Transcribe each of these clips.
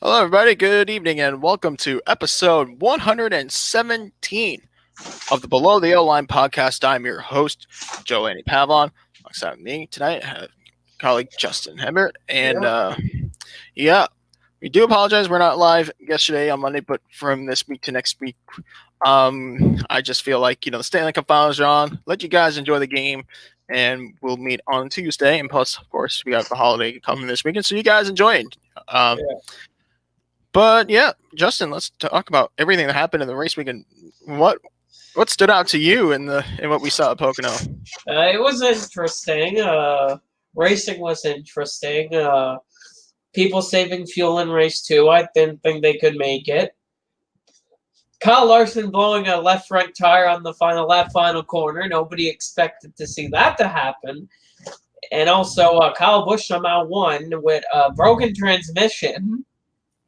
Hello, everybody. Good evening, and welcome to episode 117 of the Below the O-Line podcast. I'm your host, Joanny Pavlon. Alongside me tonight, I have colleague Justin Hebert. And we do apologize. We're not live yesterday on Monday, but from this week to next week, I just feel like, the Stanley Cup Finals are on. Let you guys enjoy the game, and we'll meet on Tuesday. And plus, of course, we got the holiday coming this weekend, so you guys enjoy it. But yeah, Justin, let's talk about everything that happened in the race weekend. What stood out to you in what we saw at Pocono? It was interesting. Racing was interesting. People saving fuel in race 2. I didn't think they could make it. Kyle Larson blowing a left front tire on the final lap, final corner. Nobody expected to see that to happen. And also, Kyle Busch somehow won with a broken transmission.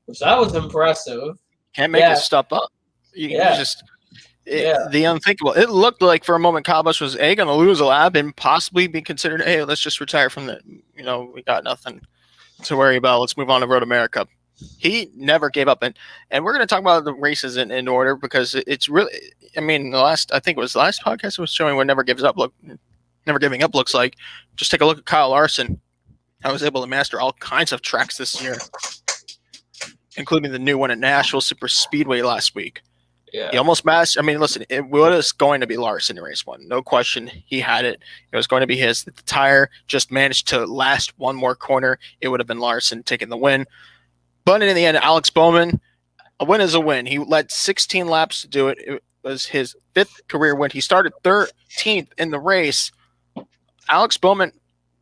Which that was impressive. Can't make it stop up. The unthinkable. It looked like for a moment Kyle Busch was going to lose a lap and possibly be considered, hey, let's just retire from the, we got nothing to worry about. Let's move on to Road America. He never gave up. And we're going to talk about the races in order because it's really, I think it was the last podcast was showing what never giving up looks like. Just take a look at Kyle Larson. I was able to master all kinds of tracks this year, including the new one at Nashville Super Speedway last week. Yeah. He almost mastered. It was going to be Larson in race 1. No question. He had it. It was going to be his. The tire just managed to last one more corner. It would have been Larson taking the win. But in the end, Alex Bowman, a win is a win. He led 16 laps to do it. It was his 5th career win. He started 13th in the race. Alex Bowman,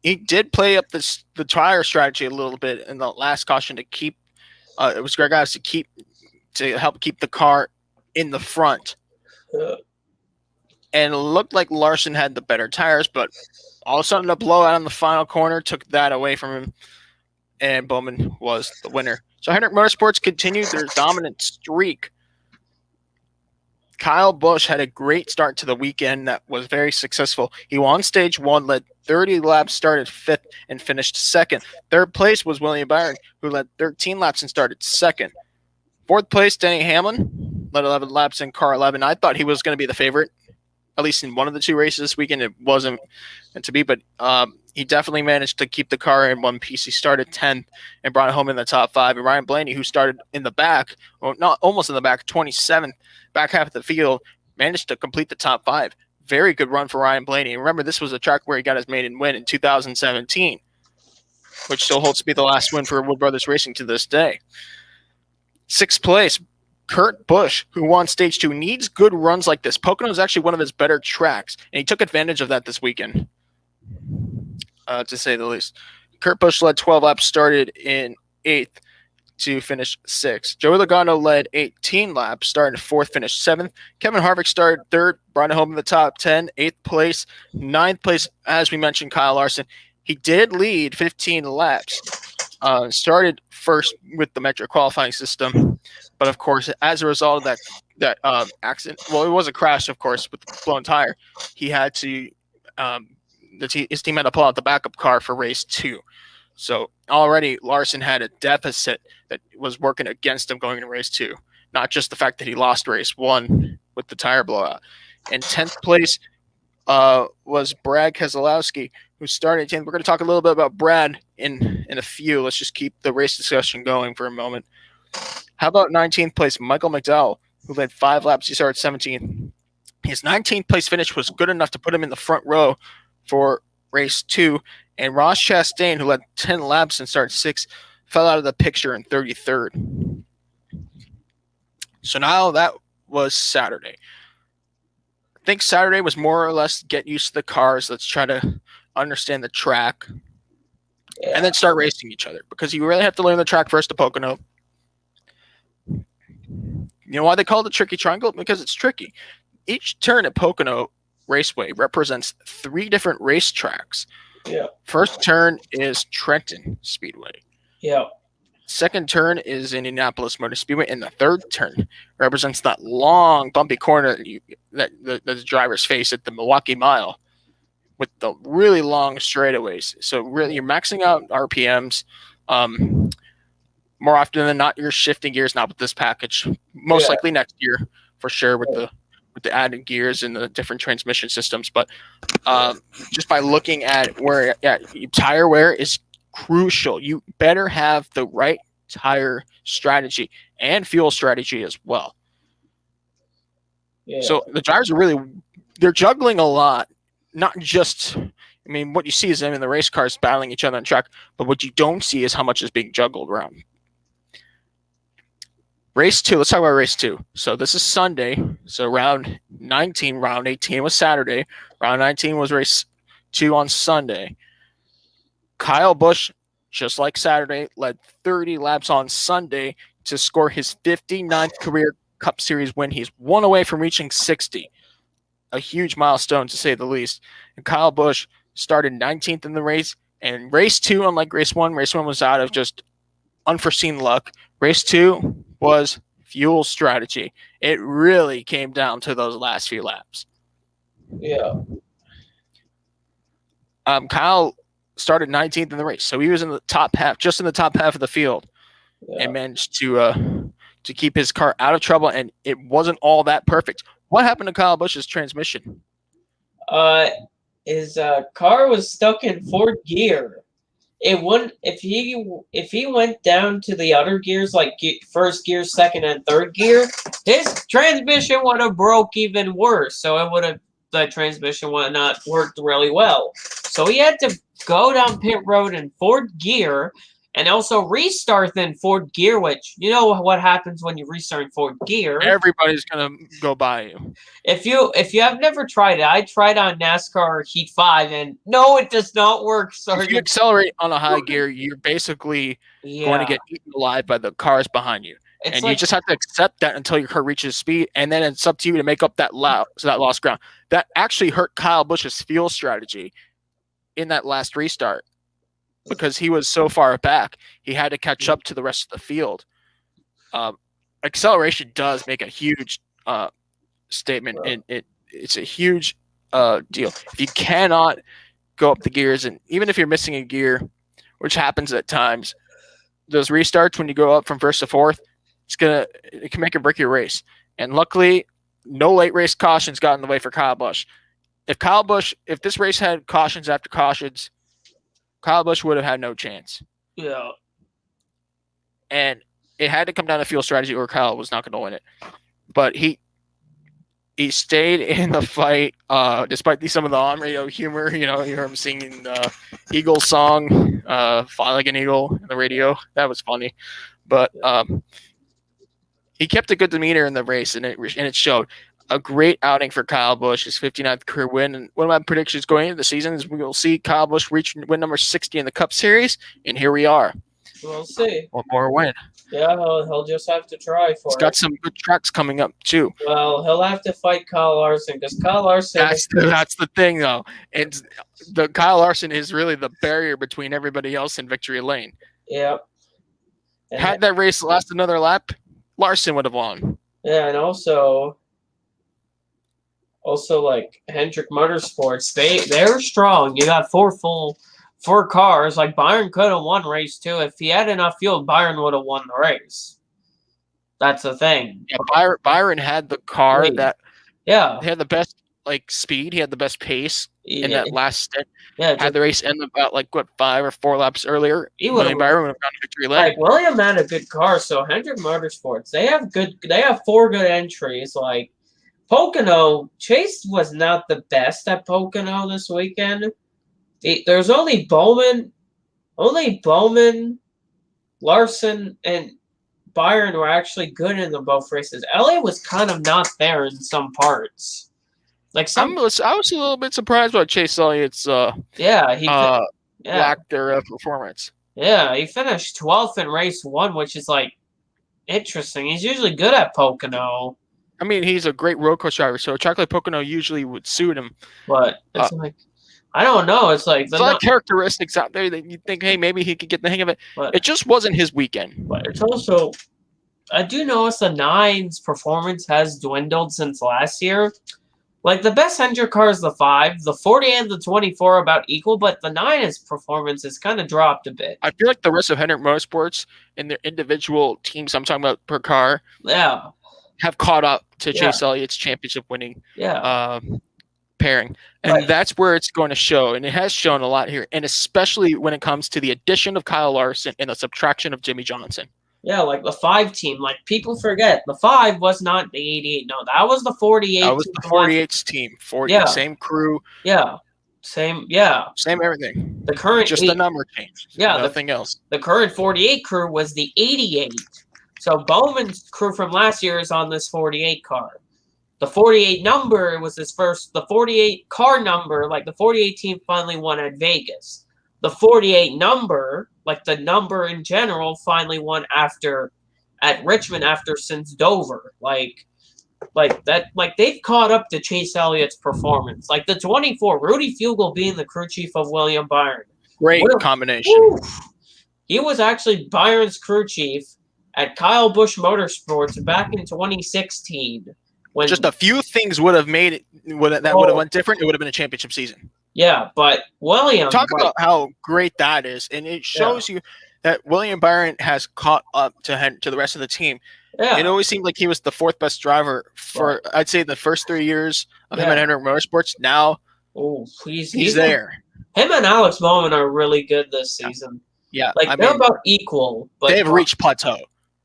he did play up the tire strategy a little bit in the last caution to keep it was Greg guys to help keep the car in the front. And it looked like Larson had the better tires, but all of a sudden the blowout on the final corner took that away from him, and Bowman was the winner. So Hendrick Motorsports continued their dominant streak. Kyle Busch had a great start to the weekend that was very successful. He won stage 1, led 30 laps, started 5th, and finished 2nd. 3rd place was William Byron, who led 13 laps and started 2nd. 4th place, Denny Hamlin, led 11 laps in car 11. I thought he was going to be the favorite, at least in one of the 2 races this weekend. It wasn't meant to be, but he definitely managed to keep the car in one piece. He started 10th and brought it home in the top 5. And Ryan Blaney, who started in the back, well, not almost in the back, 27th, back half of the field, managed to complete the top 5. Very good run for Ryan Blaney. And remember, this was a track where he got his maiden win in 2017, which still holds to be the last win for Wood Brothers Racing to this day. 6th place, Kurt Busch, who won stage 2, needs good runs like this. Pocono is actually one of his better tracks, and he took advantage of that this weekend, to say the least. Kurt Busch led 12 laps, started in 8th to finish 6th. Joey Logano led 18 laps, started 4th, finished 7th. Kevin Harvick started 3rd, brought it home in the top 10, 8th place. 9th place, as we mentioned, Kyle Larson. He did lead 15 laps. Started first with the Metro qualifying system, but of course, as a result of that accident, well, it was a crash, of course, with the blown tire. He had to, his team had to pull out the backup car for race 2. So already Larson had a deficit that was working against him going into race 2, not just the fact that he lost race 1 with the tire blowout. And 10th place was Brad Keselowski, who started 10th. We're going to talk a little bit about Brad in a few. Let's just keep the race discussion going for a moment. How about 19th place, Michael McDowell, who led 5 laps. He started 17th. His 19th place finish was good enough to put him in the front row for race 2. And Ross Chastain, who led 10 laps and started 6th, fell out of the picture in 33rd. So now that was Saturday. I think Saturday was more or less get used to the cars. Let's try to understand the track and then start racing each other, because you really have to learn the track first to Pocono. You know why they call it the tricky triangle? Because it's tricky. Each turn at Pocono Raceway represents 3 different racetracks. Yeah. First turn is Trenton Speedway. Yeah. Second turn is Indianapolis Motor Speedway, and the third turn represents that long, bumpy corner that the drivers face at the Milwaukee Mile with the really long straightaways. So really, you're maxing out RPMs. more often than not, you're shifting gears, not with this package. Most likely next year, for sure, with the added gears and the different transmission systems. But just by looking at where tire wear is crucial. You better have the right tire strategy and fuel strategy as well. Yeah. So the drivers are they're juggling a lot. Not just, what you see is them in the race cars battling each other on track, but what you don't see is how much is being juggled around. Race 2, let's talk about race 2. So this is Sunday. So round 19, round 18 was Saturday. Round 19 was race 2 on Sunday. Kyle Busch, just like Saturday, led 30 laps on Sunday to score his 59th career Cup Series win. He's one away from reaching 60. A huge milestone, to say the least. And Kyle Busch started 19th in the race. And race 2, unlike race 1 was out of just unforeseen luck. Race 2 was fuel strategy. It really came down to those last few laps. Yeah. Kyle started 19th in the race, so he was in the top half, just in the top half of the field, and managed to keep his car out of trouble. And it wasn't all that perfect. What happened to Kyle Busch's transmission? His car was stuck in fourth gear. It wouldn't if he went down to the other gears, like first gear, second, and third gear, his transmission would have broke even worse. So the transmission would not worked really well. So he had to go down pit road in fourth gear, and also restart in fourth gear, which you know what happens when you restart in fourth gear. Everybody's gonna go by you. If you have never tried it, I tried on NASCAR Heat 5, and no, it does not work. So if you accelerate on a high gear, you're basically going to get eaten alive by the cars behind you. And you just have to accept that until your car reaches speed, and then it's up to you to make up that lost ground. That actually hurt Kyle Busch's fuel strategy in that last restart, because he was so far back, he had to catch up to the rest of the field. Acceleration does make a huge statement, and it's a huge deal. If you cannot go up the gears, and even if you're missing a gear, which happens at times, those restarts when you go up from first to fourth, it can make or break your race. And luckily, no late race cautions got in the way for Kyle Busch. If this race had cautions after cautions, Kyle Busch would have had no chance. Yeah. And it had to come down to fuel strategy, or Kyle was not going to win it. But he stayed in the fight, despite some of the on-radio humor. You hear him singing the Eagles song, Fly Like an Eagle, on the radio. That was funny. But he kept a good demeanor in the race, and it showed. A great outing for Kyle Busch, his 59th career win. And one of my predictions going into the season is we will see Kyle Busch reach win number 60 in the Cup Series, and here we are. We'll see. One more win. Yeah, he'll just have to try for it. He's got some good tracks coming up, too. Well, he'll have to fight Kyle Larson, because Kyle Larson... That's the thing, though. The Kyle Larson is really the barrier between everybody else in victory lane. Yep. Had that race last another lap, Larson would have won. Yeah, and also like Hendrick Motorsports, they're strong. You got four cars. Like Byron could have won race 2. If he had enough fuel, Byron would have won the race. That's the thing. Yeah, Byron had the car that he had the best speed. He had the best pace in that last stint. Yeah, had the race end about 5 or 4 laps earlier. Byron would have gone victory lane. William had a good car, so Hendrick Motorsports, they have 4 good entries. Like Pocono, Chase was not the best at Pocono this weekend. There's only Bowman, Larson, and Byron were actually good in both races. Elliott was kind of not there in some parts. I was a little bit surprised by Chase Elliott's lack thereof performance. Yeah, he finished 12th in race 1, which is interesting. He's usually good at Pocono. He's a great road course driver, so a track like Pocono usually would suit him. But it's I don't know. It's a lot of characteristics out there that you think, hey, maybe he could get the hang of it. But it just wasn't his weekend. But it's also, I do notice the 9's performance has dwindled since last year. Like, the best Hendrick car is the 5. The 40 and the 24 are about equal, but the 9's performance has kind of dropped a bit. I feel like the rest of Hendrick Motorsports and their individual teams, I'm talking about per car, have caught up to Chase Elliott's championship winning pairing. And that's where it's going to show. And it has shown a lot here. And especially when it comes to the addition of Kyle Larson and the subtraction of Jimmy Johnson. Yeah, like the 5 team. Like, people forget. The 5 was not the 88. No, that was the 48. That was the 48's team. Same crew. Yeah. Same everything. The current just the number changed. Yeah. Nothing else. The current 48 crew was the 88. So Bowman's crew from last year is on this 48 car. The 48 number was the 48 car number, like the 48 team finally won at Vegas. The 48 number, like the number in general, finally won at Richmond since Dover. Like they've caught up to Chase Elliott's performance. Like the 24, Rudy Fugle being the crew chief of William Byron. Great combination. He was actually Byron's crew chief at Kyle Busch Motorsports back in 2016. When just a few things would have made it would have went different, it would have been a championship season. Yeah, but William... Talk about how great that is. And it shows you that William Byron has caught up to the rest of the team. Yeah. It always seemed like he was the 4th best driver for, I'd say, the first 3 years of him at Hendrick Motorsports. Now, he's there. Him and Alex Bowman are really good this season. Yeah. Like, they're about equal. But they've reached plateau.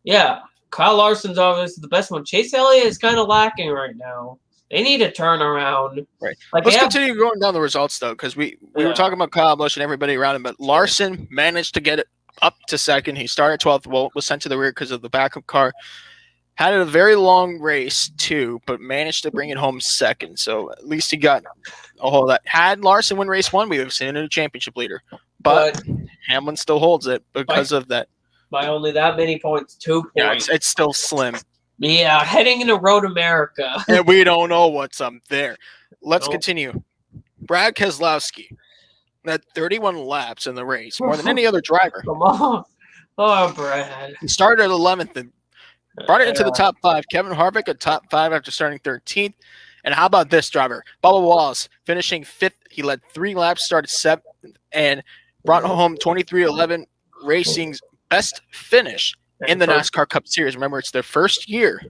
Yeah. Kyle Larson's obviously the best one. Chase Elliott is kind of lacking right now. They need a turnaround. Right. Like, let's continue going down the results, though, because we were talking about Kyle Busch and everybody around him, but Larson managed to get it up to second. He started 12th, was sent to the rear because of the backup car. Had a very long race, too, but managed to bring it home second. So at least he got a hold of that. Had Larson win race 1, we would have seen a championship leader. But Hamlin still holds it because of that. By only that many points, 2 points. Yeah, it's still slim. Yeah, heading into Road America. And we don't know what's up there. Let's continue. Brad Keselowski had 31 laps in the race, more than any other driver. Come on. Oh, Brad. He started at 11th and brought it into the top 5. Kevin Harvick at top 5 after starting 13th. And how about this driver? Bubba Wallace finishing 5th. He led 3 laps, started 7th, and brought home 23-11 Racing's best finish in the NASCAR Cup Series. Remember, it's their first year.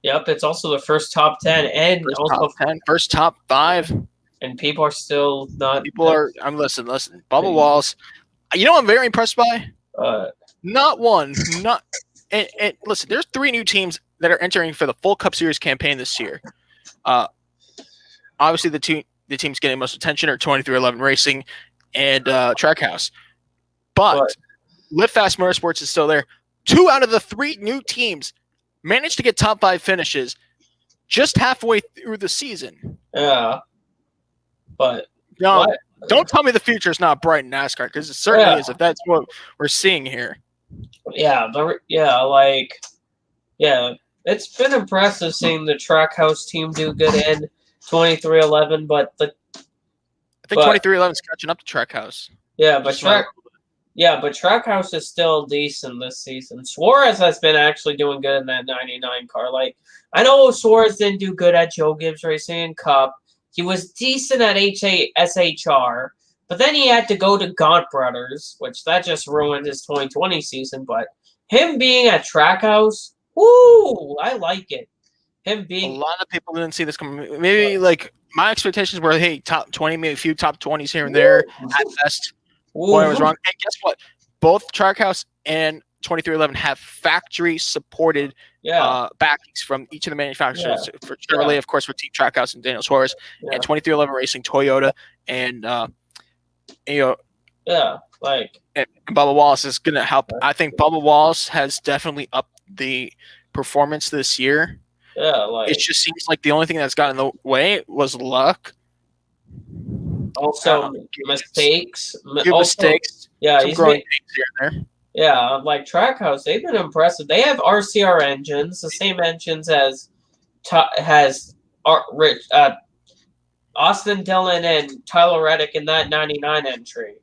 Yep, it's also the first top 10 and first also top 10, first top 5. And people are still not. Listen. Bubba Wallace. You know what I'm very impressed by? Not one. And listen, there's 3 new teams that are entering for the full Cup Series campaign this year. Obviously, the teams getting most attention are 2311 Racing and Trackhouse. But Live Fast Motorsports is still there. 2 out of the 3 new teams managed to get top 5 finishes just halfway through the season. Yeah. But don't tell me the future is not bright in NASCAR, because it certainly is if that's what we're seeing here. Yeah, it's been impressive seeing the Trackhouse team do good in 2311, but I think 2311 is catching up to Trackhouse. Yeah, but Trackhouse is still decent this season. Suarez has been actually doing good in that 99 car. Like, I know Suarez didn't do good at Joe Gibbs Racing and Cup. He was decent at SHR, but then he had to go to Gaunt Brothers, which that just ruined his 2020 season. But him being at Trackhouse, woo, I like it. A lot of people didn't see this coming. Maybe my expectations were, hey, top 20, maybe a few top 20s here and there at best. Boy, I was wrong. And guess what? Both Trackhouse and 2311 have factory-supported backings from each of the manufacturers. For Chevrolet, of course, for Team Trackhouse and Daniel Suarez, and 2311 Racing, Toyota, and and Bubba Wallace is going to help. I think Bubba Wallace has definitely upped the performance this year. Yeah, it just seems like the only thing that's gotten in the way was luck. Also, mistakes. Yeah, he's growing pains here and there. Yeah, like Trackhouse, they've been impressive. They have RCR engines, the same engines as Austin Dillon and Tyler Reddick in that 99 entry.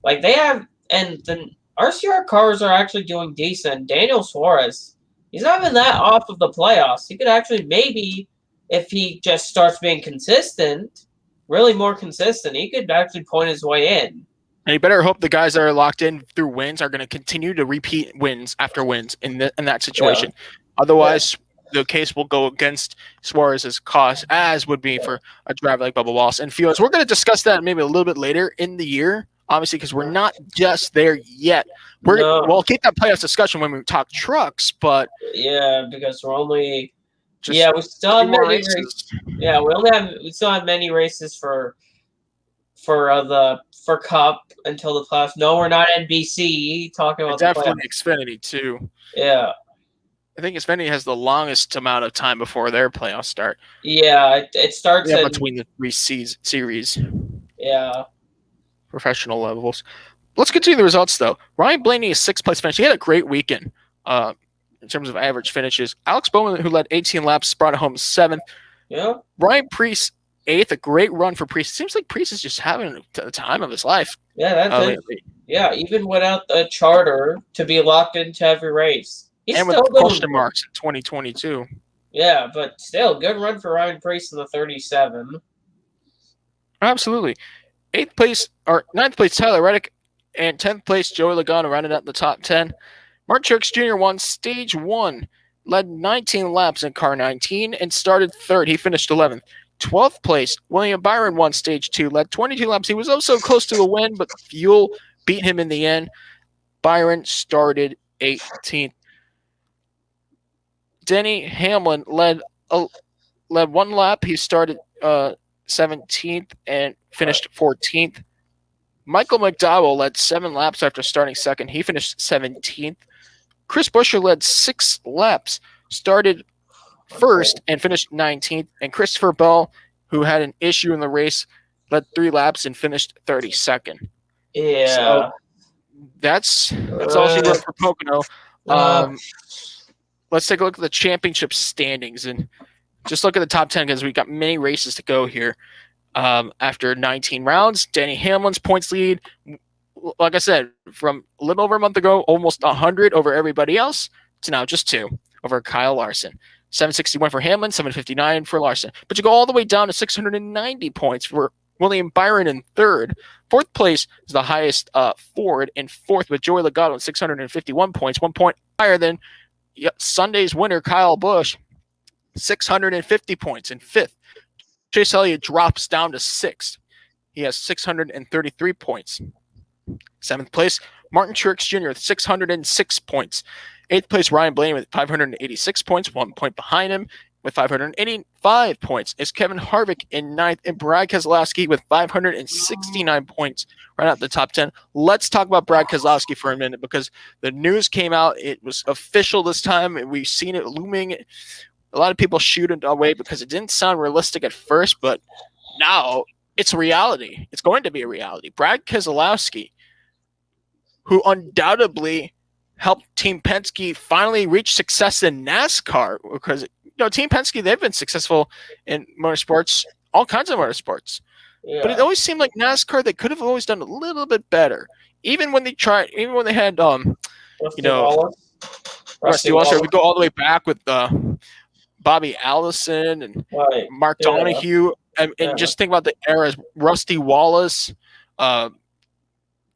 Like, they have, and the RCR cars are actually doing decent. Daniel Suarez, he's not even that off of the playoffs. He could actually maybe if he just starts being consistent, really more consistent, he could actually point his way in. And you better hope the guys that are locked in through wins are going to continue to repeat wins after wins in that situation. Otherwise, the case will go against Suarez's cause, as would be for a driver like Bubba Wallace and Felix. We're going to discuss that maybe a little bit later in the year, obviously, because we're not just there yet. We'll keep that playoffs discussion when we talk trucks, but because we're only we still have many races. Yeah, we still have many races for Cup until the playoffs. No, we're not NBC talking about definitely Xfinity too. Yeah. I think Xfinity has the longest amount of time before their playoffs start. Yeah, it starts between the 3 series. Yeah. Professional levels. Let's continue the results, though. Ryan Blaney is 6th place finish. He had a great weekend in terms of average finishes. Alex Bowman, who led 18 laps, brought it home 7th. Yeah. Ryan Preece, 8th. A great run for Preece. It seems like Preece is just having the time of his life. Yeah, that's it. Yeah, even without a charter to be locked into every race. And with question marks in 2022. Yeah, but still, good run for Ryan Preece in the 37. Absolutely. 9th place, Tyler Reddick, and 10th place, Joey Logano rounded out the top 10. Martin Truex Jr. won Stage 1, led 19 laps in Car 19, and started 3rd. He finished 11th. 12th place, William Byron won Stage 2, led 22 laps. He was also close to the win, but fuel beat him in the end. Byron started 18th. Denny Hamlin led 1 lap. He started 17th and finished 14th. Michael McDowell led 7 laps after starting 2nd. He finished 17th. Chris Buescher led 6 laps, started 1st and finished 19th. And Christopher Bell, who had an issue in the race, led 3 laps and finished 32nd. Yeah. So that's all she wrote for Pocono. Let's take a look at the championship standings and just look at the top 10 because we've got many races to go here. After 19 rounds, Denny Hamlin's points lead, like I said, from a little over a month ago, almost 100 over everybody else, to now just 2 over Kyle Larson. 761 for Hamlin, 759 for Larson. But you go all the way down to 690 points for William Byron in 3rd. 4th place is the highest Ford in 4th with Joey Logano at 651 points, 1 point higher than Sunday's winner, Kyle Busch, 650 points in 5th. Chase Elliott drops down to 6th. He has 633 points. 7th place, Martin Truex Jr. with 606 points. 8th place, Ryan Blaney with 586 points, 1 point behind him with 585 points is Kevin Harvick in 9th, and Brad Keselowski with 569 points right out the top 10. Let's talk about Brad Keselowski for a minute because the news came out. It was official this time, and we've seen it looming. A lot of people shoot it away because it didn't sound realistic at first, but now it's a reality. It's going to be a reality. Brad Keselowski, who undoubtedly helped Team Penske finally reach success in NASCAR because Team Penske, they've been successful in motorsports, all kinds of motorsports. Yeah. But it always seemed like NASCAR, they could have always done a little bit better. Even when they had, Rusty Wallace. We go all the way back with Bobby Allison and Mark Donohue. And just think about the eras. Rusty Wallace,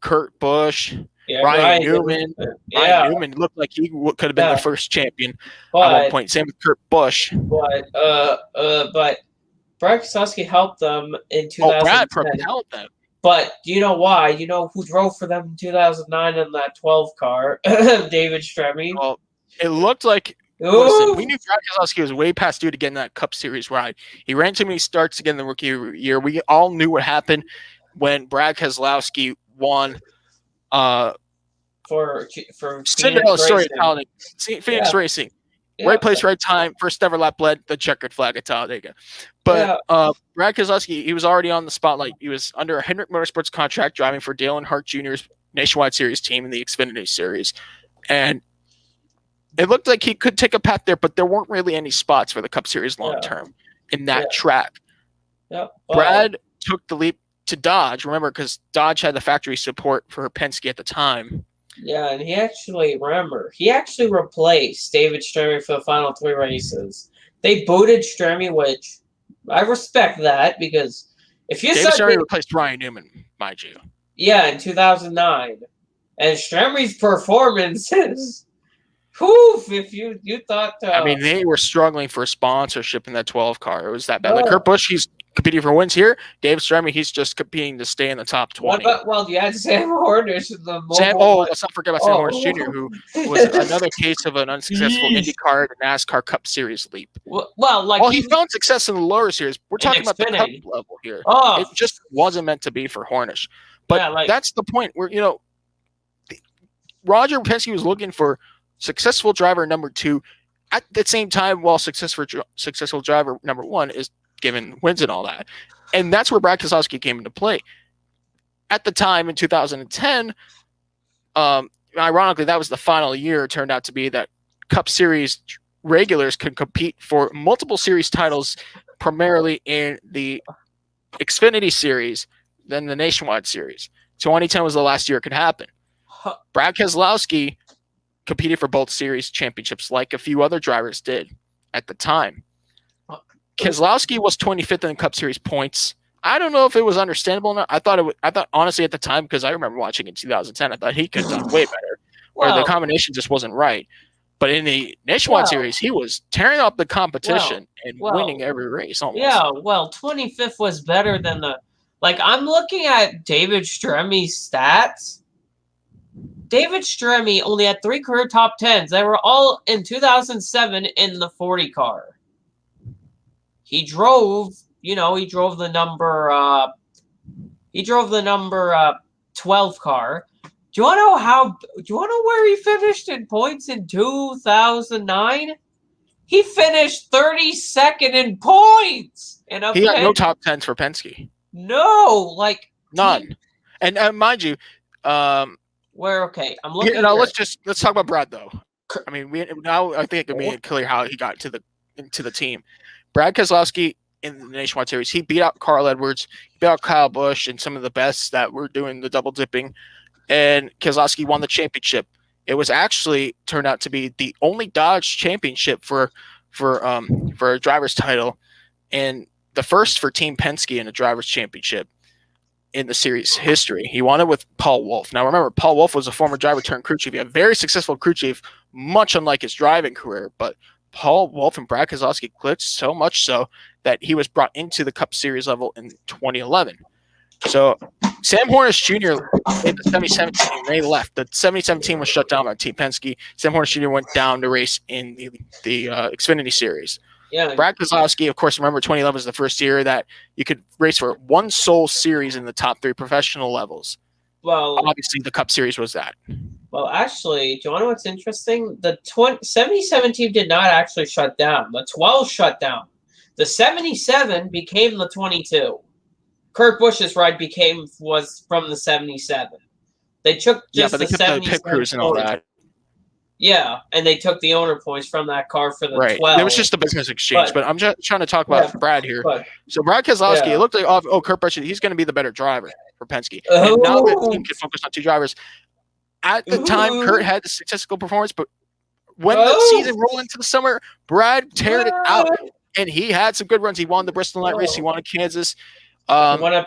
Kurt Busch, Ryan Newman. Ryan Newman looked like he could have been the first champion at one point. Same with Kurt Busch. But Brad Keselowski helped them in 2010. Brad probably helped them. But do you know why? You know who drove for them in 2009 in that 12 car? David Stremme. Well, it looked like listen, we knew Brad Keselowski was way past due to get in that Cup Series ride. He ran too many starts again in the rookie year. We all knew what happened when Brad Keselowski won for Cinderella story at Talladega. Phoenix Racing. Right place, right time. First ever lap led the checkered flag at Talladega. But Brad Keselowski, he was already on the spotlight. He was under a Hendrick Motorsports contract driving for Dale Earnhardt Jr.'s Nationwide Series team in the Xfinity Series. And it looked like he could take a path there, but there weren't really any spots for the Cup Series long term in that track. Brad took the leap to Dodge, remember, because Dodge had the factory support for Penske at the time. Yeah, and he actually replaced David Stremme for the final 3 races. They booted Stremme, which I respect that because if you David said Stremme replaced Ryan Newman, mind you. yeah, in 2009, and Stremme's performances, poof! If you thought, I mean, they were struggling for sponsorship in that 12 car. It was that bad. Like Kurt Busch, he's competing for wins here. David Stremme, he's just competing to stay in the top 20. You had Sam Hornish, let's not forget about Sam Hornish Jr., who was another case of an unsuccessful IndyCar and NASCAR Cup Series leap. He found success in the lower series. We're talking about the Cup level here. It just wasn't meant to be for Hornish. But that's the point where, Roger Penske was looking for successful driver number 2 at the same time while successful driver number 1 is given wins and all that. And that's where Brad Keselowski came into play. At the time in 2010, ironically, that was the final year it turned out to be that Cup Series regulars could compete for multiple series titles, primarily in the Xfinity Series, then the Nationwide Series. 2010 was the last year it could happen. Brad Keselowski competed for both series championships like a few other drivers did at the time. Keselowski was 25th in the Cup Series points. I don't know if it was understandable or not. I thought honestly at the time, because I remember watching in 2010, I thought he could have done way better. Or the combination just wasn't right. But in the Nationwide Series, he was tearing up the competition and winning every race almost. Yeah, 25th was better than I'm looking at David Stremme's stats. David Stremme only had 3 career top 10s. They were all in 2007 in the 40 car. He drove the number 12 car. Do you want to know where he finished in points in 2009? He finished 32nd in points. He got no top 10s for Penske. No, none. And mind you, I'm looking. Let's talk about Brad though. I mean, I think it made it clear how he got into the team. Brad Keselowski in the Nationwide Series, he beat out Carl Edwards, he beat out Kyle Busch, and some of the best that were doing the double dipping. And Keselowski won the championship. It was actually turned out to be the only Dodge championship for a driver's title, and the first for Team Penske in a driver's championship in the series history. He won it with Paul Wolfe. Now remember, Paul Wolfe was a former driver turned crew chief. He had a very successful crew chief, much unlike his driving career. But Paul Wolfe and Brad Keselowski clicked so much so that he was brought into the Cup Series level in 2011. So Sam Hornish Jr. in the 2017, they left. The 2017 was shut down by Team Penske. Sam Hornish Jr. went down to race in the Xfinity Series. Yeah. Brad Keselowski, of course, remember 2011 was the first year that you could race for one sole series in the top 3 professional levels. Well, obviously the Cup Series was that. Well, actually, do you want to know what's interesting? The 2017 did not actually shut down. The 12 shut down. The 77 became the 22. Kurt Busch's ride was from the 77. They took just but they kept the pit crews and all that. Yeah, and they took the owner points from that car for the 12. It was just a business exchange. But I'm just trying to talk about Brad here. So Brad Keselowski, it looked like, Kurt Busch, he's going to be the better driver for Penske. And now the team can focus on 2 drivers. At the time, Kurt had the successful performance, but when the season rolled into the summer, Brad teared it out. And he had some good runs. He won the Bristol Night Race. He won at Kansas. He won that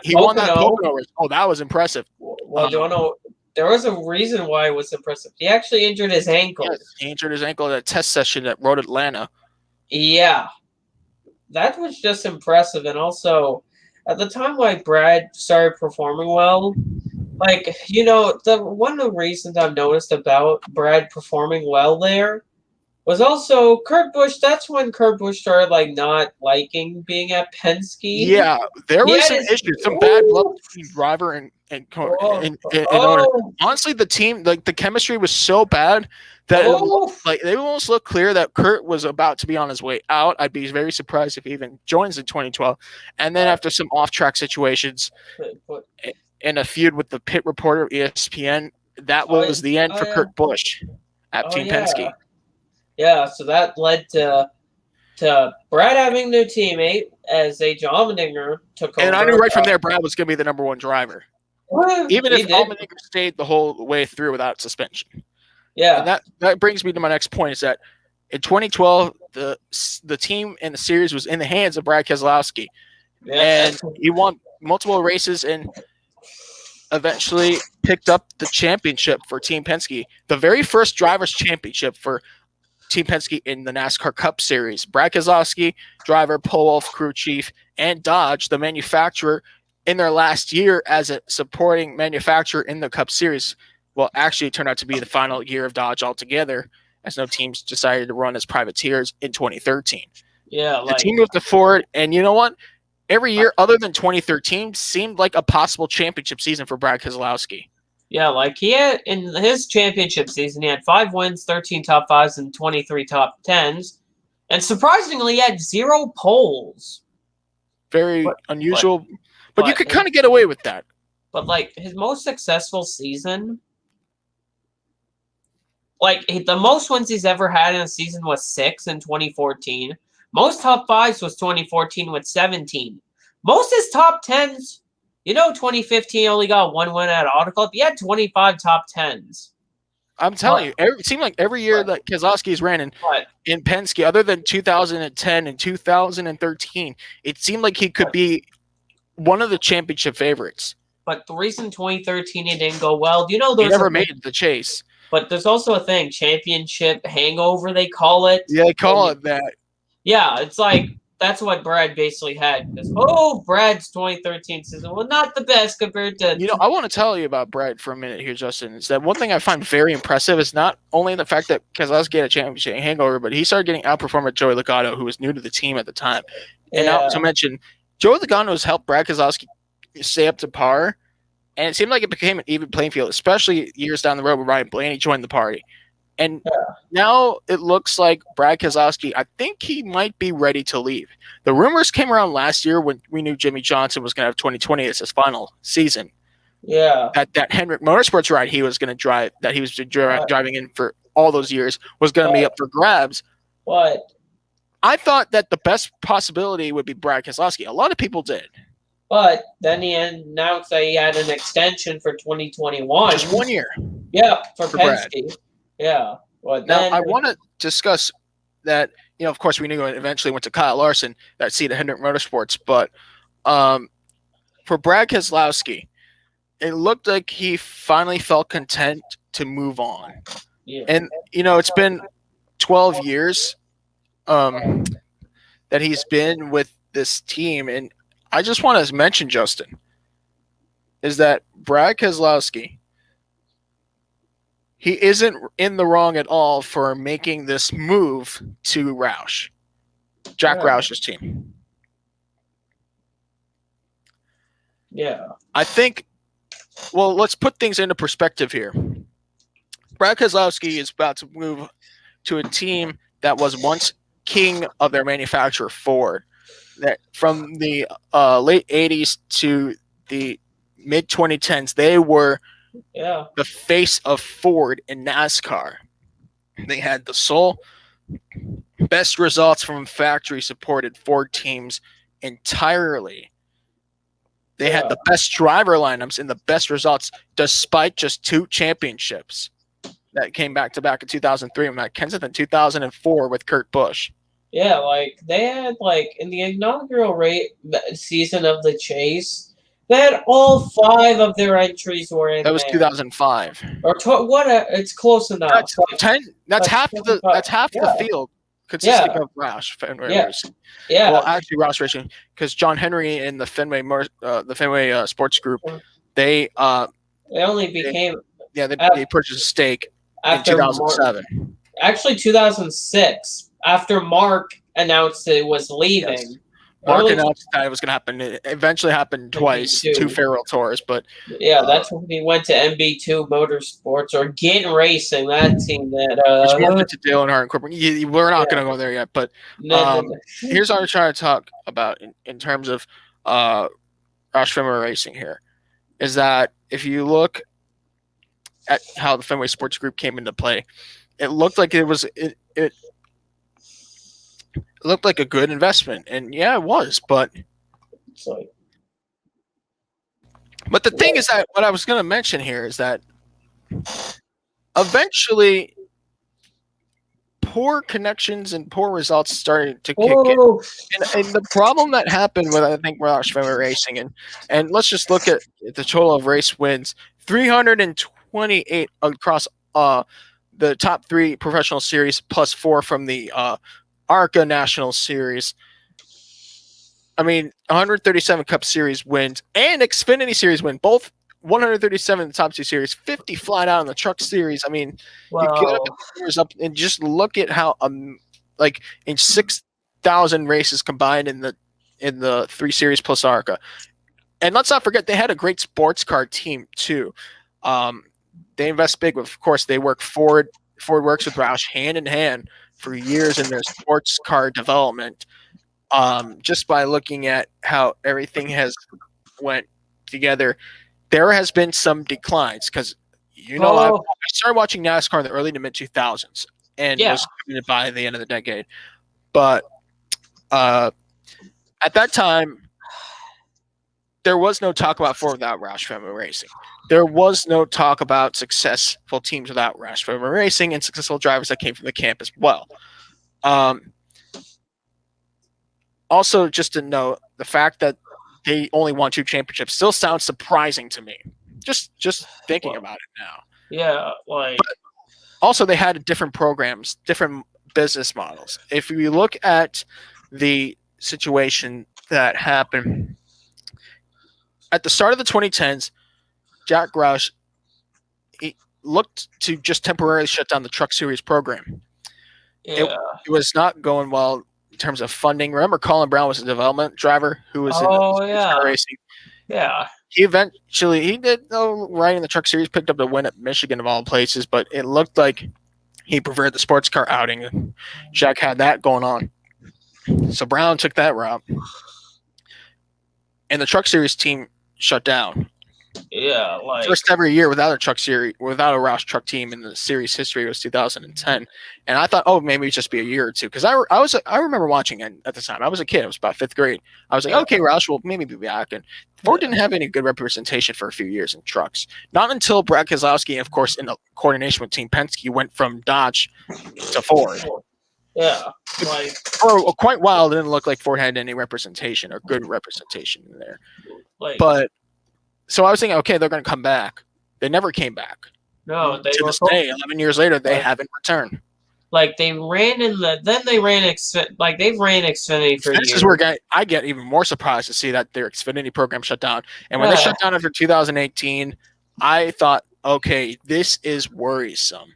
Pocono Race. Oh, that was impressive. Well, do you want to know? There was a reason why it was impressive. He actually injured his ankle. Yes, he injured his ankle at a test session at Road Atlanta. Yeah. That was just impressive. And also, at the time why Brad started performing well, one of the reasons I've noticed about Brad performing well there was also Kurt Busch. That's when Kurt Busch started not liking being at Penske. Yeah, there was some issues, some bad blood between driver and owner. Honestly, the team, the chemistry was so bad that they almost looked clear that Kurt was about to be on his way out. I'd be very surprised if he even joins in 2012. And then after some off-track situations and a feud with the pit reporter ESPN, that was the end for Kurt Busch at Team Penske. Yeah, so that led to Brad having a new teammate as AJ Allmendinger took over. And I knew right from there Brad was going to be the number 1 driver. Even if Allmendinger stayed the whole way through without suspension. Yeah. And that brings me to my next point is that In 2012, the team and the series was in the hands of Brad Keselowski, and he won multiple races and eventually picked up the championship for Team Penske, the very first drivers' championship for Team Penske in the NASCAR Cup Series. Brad Keselowski, driver, Pole Wolf, crew chief, and Dodge, the manufacturer, in their last year as a supporting manufacturer in the Cup Series. Well, actually, it turned out to be the final year of Dodge altogether, as no teams decided to run as privateers in 2013. Yeah, the team moved to Ford, and you know what? Every year, other than 2013, seemed like a possible championship season for Brad Keselowski. Yeah, like he had in his championship season, he had 5 wins, 13 top 5s, and 23 top 10s. And surprisingly, he had 0 poles. Very unusual. But you could kind of get away with that. But, like, his most successful season, like, the most wins he's ever had in a season was 6 in 2014. Most top 5s was 2014 with 17. Most of his top 10s, 2015 only got 1 win at Auto Club. He had 25 top 10s. I'm telling you, it seemed like every year that Keselowski's ran in Penske, other than 2010 and 2013, it seemed like he could be one of the championship favorites. But the reason 2013 it didn't go well, he never made the chase. But there's also a thing, championship hangover, they call it. Yeah, they call it that. Yeah, it's like, that's what Brad basically had. Because, Brad's 2013 season was not the best compared to... I want to tell you about Brad for a minute here, Justin. Is that one thing I find very impressive is not only the fact that Keselowski had a championship hangover, but he started getting outperformed by Joey Logano, who was new to the team at the time. And not to mention, Joey Logano has helped Brad Keselowski stay up to par, and it seemed like it became an even playing field, especially years down the road when Ryan Blaney joined the party. And now it looks like Brad Keselowski, I think he might be ready to leave. The rumors came around last year when we knew Jimmy Johnson was going to have 2020 as his final season. Yeah. That Hendrick Motorsports ride he was going to drive, that he was driving in for all those years, was going to be up for grabs. What? I thought that the best possibility would be Brad Keselowski. A lot of people did. But then he announced that he had an extension for 2021. Just 1 year. Yeah, for Penske. Brad. Yeah. Well, now, I want to discuss that, of course, we knew it eventually went to Kyle Larson, that seat at Hendrick Motorsports. But for Brad Keselowski, it looked like he finally felt content to move on. Yeah. And, it's been 12 years that he's been with this team. And I just want to mention, Justin, is that Brad Keselowski, he isn't in the wrong at all for making this move to Roush, Jack Roush's team. Yeah. I think, let's put things into perspective here. Brad Keselowski is about to move to a team that was once king of their manufacturer, Ford. That from the late 80s to the mid 2010s, they were the face of Ford in NASCAR. They had the sole best results from factory-supported Ford teams entirely. They had the best driver lineups and the best results, despite just 2 championships that came back-to-back in 2003 with Matt Kenseth and 2004 with Kurt Busch. Yeah, they had, in the inaugural season of the chase, they had all 5 of their entries were in. That was 2005. Or it's close enough. That's 10. That's half the field consisting of Roush Fenway Racing. Yeah. Well, actually, Roush Racing, because John Henry and the Fenway Sports Group, they only became they purchased a stake in 2007. Actually, 2006. After Mark announced it was leaving. Yes. Mark announced that it was going to happen. It eventually happened twice, 2 farewell tours. But that's when he went to MB2 Motorsports or Ginn Racing, that team that. Which morphed to Dale Earnhardt Incorporated. We're not going to go there yet. But here's what I'm trying to talk about in terms of Roush Fenway Racing here. Is that if you look at how the Fenway Sports Group came into play, it looked like it looked like a good investment, and it was. But the thing is that what I was going to mention here is that eventually poor connections and poor results started to kick in. Oh, And the problem that happened with, I think, Roush Fenway Racing, and let's just look at the total of race wins, 328 across the top 3 professional series plus 4 from the ARCA National Series. I mean, 137 Cup Series wins and Xfinity Series win, both 137 in the top 2 series, 50 flat out in the Truck Series. I mean, you get well, the numbers up and just look at how like in 6,000 races combined in the 3 series plus ARCA. And let's not forget they had a great sports car team too. They invest big. Of course, they work Ford. Ford works with Roush hand in hand for years in their sports car development. Just by looking at how everything has went together, there has been some declines because I started watching NASCAR in the early to mid 2000s and was committed by the end of the decade. But at that time, there was no talk about Ford without Roush Fenway Racing. There was no talk about successful teams without Roush Fenway Racing and successful drivers that came from the camp as well. Also, just to note, the fact that they only won 2 championships still sounds surprising to me. Just thinking about it now. Yeah, like. But also, they had different programs, different business models. If you look at the situation that happened at the start of the 2010s, Jack Roush he looked to just temporarily shut down the Truck Series program. Yeah. It was not going well in terms of funding. Remember, Colin Brown was a development driver who was in car racing. Yeah. He did right in the Truck Series, picked up the win at Michigan of all places, but it looked like he preferred the sports car outing. Jack had that going on. So Brown took that route. And the Truck Series team shut down. Yeah, like first ever year without a Roush truck team in the series history was 2010, and I thought, maybe it'd just be a year or two because I remember watching it at the time. I was a kid. I was about 5th grade. I was like, okay, Roush will maybe be back. And Ford didn't have any good representation for a few years in trucks. Not until Brad Keselowski, of course, in the coordination with Team Penske, went from Dodge to Ford. Yeah, like for quite a while, it didn't look like Ford had any representation or good representation in there. But so I was thinking, okay, they're going to come back. They never came back. No, they to this day, 11 years later, they haven't returned. Like they ran they've ran Xfinity for years. This is where I get even more surprised to see that their Xfinity program shut down. And when they shut down after 2018, I thought, okay, this is worrisome.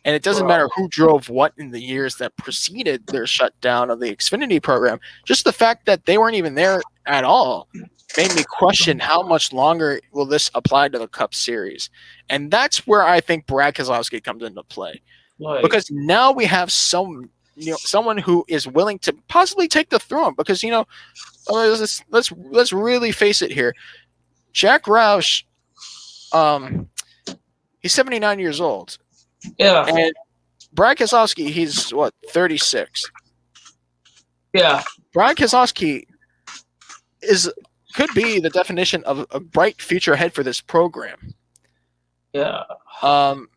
And it doesn't matter who drove what in the years that preceded their shutdown of the Xfinity program. Just the fact that they weren't even there at all made me question how much longer will this apply to the Cup Series. And that's where I think Brad Keselowski comes into play. Because now we have someone who is willing to possibly take the throne. Because, let's really face it here. Jack Roush, he's 79 years old. Yeah. And Brad Keselowski, he's 36. Yeah. Brad Keselowski could be the definition of a bright future ahead for this program. Yeah. And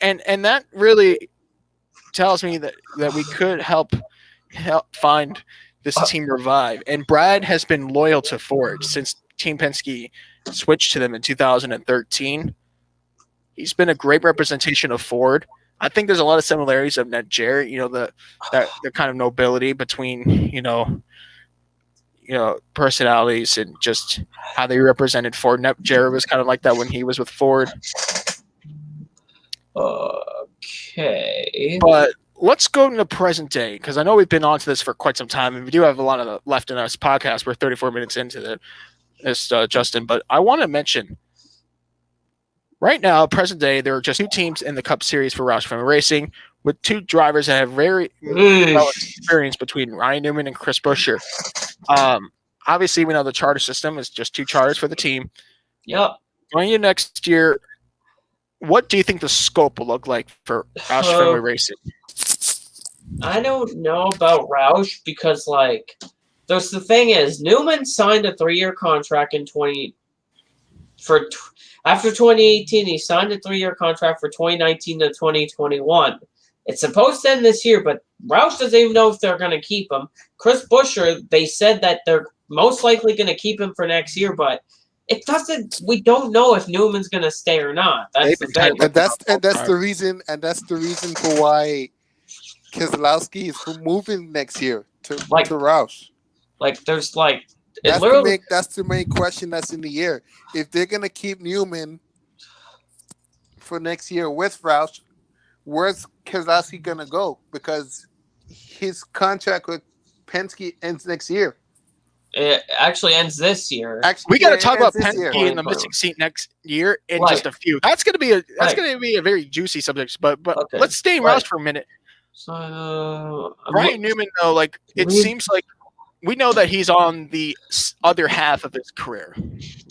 that really tells me that we could help find this team revive. And Brad has been loyal to Ford since Team Penske switched to them in 2013. He's been a great representation of Ford. I think there's a lot of similarities of Ned Jarrett, the kind of nobility between, personalities and just how they represented Ford. Ned Jarrett was kind of like that when he was with Ford. Okay. But let's go to the present day, because I know we've been on to this for quite some time, and we do have a lot of left in this podcast. We're 34 minutes into this, Justin. But I want to mention, right now, present day, there are just 2 teams in the Cup Series for Roush Fenway Racing, with 2 drivers that have very well experience between Ryan Newman and Chris Buescher. Obviously, we know the charter system is just 2 charters for the team. Yep. Going into next year, what do you think the scope will look like for Roush Fenway Racing? I don't know about Roush because, the thing is, Newman signed a 3-year contract after 2018. He signed a 3-year contract for 2019 to 2021. It's supposed to end this year, but Roush doesn't even know if they're going to keep him. Chris Buescher, they said that they're most likely going to keep him for next year, but it doesn't. We don't know if Newman's going to stay or not. That's the thing. And that's the reason. And that's the reason for why Keselowski is moving next year to Roush. There's that's the main question that's in the air. If they're gonna keep Newman for next year with Roush, where's Keselowski gonna go? Because his contract with Penske ends next year. It actually ends this year. We got to talk about Penske in the missing seat next year in just a few. That's going to be a very juicy subject. But okay. Let's stay in Roush for a minute. So Ryan Newman, though, it seems like we know that he's on the other half of his career,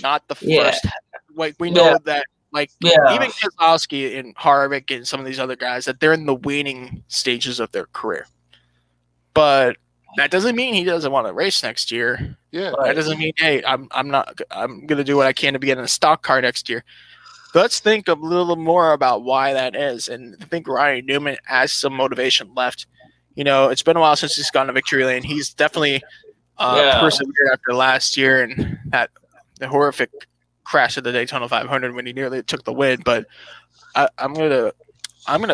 not the first half. We know that, even Keselowski and Harvick and some of these other guys, that they're in the waning stages of their career. But that doesn't mean he doesn't want to race next year. Yeah. That doesn't mean, hey, I'm going to do what I can to be in a stock car next year. Let's think a little more about why that is. And I think Ryan Newman has some motivation left. It's been a while since he's gone to victory lane. He's definitely persevered after last year and the horrific crash at the Daytona 500 when he nearly took the win. But I'm gonna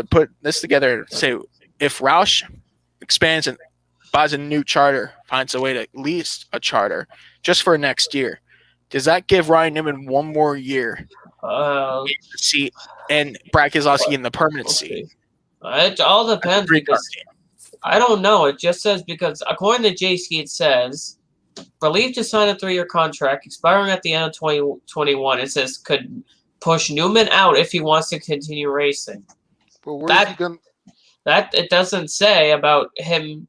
put this together and say, if Roush expands and buys a new charter, finds a way to lease a charter just for next year, does that give Ryan Newman one more year in the seat and Brad Keselowski in the permanent seat? It all depends because I don't know. It just says because according to J-Ski, it says for Leaf to sign a 3-year contract expiring at the end of 2021. It says could push Newman out if he wants to continue racing. But where's he going? That it doesn't say about him.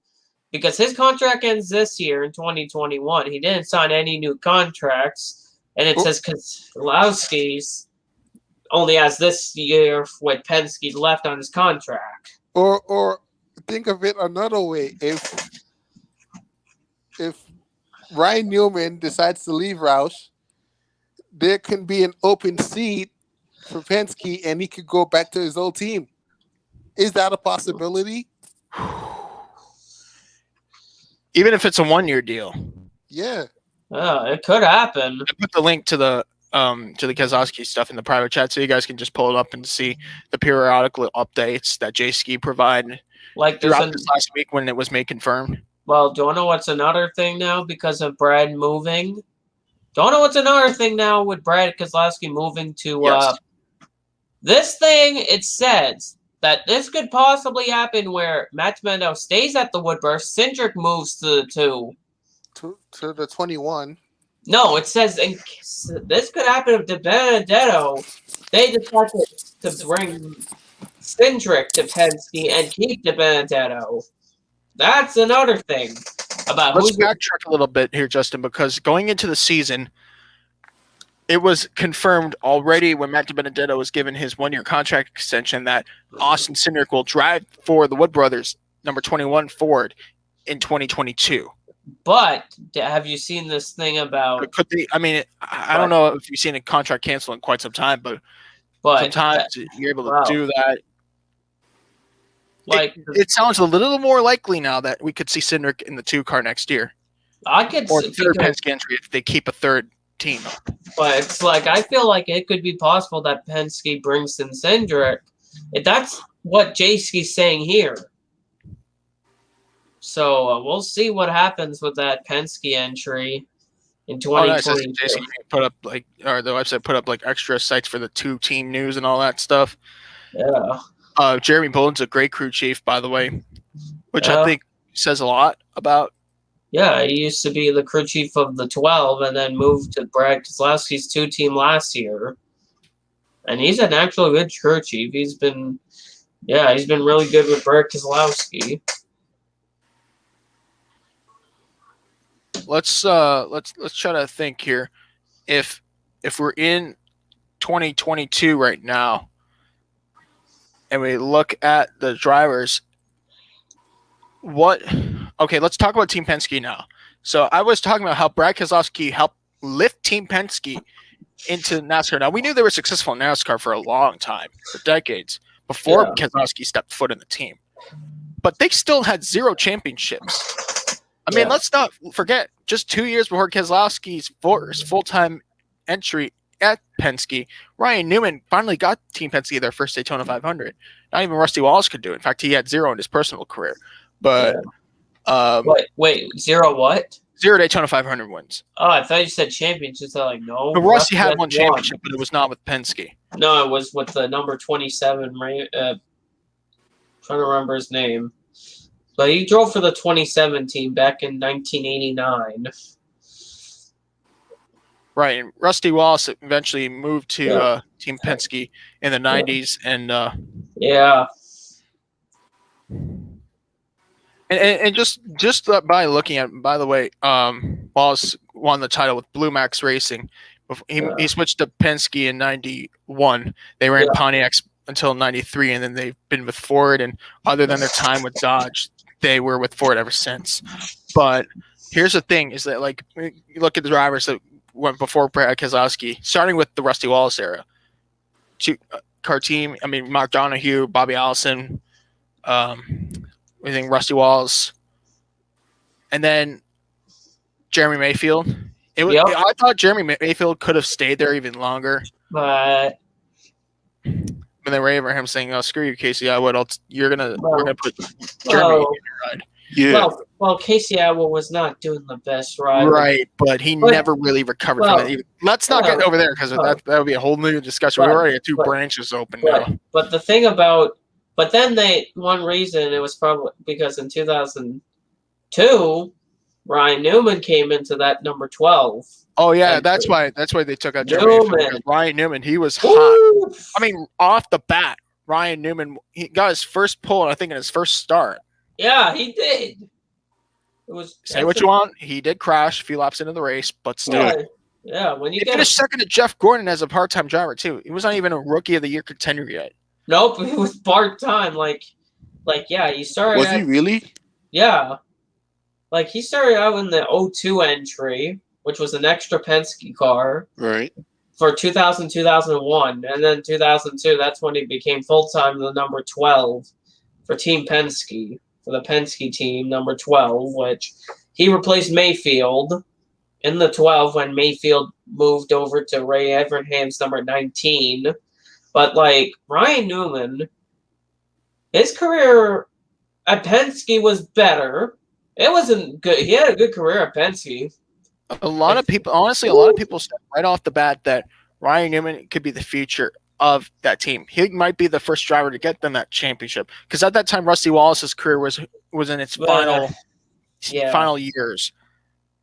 Because his contract ends this year in 2021. He didn't sign any new contracts. And it says Keselowski's only has this year with Penske left on his contract. Or think of it another way. If Ryan Newman decides to leave Roush, there can be an open seat for Penske and he could go back to his old team. Is that a possibility? Even if it's a 1-year deal. Yeah. It could happen. I put the link to the Keselowski stuff in the private chat so you guys can just pull it up and see the periodical updates that J-Ski provide throughout this last week when it was made confirmed. Well, do you know what's another thing now because of Brad moving? Do you know what's another thing now with Brad Keselowski moving to this thing? It says that this could possibly happen where Matt DiBenedetto stays at the Woodburst. Cindric moves to the 21. No, it says this could happen if DiBenedetto they decide to bring Cindric to Penske and keep DiBenedetto. That's another thing about. Let's backtrack a little bit here, Justin, because going into the season, it was confirmed already when Matt DiBenedetto was given his 1-year contract extension that Austin Cindric will drive for the Wood Brothers number 21 Ford in 2022. But have you seen this thing about? Could they? I mean, I don't know if you've seen a contract cancel in quite some time, but sometimes you're able to do that. It sounds a little more likely now that we could see Cindric in the 2 car next year. I could or third Penske entry if they keep a third team. But it's I feel like it could be possible that Penske brings in Cindric. That's what J-Ski's saying here. So we'll see what happens with that Penske entry in 2022. J-Ski put up or the website put up extra sites for the 2-team news and all that stuff. Yeah. Jeremy Bullen's a great crew chief, by the way, which I think says a lot about. Yeah, he used to be the crew chief of the 12 and then moved to Brad Keselowski's 2-team last year. And he's an actual good crew chief. He's been really good with Brad Keselowski. Let's try to think here. If we're in 2022 right now and we look at the drivers, let's talk about Team Penske now. So I was talking about how Brad Keselowski helped lift Team Penske into NASCAR. Now, we knew they were successful in NASCAR for a long time, for decades. before Keselowski stepped foot in the team. But they still had 0 championships. I mean, let's not forget, just 2 years before Keselowski's first full-time entry at Penske, Ryan Newman finally got Team Penske their first Daytona 500. Not even Rusty Wallace could do it. In fact, he had 0 in his personal career. But wait, 0 what? 0 Daytona 500 wins. Oh, I thought you said championships. I'm like, no. But Rusty had one championship, but it was not with Penske. No, it was with the number 27. Trying to remember his name. But he drove for the 27 team back in 1989. Right, and Rusty Wallace eventually moved to Team Penske in the 90s, and and just by looking at, by the way, Wallace won the title with Blue Max Racing. He switched to Penske in 91. They ran Pontiacs until 93, and then they've been with Ford, and other than their time with Dodge, they were with Ford ever since. But here's the thing, is that, like, you look at the drivers that went before Brad Keselowski, starting with the Rusty Wallace era. Car team, I mean, Mark Donohue, Bobby Allison, I think Rusty Wallace, and then Jeremy Mayfield. I thought Jeremy Mayfield could have stayed there even longer. But when they were Abraham saying, "Oh, screw you, Casey Atwood, we're gonna put Jeremy in your ride." Yeah. Well, Casey Atwood was not doing the best ride. Right, but he never really recovered from it. Let's not get over there, because that would be a whole new discussion. We already have 2 branches open now. But the thing about, then one reason, it was probably because in 2002, Ryan Newman came into that number 12. Oh yeah, that's why they took out Jeremy Mayfield. Ryan Newman, he was hot. I mean, off the bat, Ryan Newman, he got his first pole, I think, in his first start. Yeah, he did. Say what you want. He did crash a few laps into the race, but still. Yeah, when you finished second to Jeff Gordon as a part-time driver too. He was not even a Rookie of the Year contender yet. Nope, he was part-time. He started. Was he really? Yeah, he started out in the 02 entry, which was an extra Penske car. Right. For 2000, 2001, and then 2002. That's when he became full-time the number 12 for Team Penske. For the Penske team, number 12, which he replaced Mayfield in the 12 when Mayfield moved over to Ray Evernham's number 19. But, Ryan Newman, his career at Penske was better. It wasn't good. He had a good career at Penske. A lot of people said right off the bat that Ryan Newman could be the future of that team. He might be the first driver to get them that championship, because at that time Rusty Wallace's career was in its final years.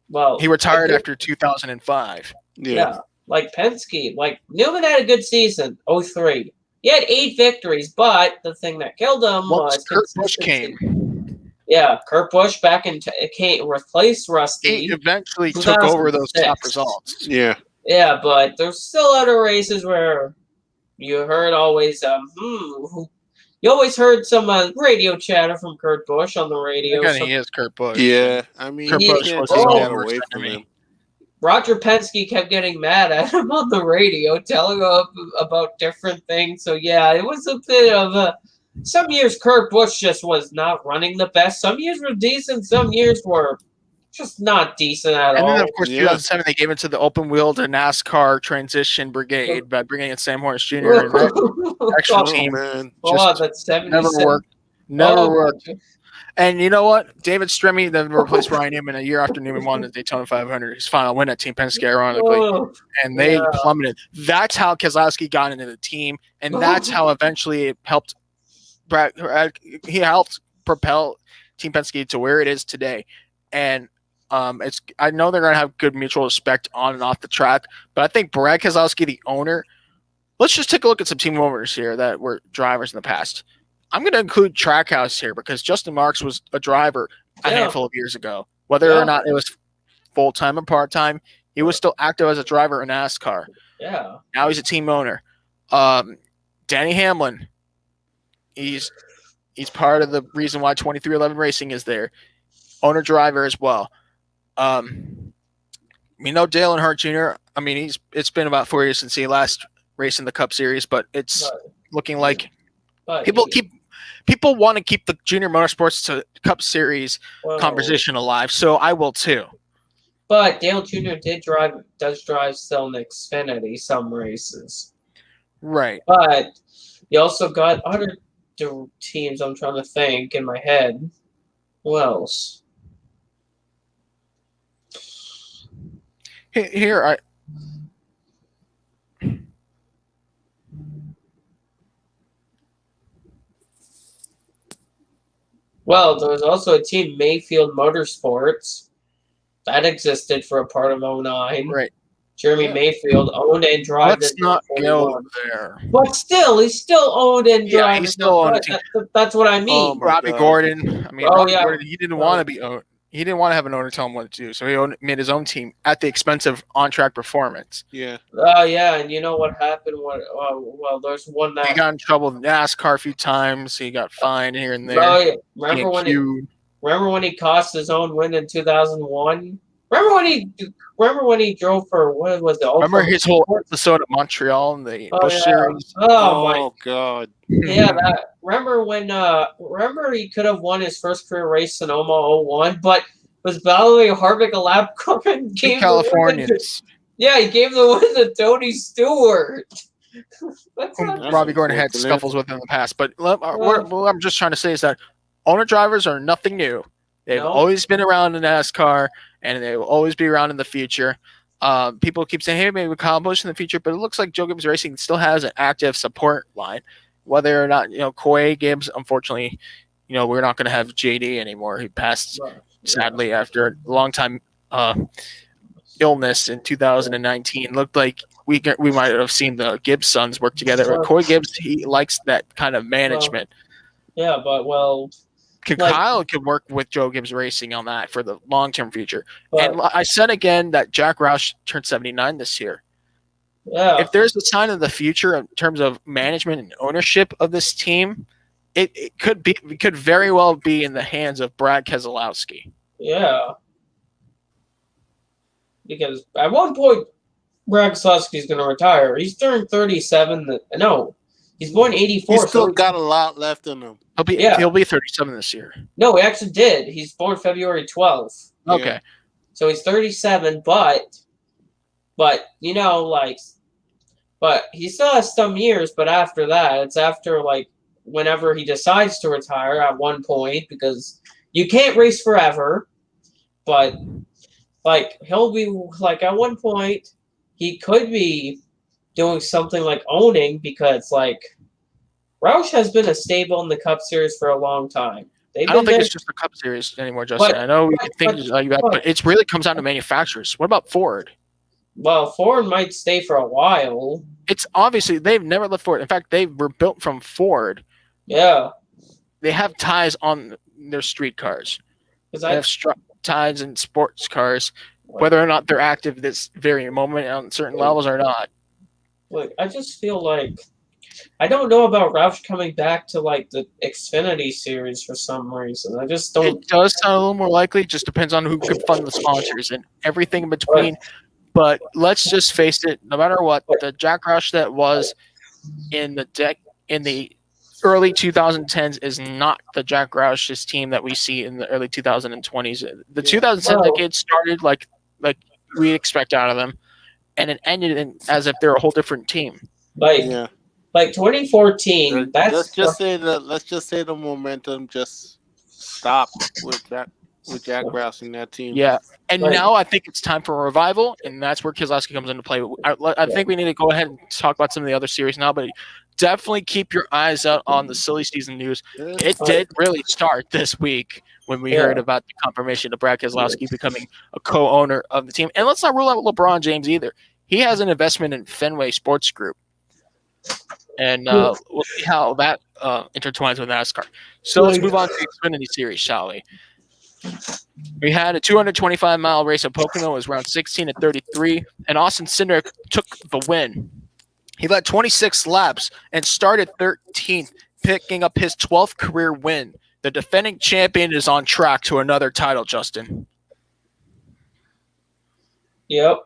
Well, he retired after 2005. Yeah, Penske, Newman had a good season. 03, he had 8 victories, but the thing that killed him was Kurt Busch came. Yeah, Kurt Busch back in replaced Rusty. He eventually took over those top results. Yeah. Yeah, but there's still other races where you heard always, you always heard some radio chatter from Kurt Busch on the radio. He is Kurt Busch. Yeah, I mean, Kurt Busch was away from him. Roger Penske kept getting mad at him on the radio, telling him about different things. So yeah, it was a bit of some years Kurt Busch just was not running the best. Some years were decent. Some years were just not decent at all. And then, of course, 2007, they gave it to the open-wheel to NASCAR Transition Brigade by bringing in Sam Hornish Jr. and that extra team. Man. That's 77. Never worked. And you know what? David Stremme then replaced Ryan Newman a year after Newman won the Daytona 500, his final win at Team Penske, ironically. And they plummeted. That's how Keselowski got into the team, and that's how eventually it helped he helped propel Team Penske to where it is today. And I know they're going to have good mutual respect on and off the track, but I think Brad Keselowski, the owner, let's just take a look at some team owners here that were drivers in the past. I'm going to include Trackhouse here because Justin Marks was a driver a handful of years ago. Whether or not it was full-time or part-time, he was still active as a driver in NASCAR. Yeah. Now he's a team owner. Denny Hamlin, he's part of the reason why 2311 Racing is there. Owner-driver as well. We know Dale Earnhardt Jr. I mean, it's been about 4 years since he last raced in the Cup Series, but it's looking like But people want to keep the Junior Motorsports Cup Series conversation alive, so I will too. But Dale Jr. does drive still in Xfinity some races. Right. But you also got other teams. I'm trying to think in my head. Who else? Here, Well, there was also a team, Mayfield Motorsports, that existed for a part of 09. right. Jeremy Mayfield owned and drove. Let's not go there. But still, he still owned and drove. Yeah, he still owned a team. That's what I mean. Robbie Gordon. I mean, Robbie Gordon, he didn't want to be owned. He didn't want to have an owner tell him what to do, so he made his own team at the expense of on-track performance. Yeah. Yeah, and you know what happened? Well, there's one that he got in trouble with NASCAR a few times. He got fined here and there. Oh, yeah. Remember when he cost his own win in 2001? Remember when he drove for what was the? Remember his whole episode at Montreal in the Busch Series? Oh God! Yeah, remember he could have won his first career race in Omaha 01, but was battling Harvick a lap up and gave Californians. He gave the win to Tony Stewart. Robbie Gordon had scuffles with in the past, but what I'm just trying to say is that owner drivers are nothing new. They've always been around in NASCAR, and they will always be around in the future. People keep saying, hey, maybe Kyle Busch in the future, but it looks like Joe Gibbs Racing still has an active support line. Whether or not, Coy Gibbs, unfortunately, we're not going to have JD anymore. He passed, sadly, after a long time illness in 2019. Looked like we might have seen the Gibbs sons work together. But Coy Gibbs, he likes that kind of management. Kyle could work with Joe Gibbs Racing on that for the long-term future. And I said again that Jack Roush turned 79 this year. Yeah. If there's a sign of the future in terms of management and ownership of this team, it could very well be in the hands of Brad Keselowski. Yeah. Because at one point, Brad Keselowski is going to retire. He's turned 37. No, he's born 84. He's still got a lot left in him. He'll be 37 this year. No, he actually did. He's born February 12th. Okay. Yeah. So he's 37, but he still has some years, but after that, it's after whenever he decides to retire at one point, because you can't race forever, but he'll be at one point he could be doing something like owning, because Roush has been a stable in the Cup Series for a long time. I don't think it's just the Cup Series anymore, Justin. I know we can think like that, but it really comes down to manufacturers. What about Ford? Well, Ford might stay for a while. It's obviously they've never left Ford. In fact, they were built from Ford. Yeah. They have ties on their street cars. They have ties in sports cars, whether or not they're active this very moment on certain levels or not. Look, I just feel I don't know about Roush coming back to the Xfinity series for some reason. I just don't. It does sound a little more likely. It just depends on who could fund the sponsors and everything in between. But let's just face it, no matter what, the Jack Roush that was in the early 2010s is not the Jack Roush's team that we see in the early 2020s. The 2010 decade started like we expect out of them, and it ended as if they're a whole different team. 2014. Let's just say the momentum just stopped with Jack Roush in that team. Yeah, and now I think it's time for a revival, and that's where Keselowski comes into play. I think we need to go ahead and talk about some of the other series now, but definitely keep your eyes out on the silly season news. It did really start this week when we heard about the confirmation of Brad Keselowski becoming a co-owner of the team. And let's not rule out LeBron James either. He has an investment in Fenway Sports Group. And we'll see how that intertwines with NASCAR. So let's move on to the Xfinity Series, shall we? We had a 225-mile race at Pocono. It was round 16 at 33, and Austin Cindric took the win. He led 26 laps and started 13th, picking up his 12th career win. The defending champion is on track to another title, Justin. Yep.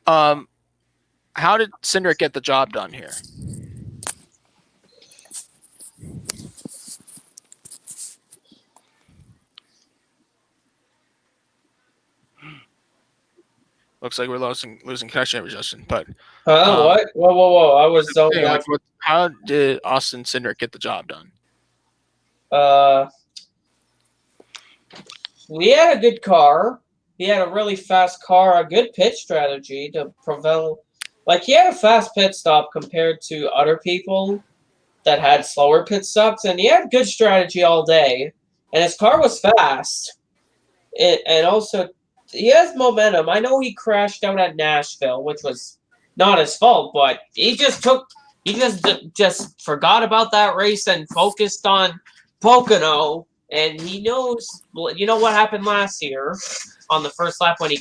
How did Cindric get the job done here? Looks like we're losing connection with Justin. But what? Whoa! I was zoned out. How did Austin Cindric get the job done? We had a good car. He had a really fast car, a good pit strategy to prevent. Like, he had a fast pit stop compared to other people that had slower pit stops, and he had good strategy all day. And his car was fast. And also, he has momentum. I know he crashed out at Nashville, which was not his fault, but he just forgot about that race and focused on Pocono. And he knows, you know what happened last year on the first lap when he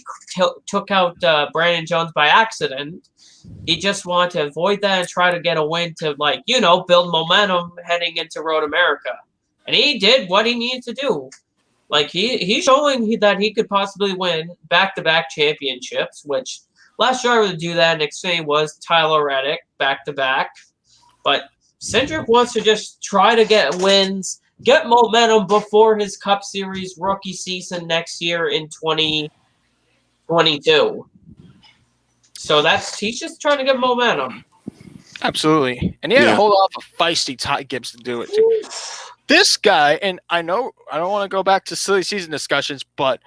took out Brandon Jones by accident. He just wanted to avoid that and try to get a win to, build momentum heading into Road America. And he did what he needed to do. Like, he's showing that he could possibly win back-to-back championships, which last driver to do that in Xfinity was Tyler Reddick, back-to-back. But Cindric wants to just try to get wins, get momentum before his Cup Series rookie season next year in 2022. So he's just trying to get momentum. Absolutely. And he had to hold off a feisty Ty Gibbs to do it, too. This guy, and I know I don't want to go back to silly season discussions, but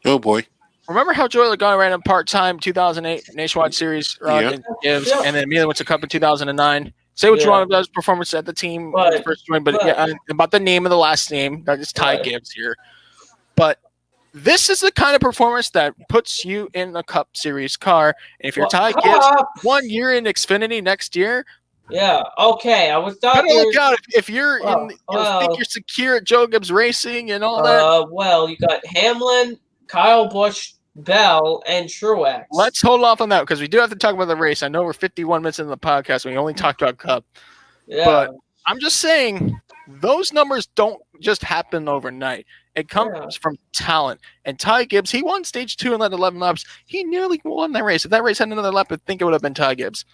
oh boy, remember how Joey Logano ran a part-time 2008 Nationwide Series run in Gibbs, and then immediately went to Cup in 2009? Say what you want about his performance at the team when he first joined, but about the name of the last name, that is Ty Gibbs here. But this is the kind of performance that puts you in a Cup Series car. And if you're Ty Gibbs, 1 year in Xfinity next year. Yeah, okay. I was talking. Look out if you're think you're secure at Joe Gibbs Racing and all that. Well, you got Hamlin, Kyle Busch, Bell, and Truex. Let's hold off on that because we do have to talk about the race. I know we're 51 minutes into the podcast and we only talked about Cup. Yeah. But I'm just saying those numbers don't just happen overnight. It comes from talent. And Ty Gibbs, he won stage 2 and led 11 laps. He nearly won that race. If that race had another lap, I think it would have been Ty Gibbs.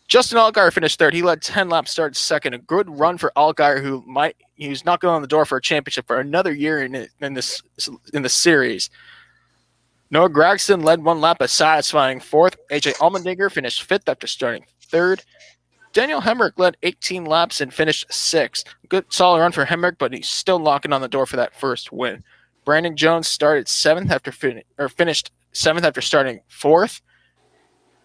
Justin Allgaier finished third. He led 10 laps, started second. A good run for Allgaier, he's knocking on the door for a championship for another year in the series. Noah Gragson led 1 lap, a satisfying fourth. AJ Allmendinger finished fifth after starting third. Daniel Hemrick led 18 laps and finished sixth. Good solid run for Hemrick, but he's still knocking on the door for that first win. Brandon Jones started finished seventh after starting fourth.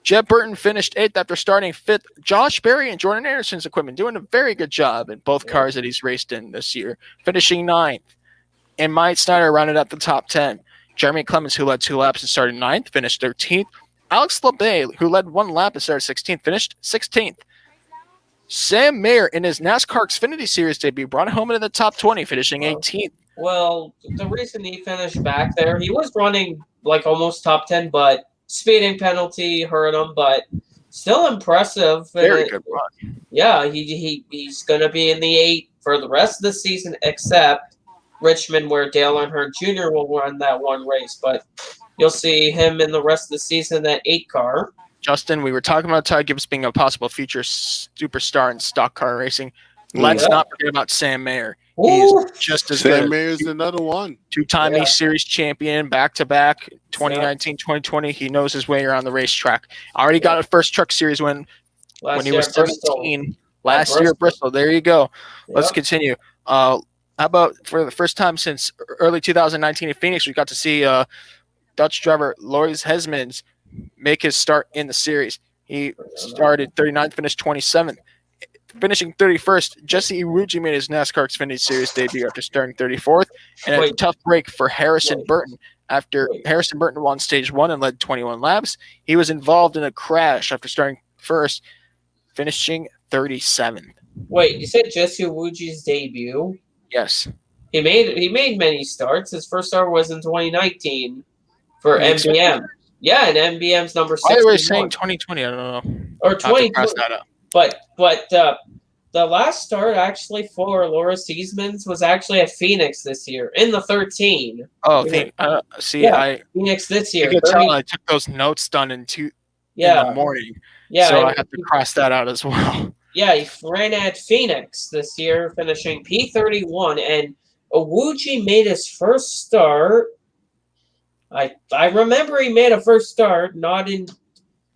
Jeb Burton finished 8th after starting 5th. Josh Berry and Jordan Anderson's equipment doing a very good job in both cars that he's raced in this year, finishing 9th. And Mike Snyder rounded up the top 10. Jeremy Clemens, who led 2 laps and started 9th, finished 13th. Alex LeBay, who led 1 lap and started 16th, finished 16th. Sam Mayer, in his NASCAR Xfinity Series debut, brought it home into the top 20, finishing 18th. Well, the reason he finished back there, he was running like almost top 10, but speeding penalty hurt him, but still impressive. Very good run. Yeah, he's going to be in the 8 for the rest of the season, except Richmond, where Dale Earnhardt Jr. will run that one race. But you'll see him in the rest of the season, that 8 car. Justin, we were talking about Ty Gibbs being a possible future superstar in stock car racing. Let's not forget about Sam Mayer. He's just as good. Sam Mayer's another one. 2-time East Series champion, back-to-back, 2019, 2020. He knows his way around the racetrack. Already got a first Truck Series win when he was 17. Last year at Bristol. There you go. Let's continue. How about for the first time since early 2019 in Phoenix, we got to see Dutch driver Loris Hesmans make his start in the series. He started 39th, finished 27th. Finishing 31st, Jesse Iwuji made his NASCAR Xfinity Series debut after starting 34th, and a tough break for Harrison Burton. After Harrison Burton won stage 1 and led 21 laps, he was involved in a crash after starting first, finishing 37th. Wait, you said Jesse Iwuji's debut? Yes. He made many starts. His first start was in 2019 for MBM. Yeah, and MBM's number 6. Why were they saying 2020? I don't know. Or 2020. But the last start actually for Loris Hesmans was actually at Phoenix this year in the 13. Oh, Phoenix this year. You could tell I took those notes done in the morning. Yeah, so I have to cross that out as well. Yeah, he ran at Phoenix this year, finishing P31, and Iwuji made his first start. I remember he made a first start, not in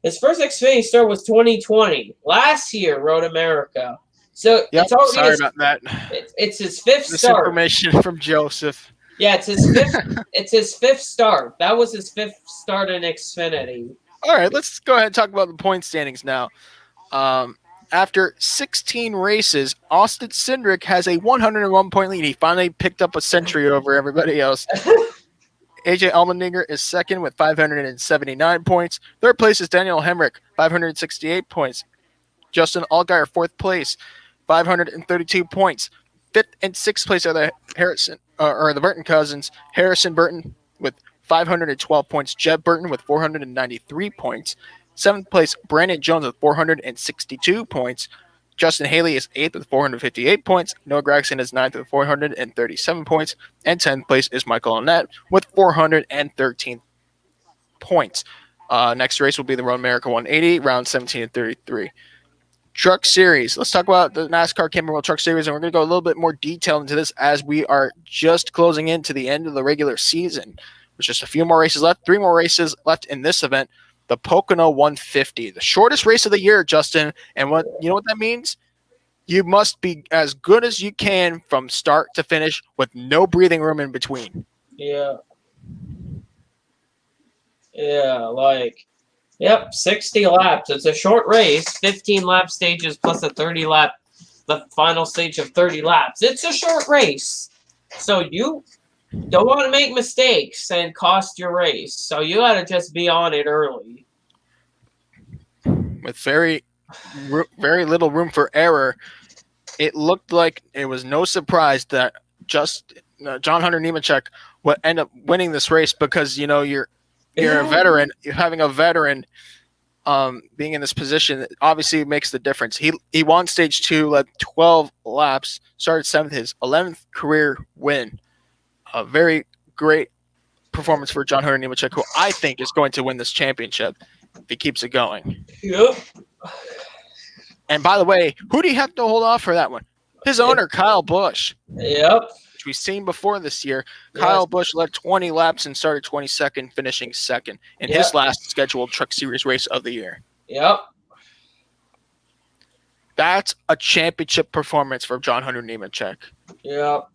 his first Xfinity start was 2020. Last year, Road America. So Yep, it's already sorry about that. it's his fifth This start. information from Joseph. Yeah, it's his fifth. It's his fifth start. That was his fifth start in Xfinity. All right, let's go ahead and talk about the point standings now. After 16 races, Austin Cindric has a 101-point lead. He finally picked up a century over everybody else. AJ Allmendinger is second with 579 points. Third place is Daniel Hemrick, 568 points. Justin Allgaier, fourth place, 532 points. Fifth and sixth place are the the Burton cousins. Harrison Burton with 512 points. Jeb Burton with 493 points. Seventh place, Brandon Jones with 462 points. Justin Haley is eighth with 458 points. Noah Gragson is ninth with 437 points. And 10th place is Michael Annett with 413 points. Next race will be the Road America 180, round 17 and 33. Truck Series. Let's talk about the NASCAR Camping World Truck Series, and we're going to go a little bit more detail into this as we are just closing into the end of the regular season. There's just a few more races left, 3 more races left in this event. The Pocono 150, the shortest race of the year, Justin. And what that means? You must be as good as you can from start to finish with no breathing room in between. Yeah. Yeah, 60 laps. It's a short race, 15 lap stages plus a 30-lap, the final stage of 30 laps. It's a short race. So you don't want to make mistakes and cost your race. So you got to just be on it early. With very little room for error, it looked like it was no surprise that John Hunter Nemechek would end up winning this race because, you're a veteran. Having a veteran being in this position obviously makes the difference. He won stage 2, led 12 laps, started 7th, his 11th career win. A very great performance for John Hunter Nemechek, who I think is going to win this championship if he keeps it going. Yep. And by the way, who do you have to hold off for that one? His owner, Kyle Busch. Yep. Which we've seen before this year. Yes. Kyle Busch led 20 laps and started 22nd, finishing second in his last scheduled Truck Series race of the year. Yep. That's a championship performance for John Hunter Nemechek. Yep.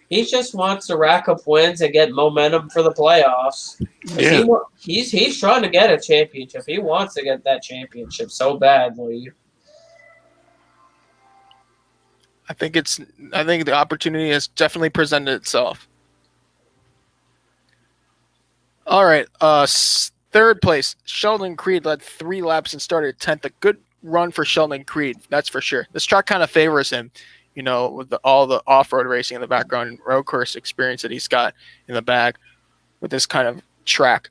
He just wants to rack up wins and get momentum for the playoffs. Yeah. He's trying to get a championship. He wants to get that championship so badly. I think the opportunity has definitely presented itself. All right. Third place, Sheldon Creed led 3 laps and started 10th. A good run for Sheldon Creed, that's for sure. This track kind of favors him, with all the off-road racing in the background and road course experience that he's got in the bag with this kind of track.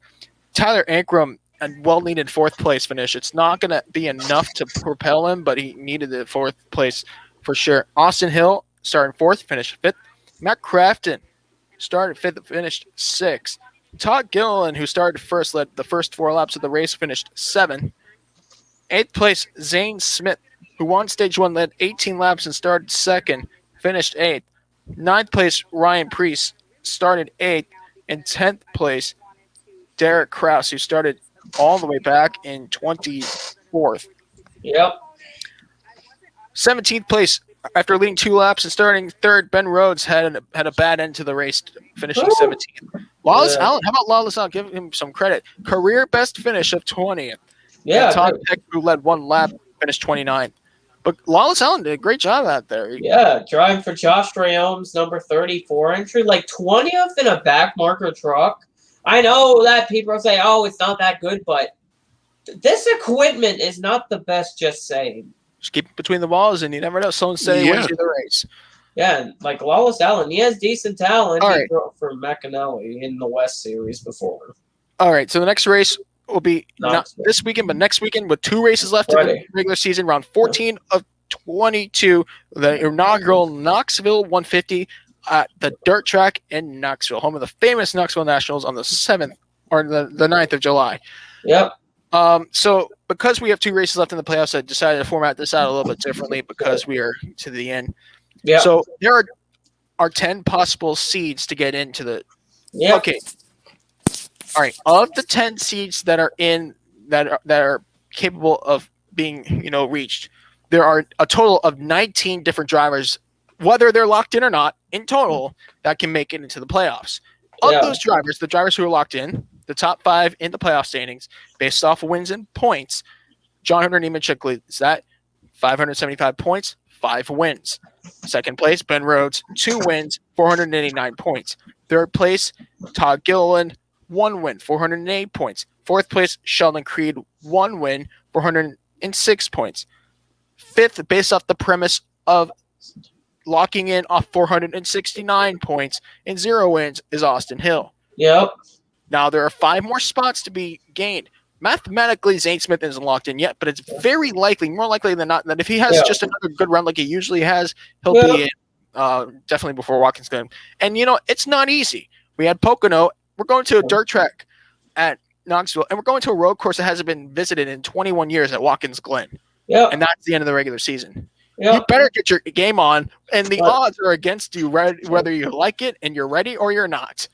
Tyler Ankrum, a well-needed 4th place finish. It's not going to be enough to propel him, but he needed the 4th place for sure. Austin Hill started 4th, finished 5th. Matt Crafton started 5th, finished 6th. Todd Gilliland, who started first, led the first 4 laps of the race, finished 7th. 8th place, Zane Smith, who won stage 1, led 18 laps and started 2nd, finished 8th. 9th place, Ryan Preece, started 8th. And 10th place, Derek Kraus, who started all the way back in 24th. Yep. 17th place, after leading 2 laps and starting 3rd, Ben Rhodes had a bad end to the race, finishing 17th. Lawless Allen, how about Lawless Allen? Give him some credit. Career best finish of 20th. Yeah. And Todd Peck, who led 1 lap, finished 29th. But Lawless Allen did a great job out there. Yeah, driving for Josh Rayome's number 34 entry, 20th in a back marker truck. I know that people say, oh, it's not that good, but this equipment is not the best, just saying. Just keep it between the walls, and you never know. Someone say he wins you the race. Yeah, like Lawless Allen, he has decent talent. All he right. drove for McAnally in the West Series before. All right, so the next race will be not this weekend, but next weekend with 2 races left in the regular season, round 14 of 22, the inaugural Knoxville 150 at the dirt track in Knoxville, home of the famous Knoxville Nationals on the 7th or the 9th of July. Yep. So because we have 2 races left in the playoffs, I decided to format this out a little bit differently because we are to the end. Yeah. So there are 10 possible seeds to get into the. Yeah. Okay. All right, of the 10 seeds that are that are capable of being reached, there are a total of 19 different drivers, whether they're locked in or not, in total that can make it into the playoffs. Of those drivers, the drivers who are locked in, the top 5 in the playoff standings, based off of wins and points, Hunter Nemechek leads that 575 points, 5 wins. Second place, Ben Rhodes, 2 wins, 489 points. Third place, Todd Gilliland, 1 win, 408 points. Fourth place, Sheldon Creed, 1 win, 406 points. Fifth, based off the premise of locking in off 469 points and 0 wins, is Austin Hill. Yep. Now, there are 5 more spots to be gained. Mathematically, Zane Smith isn't locked in yet, but it's very likely, more likely than not, that if he has just another good run like he usually has, he'll be in definitely before Watkins Glen. And, it's not easy. We had Pocono. We're going to a dirt track at Knoxville, and we're going to a road course that hasn't been visited in 21 years at Watkins Glen. Yeah. And that's the end of the regular season. Yep. You better get your game on, and the odds are against you, whether you like it and you're ready or you're not.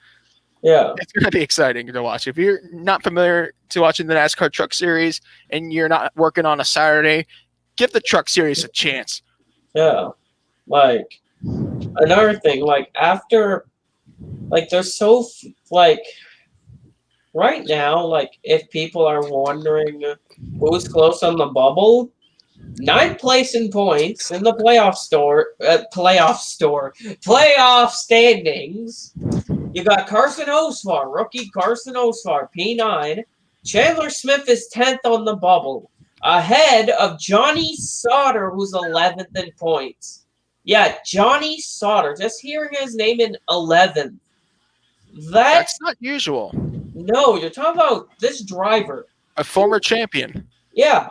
Yeah. It's going to be exciting to watch. If you're not familiar to watching the NASCAR Truck Series and you're not working on a Saturday, give the Truck Series a chance. Yeah. Like, another thing, like, after, like, there's so, like, right now, like, if people are wondering who's close on the bubble, 9th place in points in the playoff standings. You got Carson Osvar, rookie Carson Osvar, P9. Chandler Smith is 10th on the bubble, ahead of Johnny Sauter, who's 11th in points. Yeah, Johnny Sauter. Just hearing his name in 11th. That's not usual. No, you're talking about this driver. A former champion. Yeah.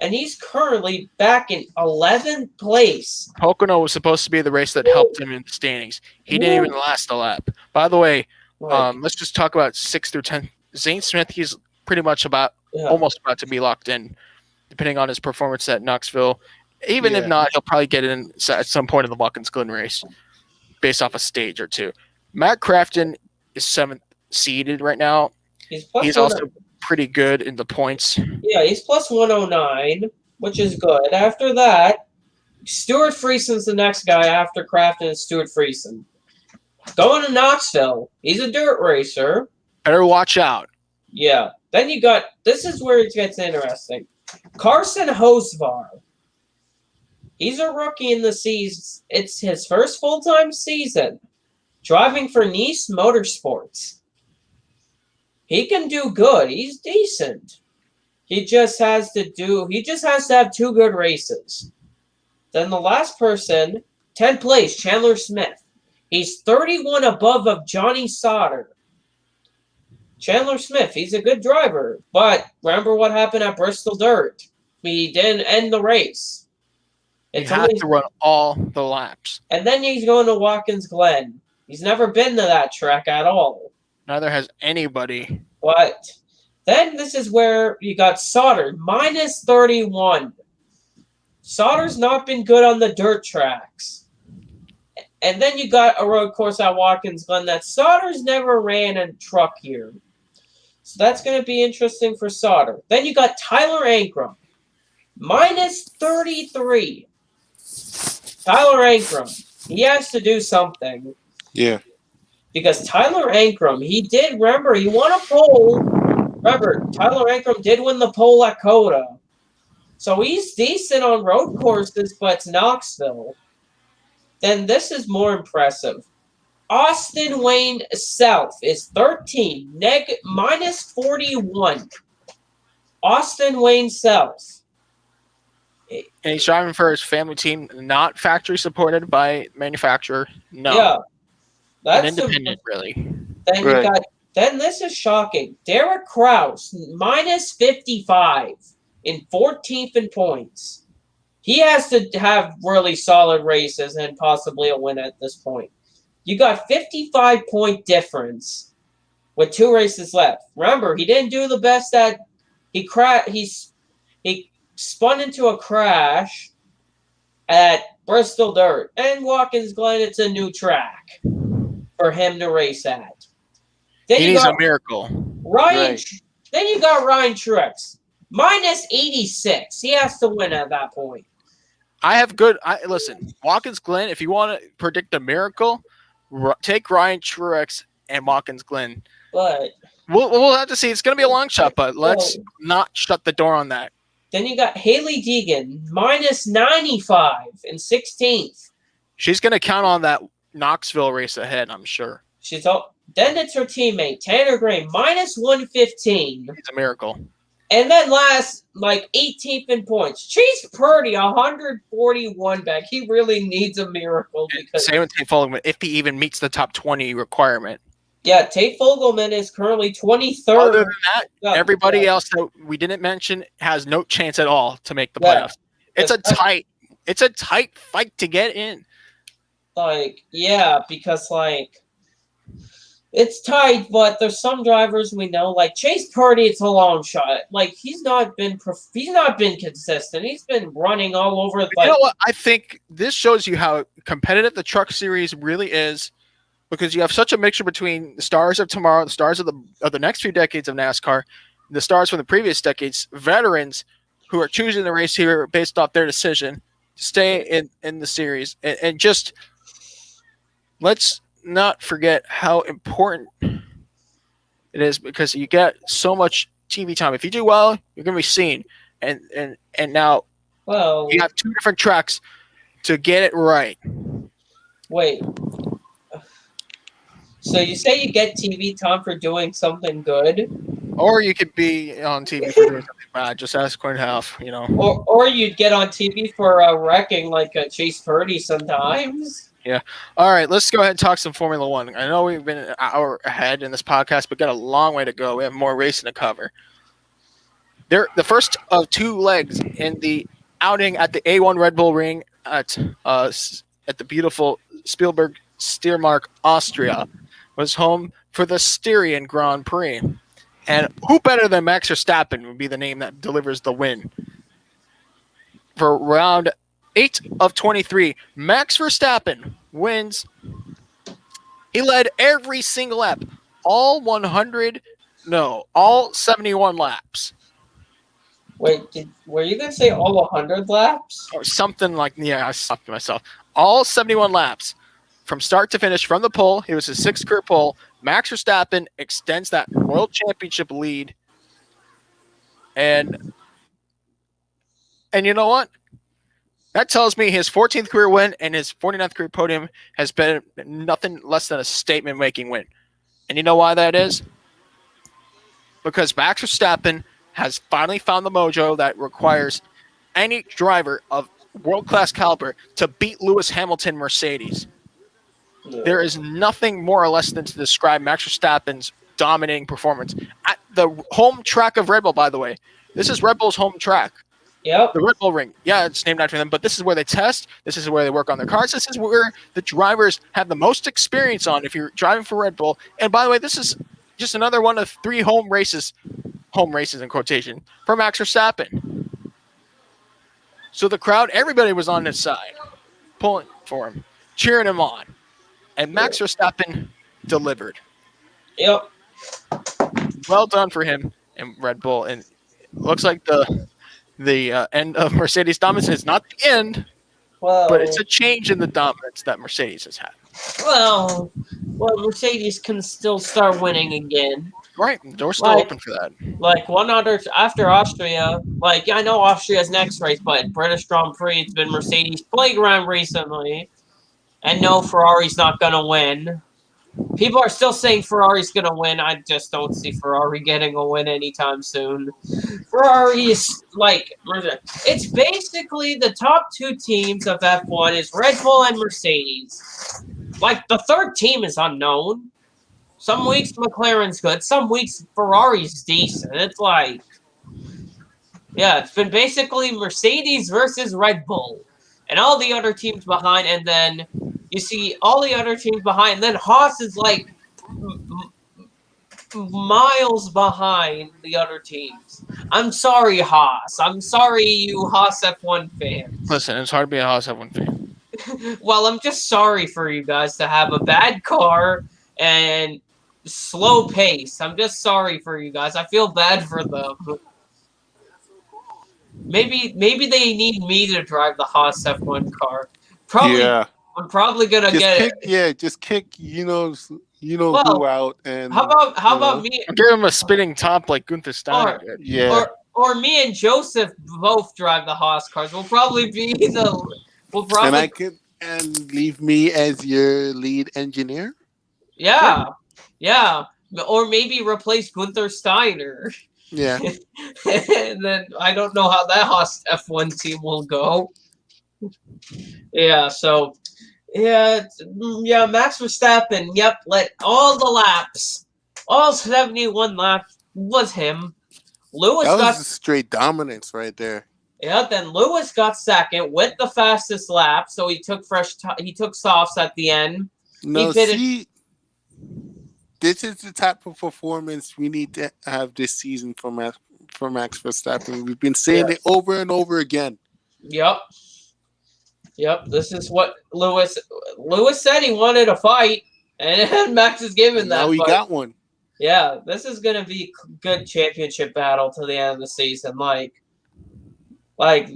And he's currently back in 11th place. Pocono was supposed to be the race that helped him in the standings. He didn't even last a lap. By the way, let's just talk about 6 through 10. Zane Smith, he's pretty much almost about to be locked in, depending on his performance at Knoxville. Even if not, he'll probably get in at some point in the Watkins Glen race, based off a stage or 2. Matt Crafton is 7th seeded right now. He's also pretty good in the points. Yeah, he's plus 109, which is good. After that, Stuart Friesen's the next guy after Crafton and Stuart Friesen. Going to Knoxville. He's a dirt racer. Better watch out. Yeah. Then you got, this is where it gets interesting. Carson Hosvar. He's a rookie in the season. It's his first full-time season. Driving for Nice Motorsports. He can do good. He's decent. He just has to have 2 good races. Then the last person, 10th place, Chandler Smith. He's 31 above of Johnny Sauter. Chandler Smith, he's a good driver. But remember what happened at Bristol Dirt. He didn't end the race. He had to run all the laps. And then he's going to Watkins Glen. He's never been to that track at all. Neither has anybody. But then this is where you got Sauter, minus 31. Sauter's not been good on the dirt tracks. And then you got a road course at Watkins Glen that Sauter's never ran a truck here. So that's going to be interesting for Sauter. Then you got Tyler Ankrum, minus 33. Tyler Ankrum, he has to do something. Yeah. Because Tyler Ankrum, he won a pole. Remember, Tyler Ankrum did win the pole at Coda. So he's decent on road courses, but it's Knoxville. Then this is more impressive. Austin Wayne Self is 13, minus 41. Austin Wayne Self. And he's driving for his family team, not factory supported by manufacturer. No. Yeah. That's an independent, really. Then you got. Then this is shocking. Derek Kraus, minus 55 in 14th in points. He has to have really solid races and possibly a win at this point. You got 55-point difference with 2 races left. Remember, he didn't do the best at. He spun into a crash at Bristol Dirt and Watkins Glen. It's a new track for him to race at. He needs a miracle. Right. Then you got Ryan Truex. Minus 86. He has to win at that point. Listen, Watkins Glen, if you want to predict a miracle, take Ryan Truex and Watkins Glen. But we'll have to see. It's going to be a long shot, but let's not shut the door on that. Then you got Haley Deegan, minus 95 in 16th. She's going to count on that Knoxville race ahead, I'm sure. Then it's her teammate, Tanner Gray, minus 115. It's a miracle. And then last, 18th in points. Chase Purdy, 141 back. He really needs a miracle. Same with Tate Fogelman, if he even meets the top 20 requirement. Yeah, Tate Fogelman is currently 23rd. Other than that, everybody else that we didn't mention has no chance at all to make the playoffs. It's a tight fight to get in. Because it's tight, but there's some drivers we know, like Chase Purdy. It's a long shot. He's not been consistent. He's been running all over. You know what? I think this shows you how competitive the Truck Series really is, because you have such a mixture between the stars of tomorrow, the stars of the next few decades of NASCAR, the stars from the previous decades, veterans who are choosing the race here based off their decision to stay in the series, and just let's not forget how important it is, because you get so much TV time. If you do well, you're going to be seen. And now you have two different tracks to get it right. Wait. So you say you get TV time for doing something good? Or you could be on TV for doing something bad. Just ask Quinn Half, Or you'd get on TV for wrecking like a Chase Purdy sometimes. Yeah. All right, let's go ahead and talk some Formula One. I know we've been an hour ahead in this podcast, but got a long way to go. We have more racing to cover. They're the first of two legs in the outing at the A1 Red Bull Ring at the beautiful Spielberg Steiermark, Austria, was home for the Styrian Grand Prix. And who better than Max Verstappen would be the name that delivers the win? For round 8 of 23, Max Verstappen wins. He led every single lap, all 71 laps. Wait, were you going to say all 100 laps? Or something like, I stopped myself. All 71 laps from start to finish from the pole. It was his 6th career pole. Max Verstappen extends that world championship lead. And you know what? That tells me his 14th career win and his 49th career podium has been nothing less than a statement-making win. And you know why that is? Because Max Verstappen has finally found the mojo that requires any driver of world-class caliber to beat Lewis Hamilton Mercedes. Yeah. There is nothing more or less than to describe Max Verstappen's dominating performance at the home track of Red Bull, by the way. This is Red Bull's home track. Yep. The Red Bull Ring. Yeah, it's named after them, but this is where they test. This is where they work on their cars. This is where the drivers have the most experience on if you're driving for Red Bull. And by the way, this is just another one of 3 home races in quotation, for Max Verstappen. So the crowd, everybody was on his side, pulling for him, cheering him on. And Max Verstappen delivered. Yep. Well done for him and Red Bull. And it looks like the end of Mercedes dominance is not the end, but it's a change in the dominance that Mercedes has had. Well, Mercedes can still start winning again. Right, door's still open for that. After Austria, I know Austria's next race, but British Grand Prix, it's been Mercedes playground recently, and no, Ferrari's not going to win. People are still saying Ferrari's going to win. I just don't see Ferrari getting a win anytime soon. Ferrari is it's basically the top 2 teams of F1 is Red Bull and Mercedes. The third team is unknown. Some weeks McLaren's good. Some weeks Ferrari's decent. It's it's been basically Mercedes versus Red Bull. And all the other teams behind, and then you see all the other teams behind, and then Haas is miles behind the other teams. I'm sorry, Haas. I'm sorry, you Haas F1 fans. Listen, it's hard to be a Haas F1 fan. Well, I'm just sorry for you guys to have a bad car and slow pace. I'm just sorry for you guys. I feel bad for them. Maybe they need me to drive the Haas F1 car. Probably, Yeah. I'm probably gonna get it. Just kick who Well, out, and how about me? Give him a spinning top like Gunther Steiner Or, did. Yeah. or me and Joseph both drive the Haas cars. We'll probably be the. We'll probably. And leave me as your lead engineer. Yeah. Or maybe replace Gunther Steiner. Yeah. And then I don't know how that Haas F1 team will go. Yeah, so Max Verstappen, led all the laps. All 71 laps was him. Lewis That was straight dominance right there. Yeah, then Lewis got second with the fastest lap, so he took softs at the end. No, this is the type of performance we need to have this season from Max Verstappen. We've been saying it over and over again. Yep. This is what Lewis said. He wanted a fight, and Max is giving that. Now he got one. Yeah, this is gonna be a good championship battle to the end of the season. Like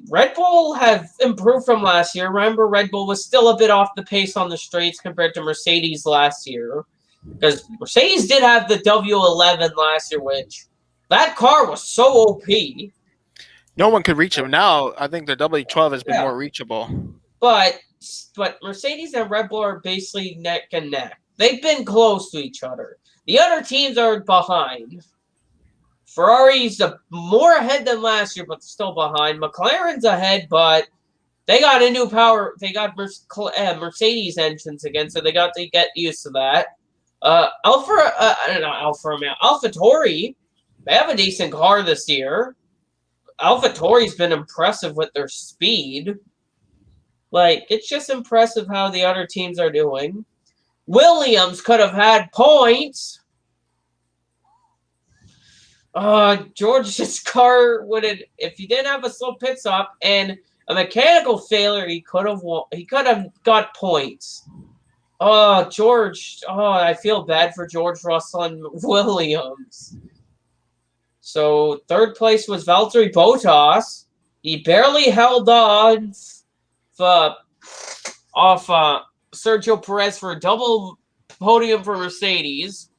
Red Bull have improved from last year. Remember, Red Bull was still a bit off the pace on the straights compared to Mercedes last year. Because Mercedes did have the W11 last year, which that car was so OP. No one could reach him. Now, I think the W12 has been more reachable. But Mercedes and Red Bull are basically neck and neck. They've been close to each other. The other teams are behind. Ferrari's more ahead than last year, but still behind. McLaren's ahead, but they got a new power. They got Mercedes engines again, so they got to get used to that. AlphaTauri, they have a decent car this year. AlphaTauri's been impressive with their speed. It's just impressive how the other teams are doing. Williams could have had points. George's car if he didn't have a slow pit stop and a mechanical failure, he could have got points. George. I feel bad for George Russell and Williams. So third place was Valtteri Bottas. He barely held on off Sergio Perez for a double podium for Mercedes.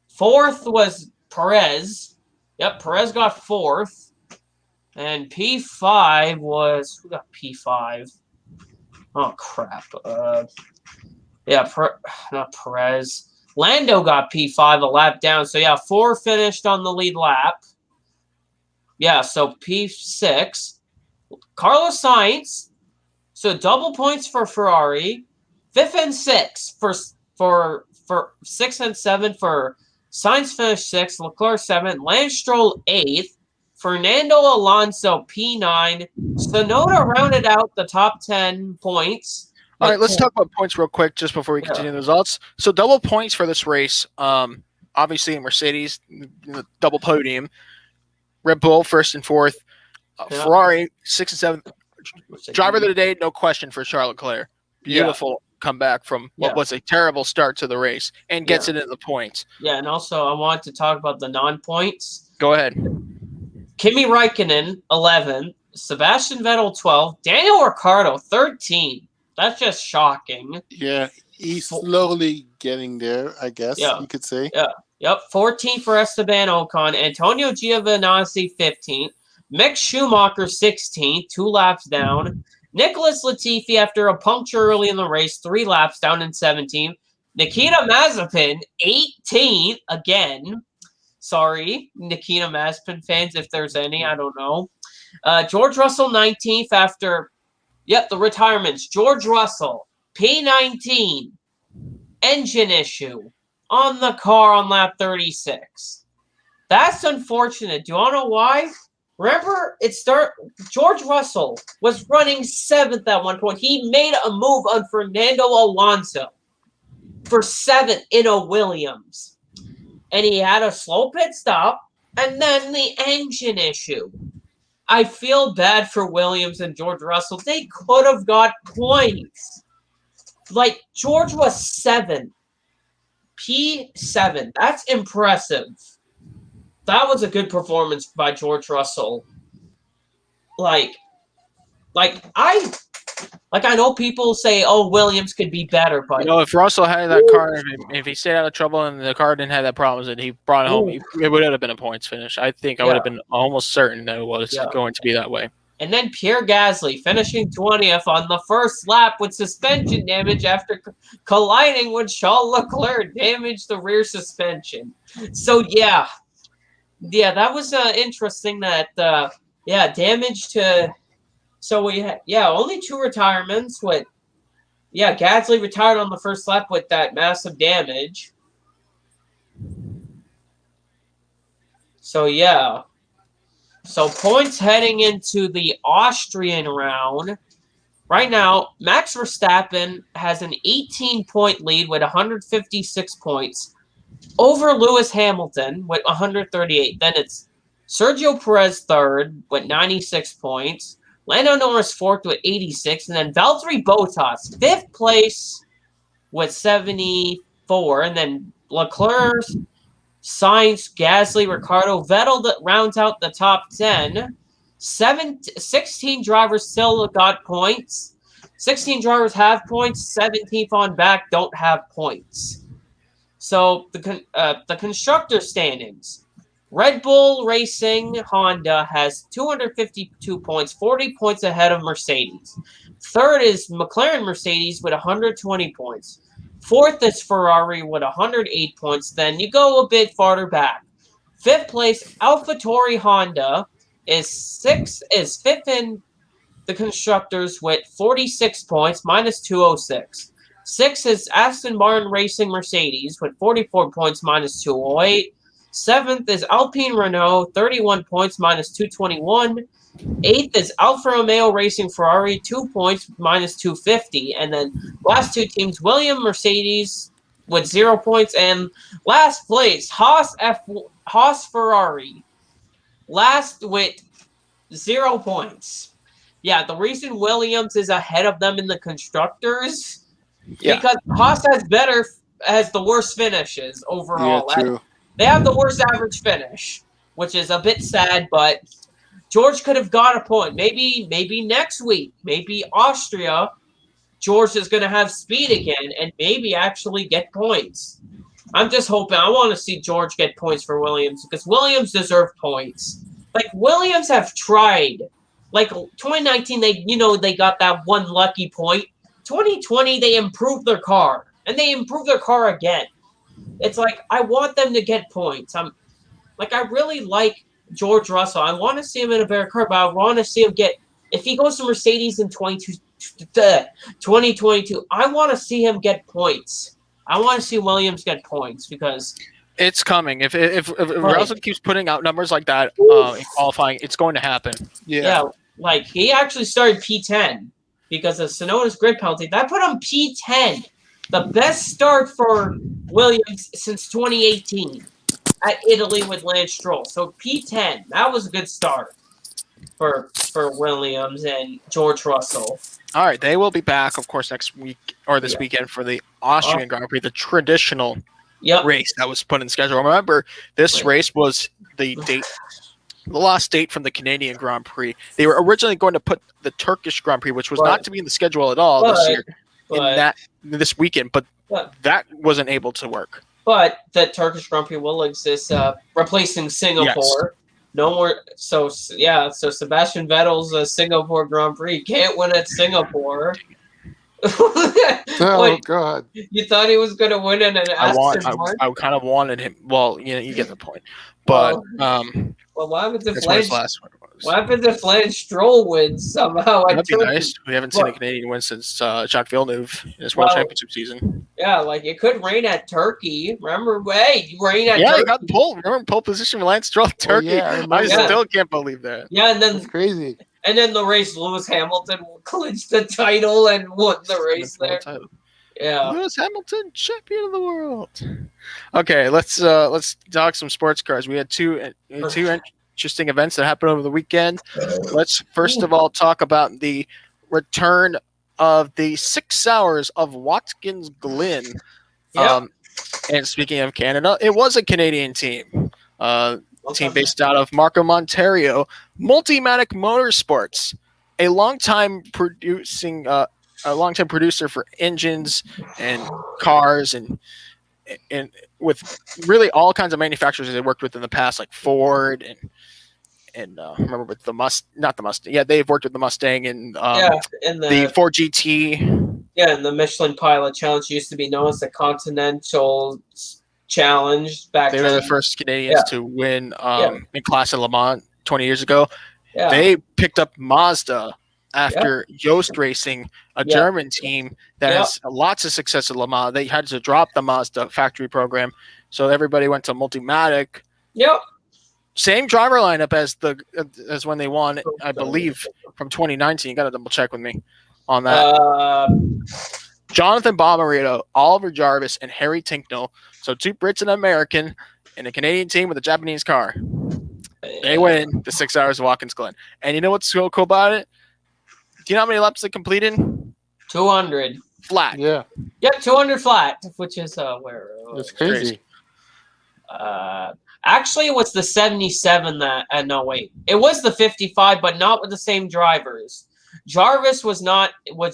Fourth was Perez. Yep, Perez got fourth. And P5 was... Who got P5? Oh, crap. Not Perez. Lando got P5 a lap down. So, 4 finished on the lead lap. So P6. Carlos Sainz. So, double points for Ferrari. 5th and 6th for 6th and 7th for Sainz finished 6th. Leclerc 7th. Lance Stroll 8th. Fernando Alonso P9. Tsunoda rounded out the top 10 points. All right, let's talk about points real quick just before we continue the results. So double points for this race. Obviously, Mercedes, double podium. Red Bull, 1st and 4th. Ferrari, 6th and 7th. Driver of the day, no question for Charles Leclerc. Beautiful comeback from what was a terrible start to the race and gets it into the points. Yeah, and also I want to talk about the non-points. Go ahead. Kimi Räikkönen, 11th. Sebastian Vettel, 12th. Daniel Ricciardo, 13th. That's just shocking. Yeah, he's slowly getting there, I guess you could say. Yeah. Yep, 14th for Esteban Ocon. Antonio Giovinazzi, 15th. Mick Schumacher, 16th, 2 laps down. Nicholas Latifi, after a puncture early in the race, 3 laps down in 17th. Nikita Mazepin, 18th, again. Sorry, Nikita Mazepin fans, if there's any, I don't know. George Russell, 19th after... the retirements. George Russell, P19, engine issue on the car on lap 36. That's unfortunate. Do you want to know why? Remember, George Russell was running 7th at one point. He made a move on Fernando Alonso for 7th in a Williams. And he had a slow pit stop and then the engine issue. I feel bad for Williams and George Russell. They could have got points. George was 7th. P7. That's impressive. That was a good performance by George Russell. I know people say, "Oh, Williams could be better," but if Russell had that car, if he stayed out of trouble and the car didn't have that problems and he brought it home, it would have been a points finish. I think I would have been almost certain that it was going to be that way. And then Pierre Gasly finishing 20th on the first lap with suspension damage after colliding with Charles Leclerc, damaged the rear suspension. So that was interesting. That damage to. So we had only 2 retirements. With Gasly retired on the first lap with that massive damage. So So points heading into the Austrian round. Right now, Max Verstappen has an 18-point lead with 156 points over Lewis Hamilton with 138. Then it's Sergio Perez third with 96 points. Lando Norris fourth with 86. And then Valtteri Bottas fifth place with 74. And then Leclerc, Sainz, Gasly, Ricardo, Vettel that rounds out the top 10. 16 drivers still got points. 16 drivers have points. 17th on back don't have points. So the constructor standings. Red Bull Racing Honda has 252 points, 40 points ahead of Mercedes. Third is McLaren Mercedes with 120 points. Fourth is Ferrari with 108 points. Then you go a bit farther back. Fifth place, AlphaTauri Honda is fifth in the constructors with 46 points, minus 206. Sixth is Aston Martin Racing Mercedes with 44 points, minus 208. Seventh is Alpine Renault, 31 points, minus 221. Eighth is Alfa Romeo Racing Ferrari, 2 points, minus 250. And then last 2 teams, Williams Mercedes with 0 points. And last place, Haas Ferrari, last with 0 points. Yeah, the reason Williams is ahead of them in the constructors because Haas has the worst finishes overall. Yeah, true. They have the worst average finish, which is a bit sad, but George could have got a point. Maybe next week, maybe Austria, George is going to have speed again and maybe actually get points. I'm just hoping. I want to see George get points for Williams because Williams deserve points. Like, Williams have tried. Like, 2019, they got that one lucky point. 2020, they improved their car, and they improved their car again. It's like, I want them to get points. I really like George Russell. I want to see him in a better car, but I want to see him if he goes to Mercedes in 2022, I want to see him get points. I want to see Williams get points because it's coming. If Russell keeps putting out numbers like that in qualifying, it's going to happen. Yeah, like he actually started P10 because of Sonoda's grid penalty. That put him P10. The best start for Williams since 2018 at Italy with Lance Stroll. So P10, that was a good start for Williams and George Russell. All right, they will be back, of course, next week or this weekend for the Austrian Grand Prix, the traditional race that was put in the schedule. Remember, this race was the last date from the Canadian Grand Prix. They were originally going to put the Turkish Grand Prix, which was not to be in the schedule at all this year. This weekend, but that wasn't able to work. But the Turkish Grand Prix will exist, replacing Singapore. Yes. No more. So Sebastian Vettel's Singapore Grand Prix can't win at Singapore. God! You thought he was going to win in an Aston Martin? I kind of wanted him. Well, you get the point. But what happens if Lance Stroll wins somehow? That'd be nice. We haven't seen a Canadian win since Jacques Villeneuve in his World Championship season. Yeah, like it could rain at Turkey. Remember, rain at Turkey. Yeah, he got pole. Remember pole position for Lance Stroll at Turkey? I still can't believe that. Yeah, and then it's crazy. And then the race, Lewis Hamilton clinched the title and won the race there. Yeah, Lewis Hamilton, champion of the world. Okay, let's talk some sports cars. We had two interesting events that happened over the weekend. Let's first of all talk about the return of the 6 hours of Watkins Glen. And speaking of Canada, it was a Canadian team. Team based out of Markham, Ontario, Multimatic Motorsports, a longtime producer for engines and cars and with really all kinds of manufacturers they worked with in the past, like Ford and remember with the not the Mustang. Yeah, they've worked with the Mustang and the Ford GT. Yeah, and the Michelin Pilot Challenge used to be known as the Continental Challenge back then. They were the first Canadians to win in class at Le Mans 20 years ago. Yeah. They picked up Mazda after Yost Racing, a German team that has lots of success at Le Mans. They had to drop the Mazda factory program, so everybody went to Multimatic. Yep. Same driver lineup as when they won, I believe, from 2019. You got to double check with me on that. Jonathan Bomarito, Oliver Jarvis, and Harry Tincknell. So 2 Brits and an American, and a Canadian team with a Japanese car. They win the 6 hours of Watkins Glen. And you know what's so cool about it? Do you know how many laps they completed? 200. Flat. Yeah. Yep, 200 flat, which is where? It's crazy. Actually, it was the 77 that. No, wait. It was the 55, but not with the same drivers. Jarvis was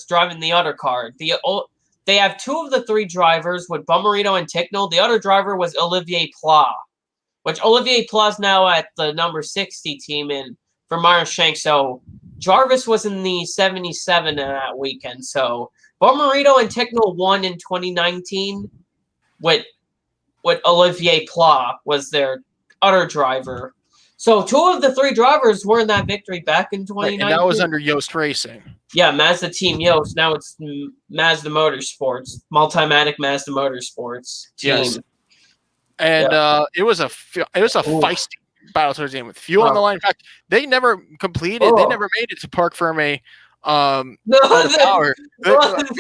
driving the other car. They have 2 of the 3 drivers with Bomarito and Tincknell. The other driver was Olivier Pla, which Olivier Pla's now at the number 60 team for Meyer Shank. So Jarvis was in the 77 that weekend. So Bomarito and Tincknell won in 2019 with Olivier Pla was their other driver. So 2 of the 3 drivers were in that victory back in 2019. And that was under Yost Racing. Yeah, Mazda Team Yost. Now it's Mazda Motorsports, Multimatic Mazda Motorsports team. Yes. And it was a feisty battle towards the end with fuel on the line. In fact, they never completed. They never made it to Parc Ferme. Power.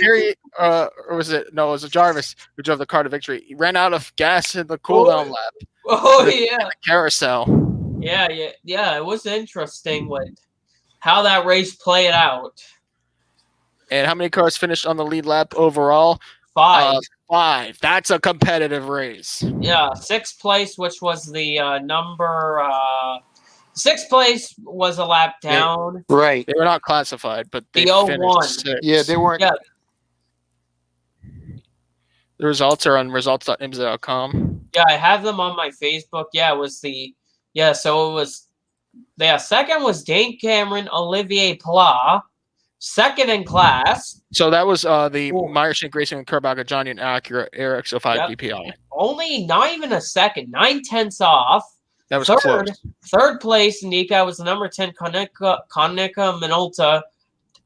Harry, or was it? No, it was Jarvis who drove the car to victory. He ran out of gas in the cooldown lap. The carousel. Yeah. It was interesting how that race played out. And how many cars finished on the lead lap overall? 5. 5. That's a competitive race. Yeah, 6th place, which was the number. 6th place was a lap down. Right. They were not classified, but they finished 6th. Yeah, they weren't. Yeah. The results are on results.imsa.com. Yeah, I have them on my Facebook. Yeah, it was so it was. Yeah, 2nd was Dane Cameron, Olivier Pla. 2nd in class. So that was the Meyer Shank Racing and Kerbach Johnny and Acura RX05 DPi. Only not even a 2nd, 9/10 off. That was close. 3rd place in DPi was the number 10 Konica Minolta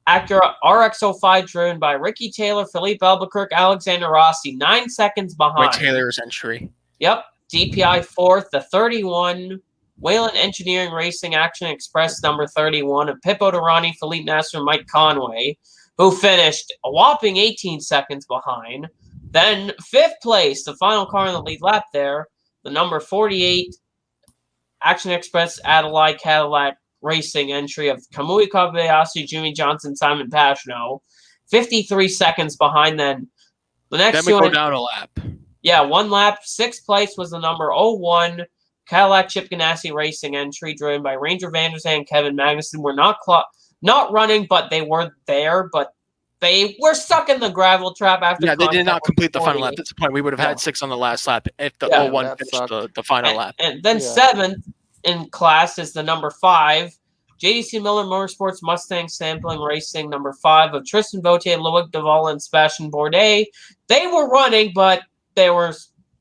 Acura RX05 driven by Ricky Taylor, Philippe Albuquerque, Alexander Rossi, 9 seconds behind. Wait, Taylor's entry. Yep. DPi 4th, the 31 Wayland Engineering Racing Action Express number 31 of Pippo Durrani, Philippe Nasser, Mike Conway, who finished a whopping 18 seconds behind. Then 5th place, the final car in the lead lap there, the number 48 Action Express Adelaide Cadillac Racing entry of Kamui Kobayashi, Jimmy Johnson, Simon Pagenaud, 53 seconds behind. Then the next we go down a lap. Yeah, 1 lap. 6th place was the number 01 Cadillac Chip Ganassi Racing entry driven by Ranger Van der Zee and Kevin Magnussen. Were not running, but they were there, but they were stuck in the gravel trap after. Yeah, they did not complete the final lap. That's the point. We would have had 6 on the last lap if the 01 finished the final lap. And then 7th in class is the number 5 JDC Miller Motorsports Mustang Sampling Racing number 5 of Tristan Vautier, Loic Duval, and Sebastian Bourdais. They were running, but they were.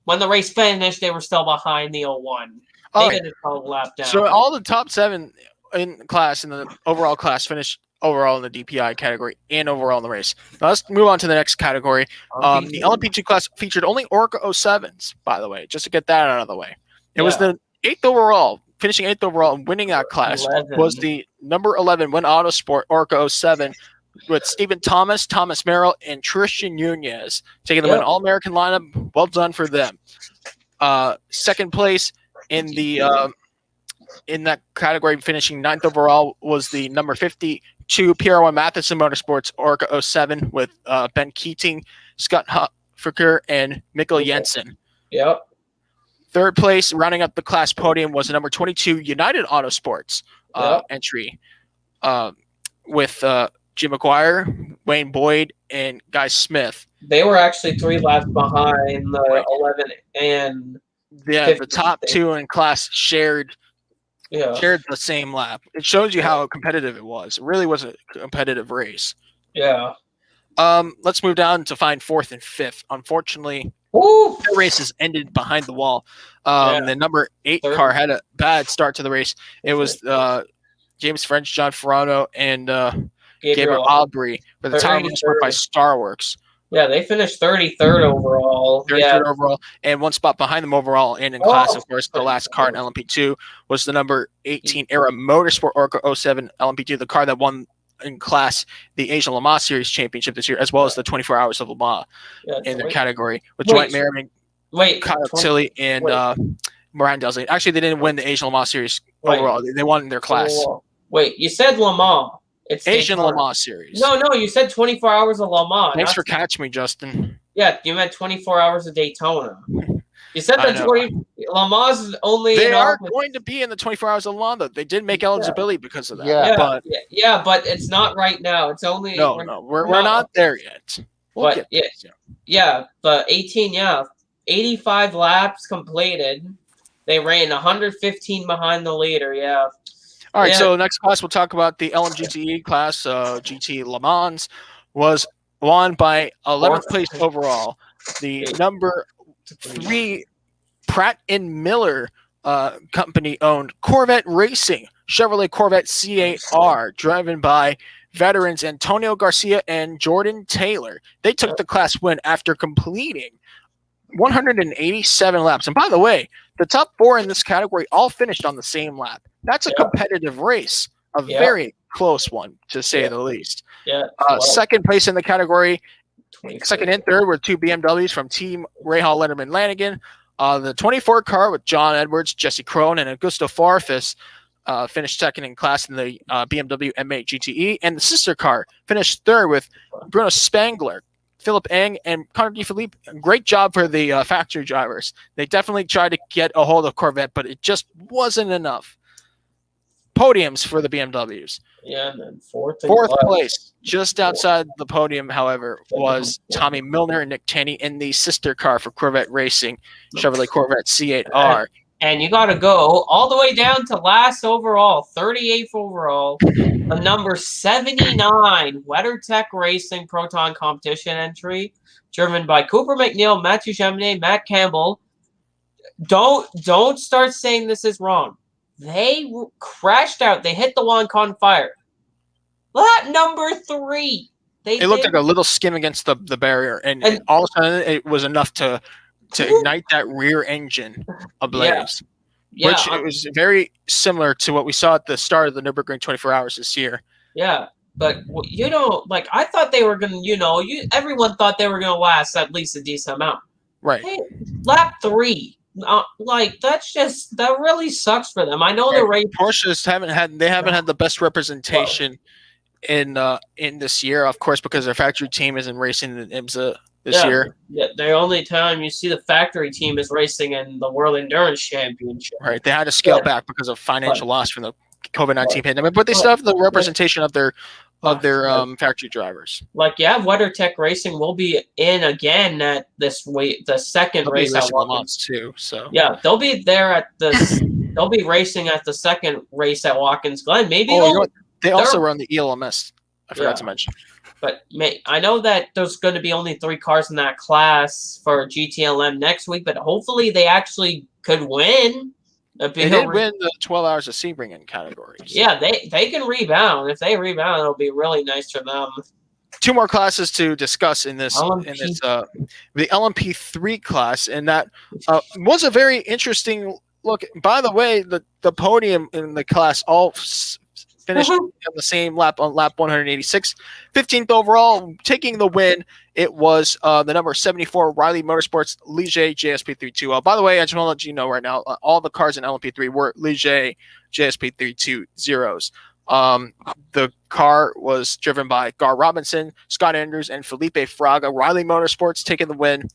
When the race finished, they were still behind the 01. They didn't call a lap down. So all the top 7 in the overall class finished overall in the DPi category and overall in the race. Now let's move on to the next category. The LMP2 class featured only Orca 07s, by the way, just to get that out of the way. It was the 8th overall, finishing 8th overall and winning that class 11. Was the number 11 Win Autosport Orca 07 with Stephen Thomas, Thomas Merrill, and Tristan Nunez taking the win All-American lineup. Well done for them. 2nd place in the in that category, finishing 9th overall, was the number 52 PR1 Matheson Motorsports Orca 07 with Ben Keating, Scott Ficker and Mikkel Jensen. Yep. Third place, rounding up the class podium, was the number 22 United Autosports entry with Jim McGuire, Wayne Boyd, and Guy Smith. They were actually 3 laps behind the 11 and the top 2 in class shared the same lap. It shows you how competitive it was. It really was a competitive race. Yeah. Let's move down to find 4th and 5th. Unfortunately, the races ended behind the wall. The number 8 car had a bad start to the race. It was James French, John Ferrano, and Gabriel Aubry for the time by Starworks. Yeah, they finished 33rd overall. 33rd overall, and 1 spot behind them overall. And in class, of course, the last car in LMP2 was the number 18 Era Motorsport Orca 07 LMP2, the car that won in class the Asian Le Mans Series Championship this year, as well as the 24 Hours of Le Mans in their category, with Dwight Merriman, Kyle Tilly, and Moran Delzey. Actually, they didn't win the Asian Le Mans Series overall. They won in their class. Wait, you said Le Mans. It's Asian Le Mans Series. No, you said 24 Hours of Le Mans. Thanks for catching me, Justin. Yeah, you meant 24 Hours of Daytona. You said that Le Mans is only. They are going to be in the 24 Hours of Le Mans, though. They did make eligibility because of that. But it's not right now. It's only. We're not there yet. We'll get there. But 18, 85 laps completed. They ran 115 behind the leader. Yeah. All right, so next class we'll talk about the LMGTE class. GT Le Mans was won by 11th place overall. The number 3 Pratt and Miller company-owned Corvette Racing Chevrolet Corvette C8R, driven by veterans Antonio Garcia and Jordan Taylor. They took the class win after completing 187 laps. And by the way, the top 4 in this category all finished on the same lap. That's a competitive race, a very close one, to say the least. Second place in the category, second and third were 2 BMWs from Team Rahal Letterman Lanigan. The 24 car with John Edwards, Jesse Crone, and Augusto Farfus finished second in class in the BMW M8 GTE. And the sister car finished third with Bruno Spangler, Philip Eng, and Connor DeFilippe. Great job for the factory drivers. They definitely tried to get a hold of Corvette, but it just wasn't enough. Podiums for the BMWs. Yeah, and then fourth place, just outside the podium, however, was Tommy Milner and Nick Taney in the sister car for Corvette Racing, Chevrolet Corvette C8R. And you got to go all the way down to last overall, 38th overall, the number 79 WeatherTech Racing Proton Competition entry, driven by Cooper McNeil, Matthew Gemini, Matt Campbell. Don't start saying this is wrong. They crashed out. They hit the Wankan fire. Lap number 3. It looked like a little skim against the barrier, and all of a sudden it was enough to ignite that rear engine ablaze. Which it was very similar to what we saw at the start of the Nürburgring 24 Hours this year. Yeah, but I thought they were going to, everyone thought they were going to last at least a decent amount. Right. Hey, lap 3. That really sucks for them. I know the race. Porsches haven't had the best representation in this year, of course, because their factory team isn't racing in IMSA this year. Yeah, the only time you see the factory team is racing in the World Endurance Championship. Right, they had to scale back because of financial loss from the COVID-19 pandemic, but they still have the representation of their factory drivers. WeatherTech Racing will be in again at the second race at Watkins too. So they'll be there at they'll be racing at the second race at Watkins Glen. Maybe they also run the ELMS. I forgot to mention. But I know that there's going to be only 3 cars in that class for GTLM next week, but hopefully they actually could win. They did win the 12 Hours of Sebring categories. Yeah, they can rebound. If they rebound, it'll be really nice for them. 2 more classes to discuss in this the LMP3 class, and that was a very interesting look. By the way, the podium in the class all finished on the same lap, on lap 186. 15th overall, taking the win. It was the number 74 Riley Motorsports Ligier JSP32. By the way, I just want to let you know right now, all the cars in LMP3 were Ligier JSP32 zeros. The car was driven by Gar Robinson, Scott Andrews, and Felipe Fraga. Riley Motorsports taking the win.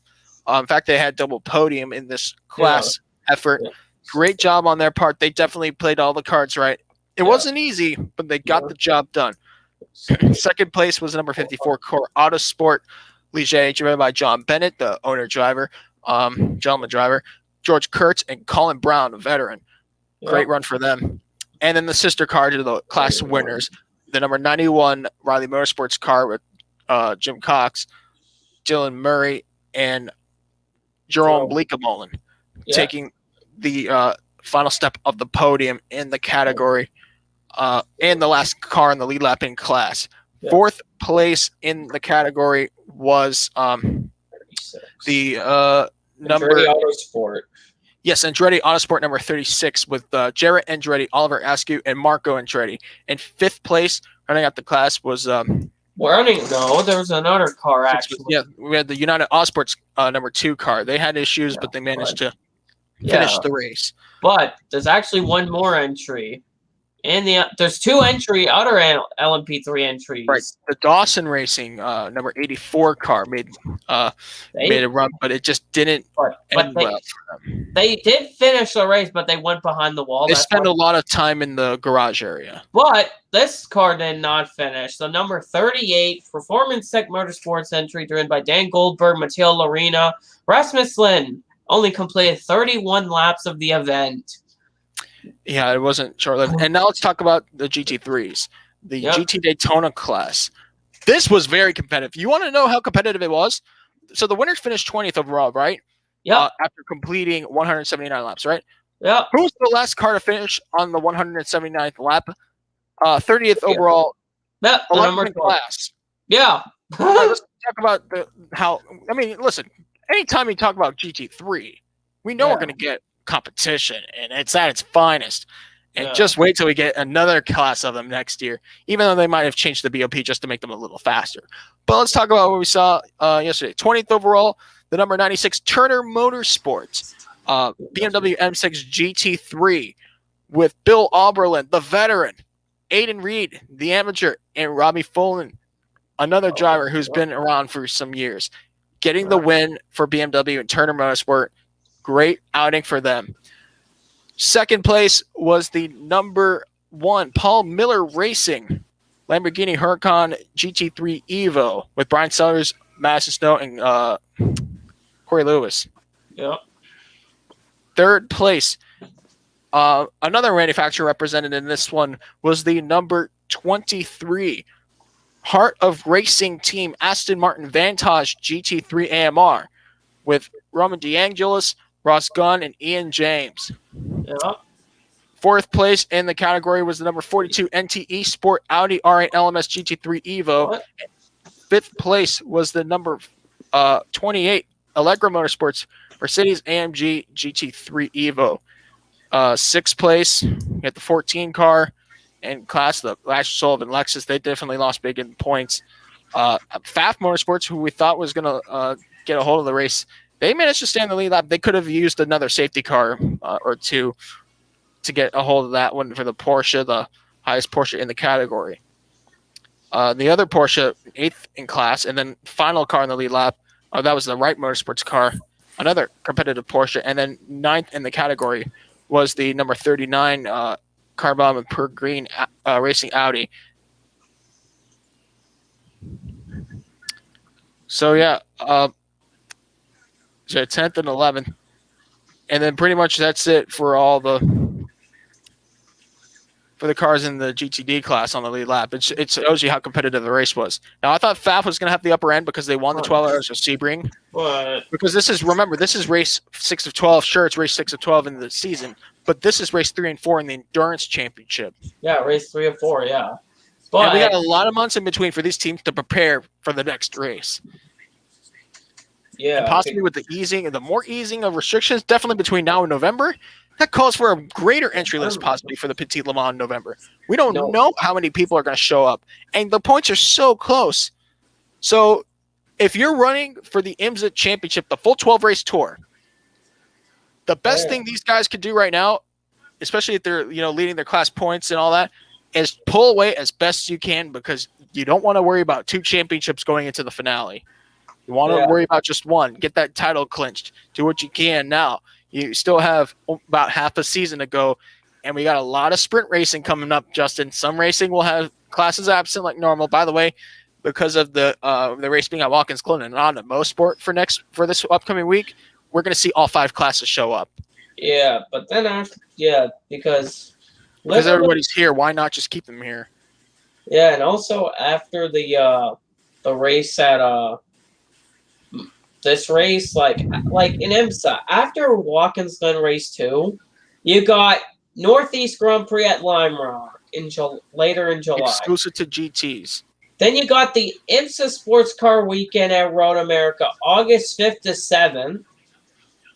In fact, they had double podium in this class effort. Yeah. Great job on their part. They definitely played all the cards right. It wasn't easy, but they got the job done. Second place was number 54 Core Autosport Ligier, driven by John Bennett, the owner-driver, gentleman driver, George Kurtz, and Colin Brown, a veteran. Great run for them. And then the sister car to the class winners, the number 91 Riley Motorsports car with Jim Cox, Dylan Murray, and Jerome Bleekemolen, taking the final step of the podium in the category, and the last car in the lead lap in class. Fourth place in the category was the number Andretti Autosport. Yes, Andretti Autosport number 36 with Jarrett Andretti, Oliver Askew, and Marco Andretti. And fifth place running out the class was there was another car actually. Yeah, we had the United Autosports number 2 car. They had issues, but they managed to finish the race. But there's actually one more entry. There's 2 other LMP3 entries. Right. The Dawson Racing number 84 car made a run, but it just didn't end well for them. They did finish the race, but they went behind the wall. They spent a lot of time in the garage area. But this car did not finish. The number 38 Performance Tech Motorsports entry driven by Dan Goldberg, Matteo Lorena, Rasmus Lin only completed 31 laps of the event. Yeah, it wasn't short-lived. And now let's talk about the GT3s, the GT Daytona class. This was very competitive. You want to know how competitive it was? So the winners finished 20th overall, right? Yeah. After completing 179 laps, right? Yeah. Who was the last car to finish on the 179th lap? 30th overall. Yeah, the number class. Yeah. Let's talk about listen, anytime you talk about GT3, we know we're going to get competition, and it's at its finest. And just wait till we get another class of them next year, even though they might have changed the BOP just to make them a little faster. But let's talk about what we saw yesterday. 20th overall, the number 96 Turner Motorsports, BMW M6 GT3 with Bill Auberlin, the veteran, Aiden Reed, the amateur, and Robbie Folan, another driver who's been around for some years, getting the win for BMW and Turner Motorsport. Great outing for them. Second place was the number 1 Paul Miller Racing Lamborghini Huracan GT3 Evo with Brian Sellers, Madison Snow, and Corey Lewis. Yep. Third place, another manufacturer represented in this one was the number 23 Heart of Racing Team Aston Martin Vantage GT3 AMR with Roman DeAngelis, Ross Gunn, and Ian James. Yeah. Fourth place in the category was the number 42 NTE Sport Audi R8 LMS GT3 Evo. What? Fifth place was the number 28 Allegra Motorsports Mercedes AMG GT3 Evo. Sixth place, we had the 14 car and class, the Lash Sullivan Lexus. They definitely lost big in points. Pfaff Motorsports, who we thought was going to get a hold of the race, they managed to stay in the lead lap. They could have used another safety car or two to get a hold of that one for the Porsche, the highest Porsche in the category. The other Porsche, 8th in class, and then final car in the lead lap, that was the Wright Motorsports car, another competitive Porsche. And then 9th in the category was the number 39 Carbon and Per Green Racing Audi. So, yeah. So 10th and 11th, and then pretty much that's it for all the cars in the GTD class on the lead lap. It shows you how competitive the race was. Now I thought Pfaff was going to have the upper end because they won the 12 hours of Sebring. What? Because this is race 6 of 12. Sure, it's race 6 of 12 in the season, but this is race 3 and 4 in the Endurance Championship. Yeah, race 3 of 4. Yeah, but and we got a lot of months in between for these teams to prepare for the next race. Yeah, and possibly with the more easing of restrictions, definitely between now and November, that calls for a greater entry list possibly for the Petit Le Mans in November. We don't know how many people are going to show up, and the points are so close. So if you're running for the IMSA Championship, the full 12-race tour, the best thing these guys could do right now, especially if they're leading their class points and all that, is pull away as best you can because you don't want to worry about 2 championships going into the finale. You want to worry about just one. Get that title clinched. Do what you can now. You still have about half a season to go, and we got a lot of sprint racing coming up, Justin. Some racing will have classes absent like normal. By the way, because of the race being at Watkins Glen and not at Mosport for this upcoming week, we're going to see all 5 classes show up. Yeah, but then because everybody's here, why not just keep them here? Yeah, and also after the race at this race, like in IMSA, after Watkins Glen Race 2, you got Northeast Grand Prix at Lime Rock later in July. Exclusive to GTs. Then you got the IMSA Sports Car Weekend at Road America, August 5th to 7th.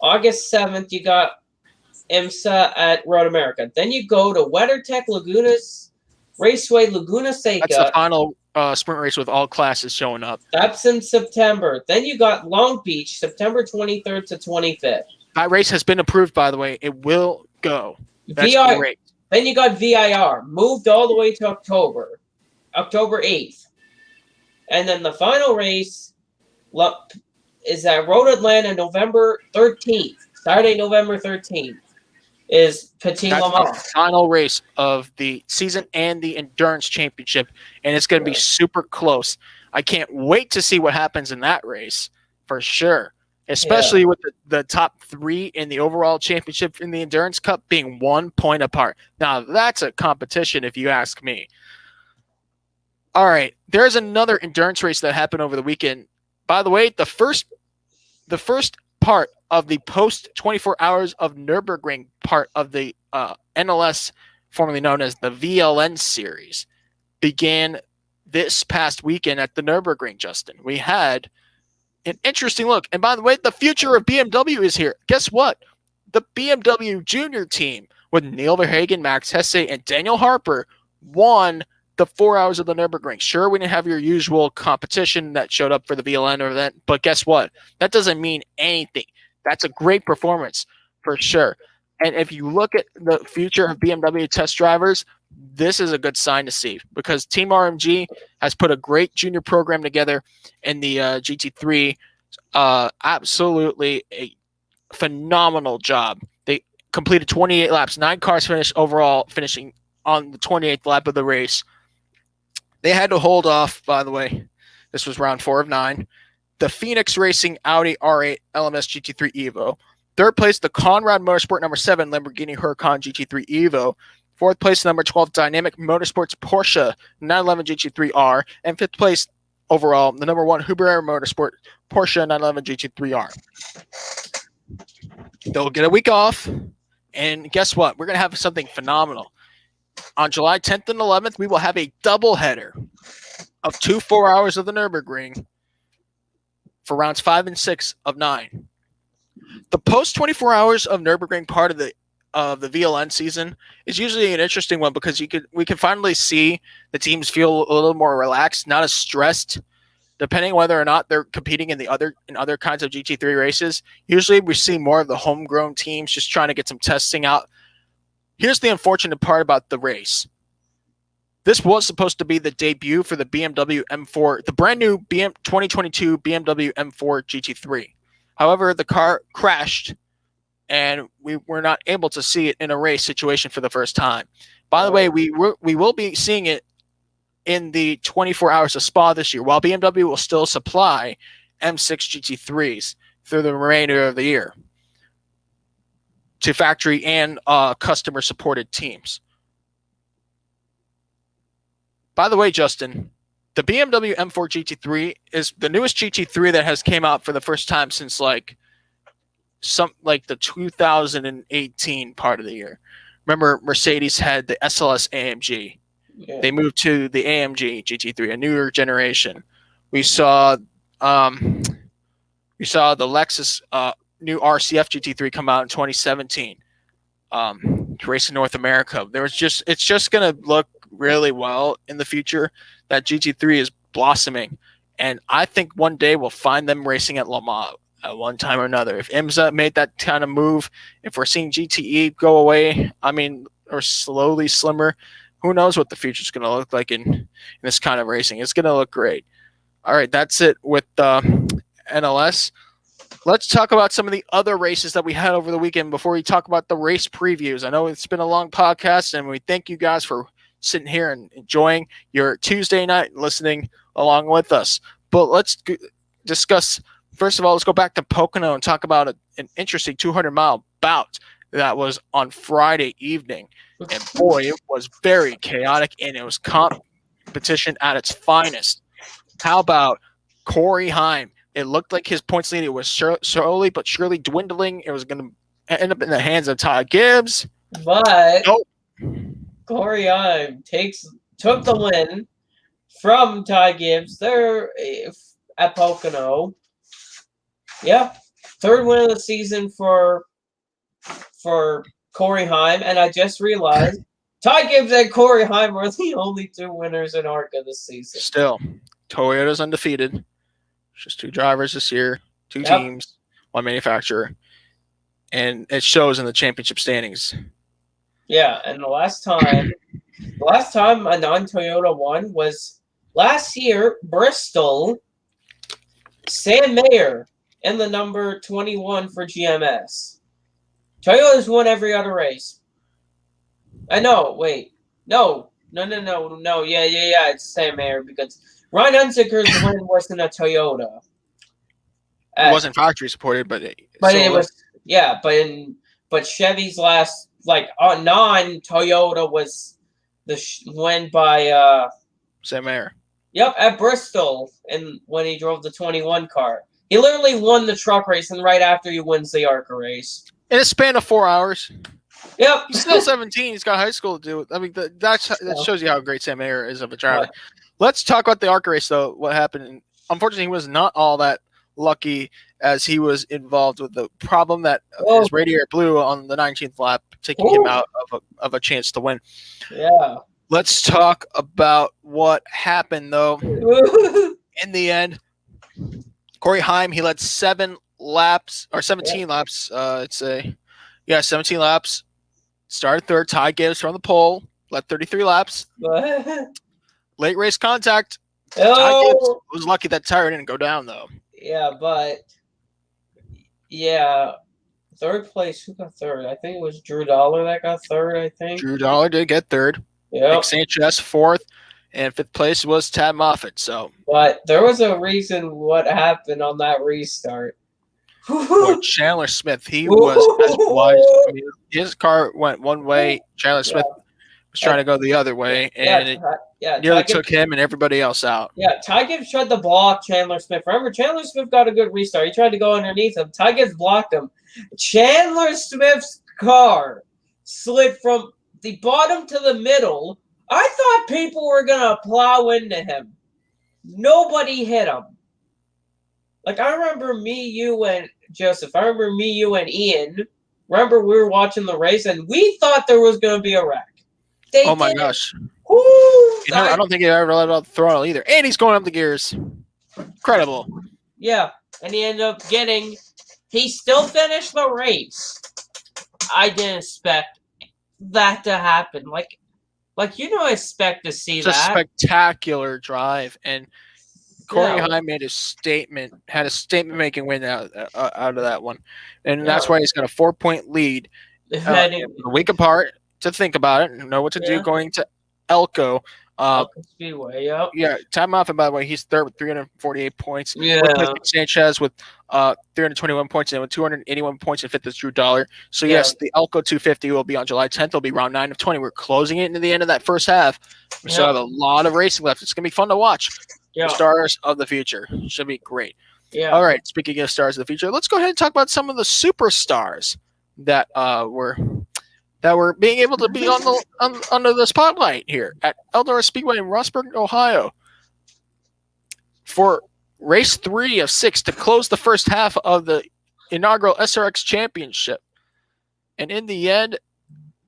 August 7th, you got IMSA at Road America. Then you go to WeatherTech Raceway Laguna Seca. That's the final sprint race with all classes showing up. That's in September. Then you got Long Beach, September 23rd to 25th. That race has been approved, by the way. It will go. That's great. Then you got VIR, moved all the way to October 8th. And then the final race is at Road Atlanta, November 13th. Saturday, November 13th. Is Petit Le Mans. The final race of the season and the Endurance Championship, and it's going to be super close. I can't wait to see what happens in that race for sure, especially with the top 3 in the overall championship in the Endurance Cup being 1 point apart. Now, that's a competition if you ask me. All right, there's another endurance race that happened over the weekend. By the way, the first part of the post 24 hours of Nürburgring part of the NLS, formerly known as the VLN series, began this past weekend at the Nürburgring, Justin. We had an interesting look. And by the way, the future of BMW is here. Guess what? The BMW junior team with Neil Verhagen, Max Hesse, and Daniel Harper won the 4 hours of the Nürburgring. Sure, we didn't have your usual competition that showed up for the VLN event, but guess what? That doesn't mean anything. That's a great performance for sure. And if you look at the future of BMW test drivers, this is a good sign to see because Team RMG has put a great junior program together in the GT3. Absolutely a phenomenal job. They completed 28 laps, 9 cars finished overall, finishing on the 28th lap of the race. They had to hold off, by the way. This was round 4 of 9. The Phoenix Racing Audi R8 LMS GT3 Evo. 3rd place, the Conrad Motorsport number 7 Lamborghini Huracan GT3 Evo. 4th place, number 12 Dynamic Motorsports Porsche 911 GT3R. And 5th place overall, the number 1 Huber Air Motorsport Porsche 911 GT3R. They'll get a week off. And guess what? We're going to have something phenomenal. On July 10th and 11th, we will have a doubleheader of 2 4 hours of the Nürburgring for rounds 5 and 6 of 9. The post 24 hours of Nürburgring part of the VLN season is usually an interesting one because we can finally see the teams feel a little more relaxed, not as stressed, depending whether or not they're competing in other kinds of GT3 races. Usually we see more of the homegrown teams just trying to get some testing out. Here's the unfortunate part about the race. This was supposed to be the debut for the BMW M4, the brand new 2022 BMW M4 GT3. However, the car crashed, and we were not able to see it in a race situation for the first time. By the way, we will be seeing it in the 24 hours of Spa this year, while BMW will still supply M6 GT3s through the remainder of the year to factory and customer-supported teams. By the way, Justin, the BMW M4 GT3 is the newest GT3 that has came out for the first time since the 2018 part of the year. Remember, Mercedes had the SLS AMG. Yeah. They moved to the AMG GT3, a newer generation. We saw the Lexus new RCF GT3 come out in 2017. To race in North America. It's just going to look really well in the future. That GT3 is blossoming, and I think one day we'll find them racing at Le Mans at one time or another. If IMSA made that kind of move, if we're seeing GTE go away, or slowly slimmer, who knows what the future is going to look like in this kind of racing. It's going to look great. All right, that's it with NLS. Let's talk about some of the other races that we had over the weekend before we talk about the race previews. I know it's been a long podcast, and we thank you guys for sitting here and enjoying your Tuesday night listening along with us. But let's discuss, first of all, let's go back to Pocono and talk about an interesting 200-mile bout that was on Friday evening. And boy, it was very chaotic, and it was competition at its finest. How about Corey Heim? It looked like his points lead was slowly but surely dwindling. It was going to end up in the hands of Todd Gibbs. But Corey Heim took the win from Todd Gibbs there at Pocono. Yeah, third win of the season for Corey Heim, and I just realized Todd Gibbs and Corey Heim are the only 2 winners in ARCA this season. Still, Toyota's undefeated. Just 2 drivers this year, 2 teams, 1 manufacturer, and it shows in the championship standings. Yeah, and the last time a non-Toyota won was last year, Bristol. Sam Mayer in the number 21 for GMS. Toyota's won every other race. No. Yeah, it's Sam Mayer because Ryan Hunziker's win wasn't a Toyota. It wasn't factory supported, but it was. Yeah, but Chevy's last non-Toyota was the win by Sam Mayer. Yep, at Bristol, and when he drove the 21 car, he literally won the truck race, and right after he wins the ARCA race in a span of 4 hours. Yep, he's still 17. He's got high school to do it. I mean, that shows you how great Sam Mayer is of a driver. Let's talk about the ARCA race, though. What happened? Unfortunately, he was not all that lucky, as he was involved with the problem that his radiator blew on the 19th lap, taking him out of a chance to win. Yeah. Let's talk about what happened, though. In the end, Corey Heim, he led 17 laps. 17 laps. Started third. Ty Gibbs from the pole, led 33 laps. Late race contact. Ty Gibbs was lucky that tire didn't go down, though. Yeah, but third place. Who got third? I think it was Drew Dollar that got third. I think Drew Dollar did get third. Yeah, Nick Sanchez fourth, and fifth place was Tad Moffitt. So, but there was a reason what happened on that restart. Chandler Smith, he was as wise. I mean, his car went one way. Chandler Smith was trying to go the other way, and it nearly took him and everybody else out. Yeah, Ty Gibbs tried to block Chandler Smith. Remember, Chandler Smith got a good restart. He tried to go underneath him. Ty Gibbs blocked him. Chandler Smith's car slid from the bottom to the middle. I thought people were going to plow into him. Nobody hit him. Like, I remember me, you, and Joseph. I remember me, you, and Ian. Remember, we were watching the race, and we thought there was going to be a wreck. Oh, my gosh. Woo, I don't think he ever let out the throttle either. And he's going up the gears. Incredible. Yeah, and he ended up getting... He still finished the race. I didn't expect that to happen. Like you don't expect to see that. It's a spectacular drive, and Corey Heim made a statement, had a statement-making win out of that one, and that's why he's got a 4-point lead. A week apart to think about it and know what to do going to Elko. Speedway, Yeah, Time Moffitt, by the way, he's third with 348 points. Yeah. Sanchez with 321 points and with 281 points in fifth is Drew Dollar. So, yes, the Elko 250 will be on July 10th. It'll be round 9 of 20. We're closing it into the end of that first half. We still have a lot of racing left. It's going to be fun to watch. The stars of the future. Should be great. Yeah. All right, speaking of stars of the future, let's go ahead and talk about some of the superstars that were being able to be under the spotlight here at Eldora Speedway in Rossburg, Ohio, for race 3 of 6 to close the first half of the inaugural SRX Championship. And in the end,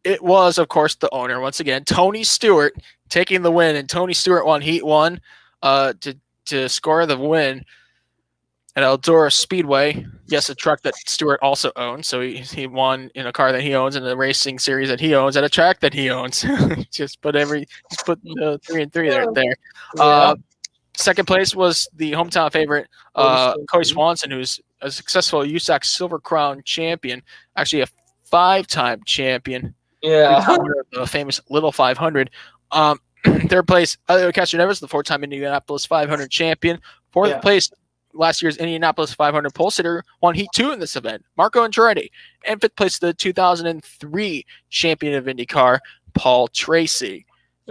it was, of course, the owner, once again, Tony Stewart, taking the win. And Tony Stewart won Heat 1 to score the win at Eldora Speedway. Yes, a truck that Stewart also owns. So he won in a car that he owns in a racing series that he owns at a track that he owns. just put 3 and 3 there. Yeah. Second place was the hometown favorite, Cody Swanson, who's a successful USAC Silver Crown champion, actually a 5-time champion. Yeah. The famous Little 500. Third place, Castroneves, the 4-time Indianapolis 500 champion. Fourth place, last year's Indianapolis 500 pole sitter, won Heat 2 in this event, Marco Andretti. And fifth place, the 2003 champion of IndyCar, Paul Tracy.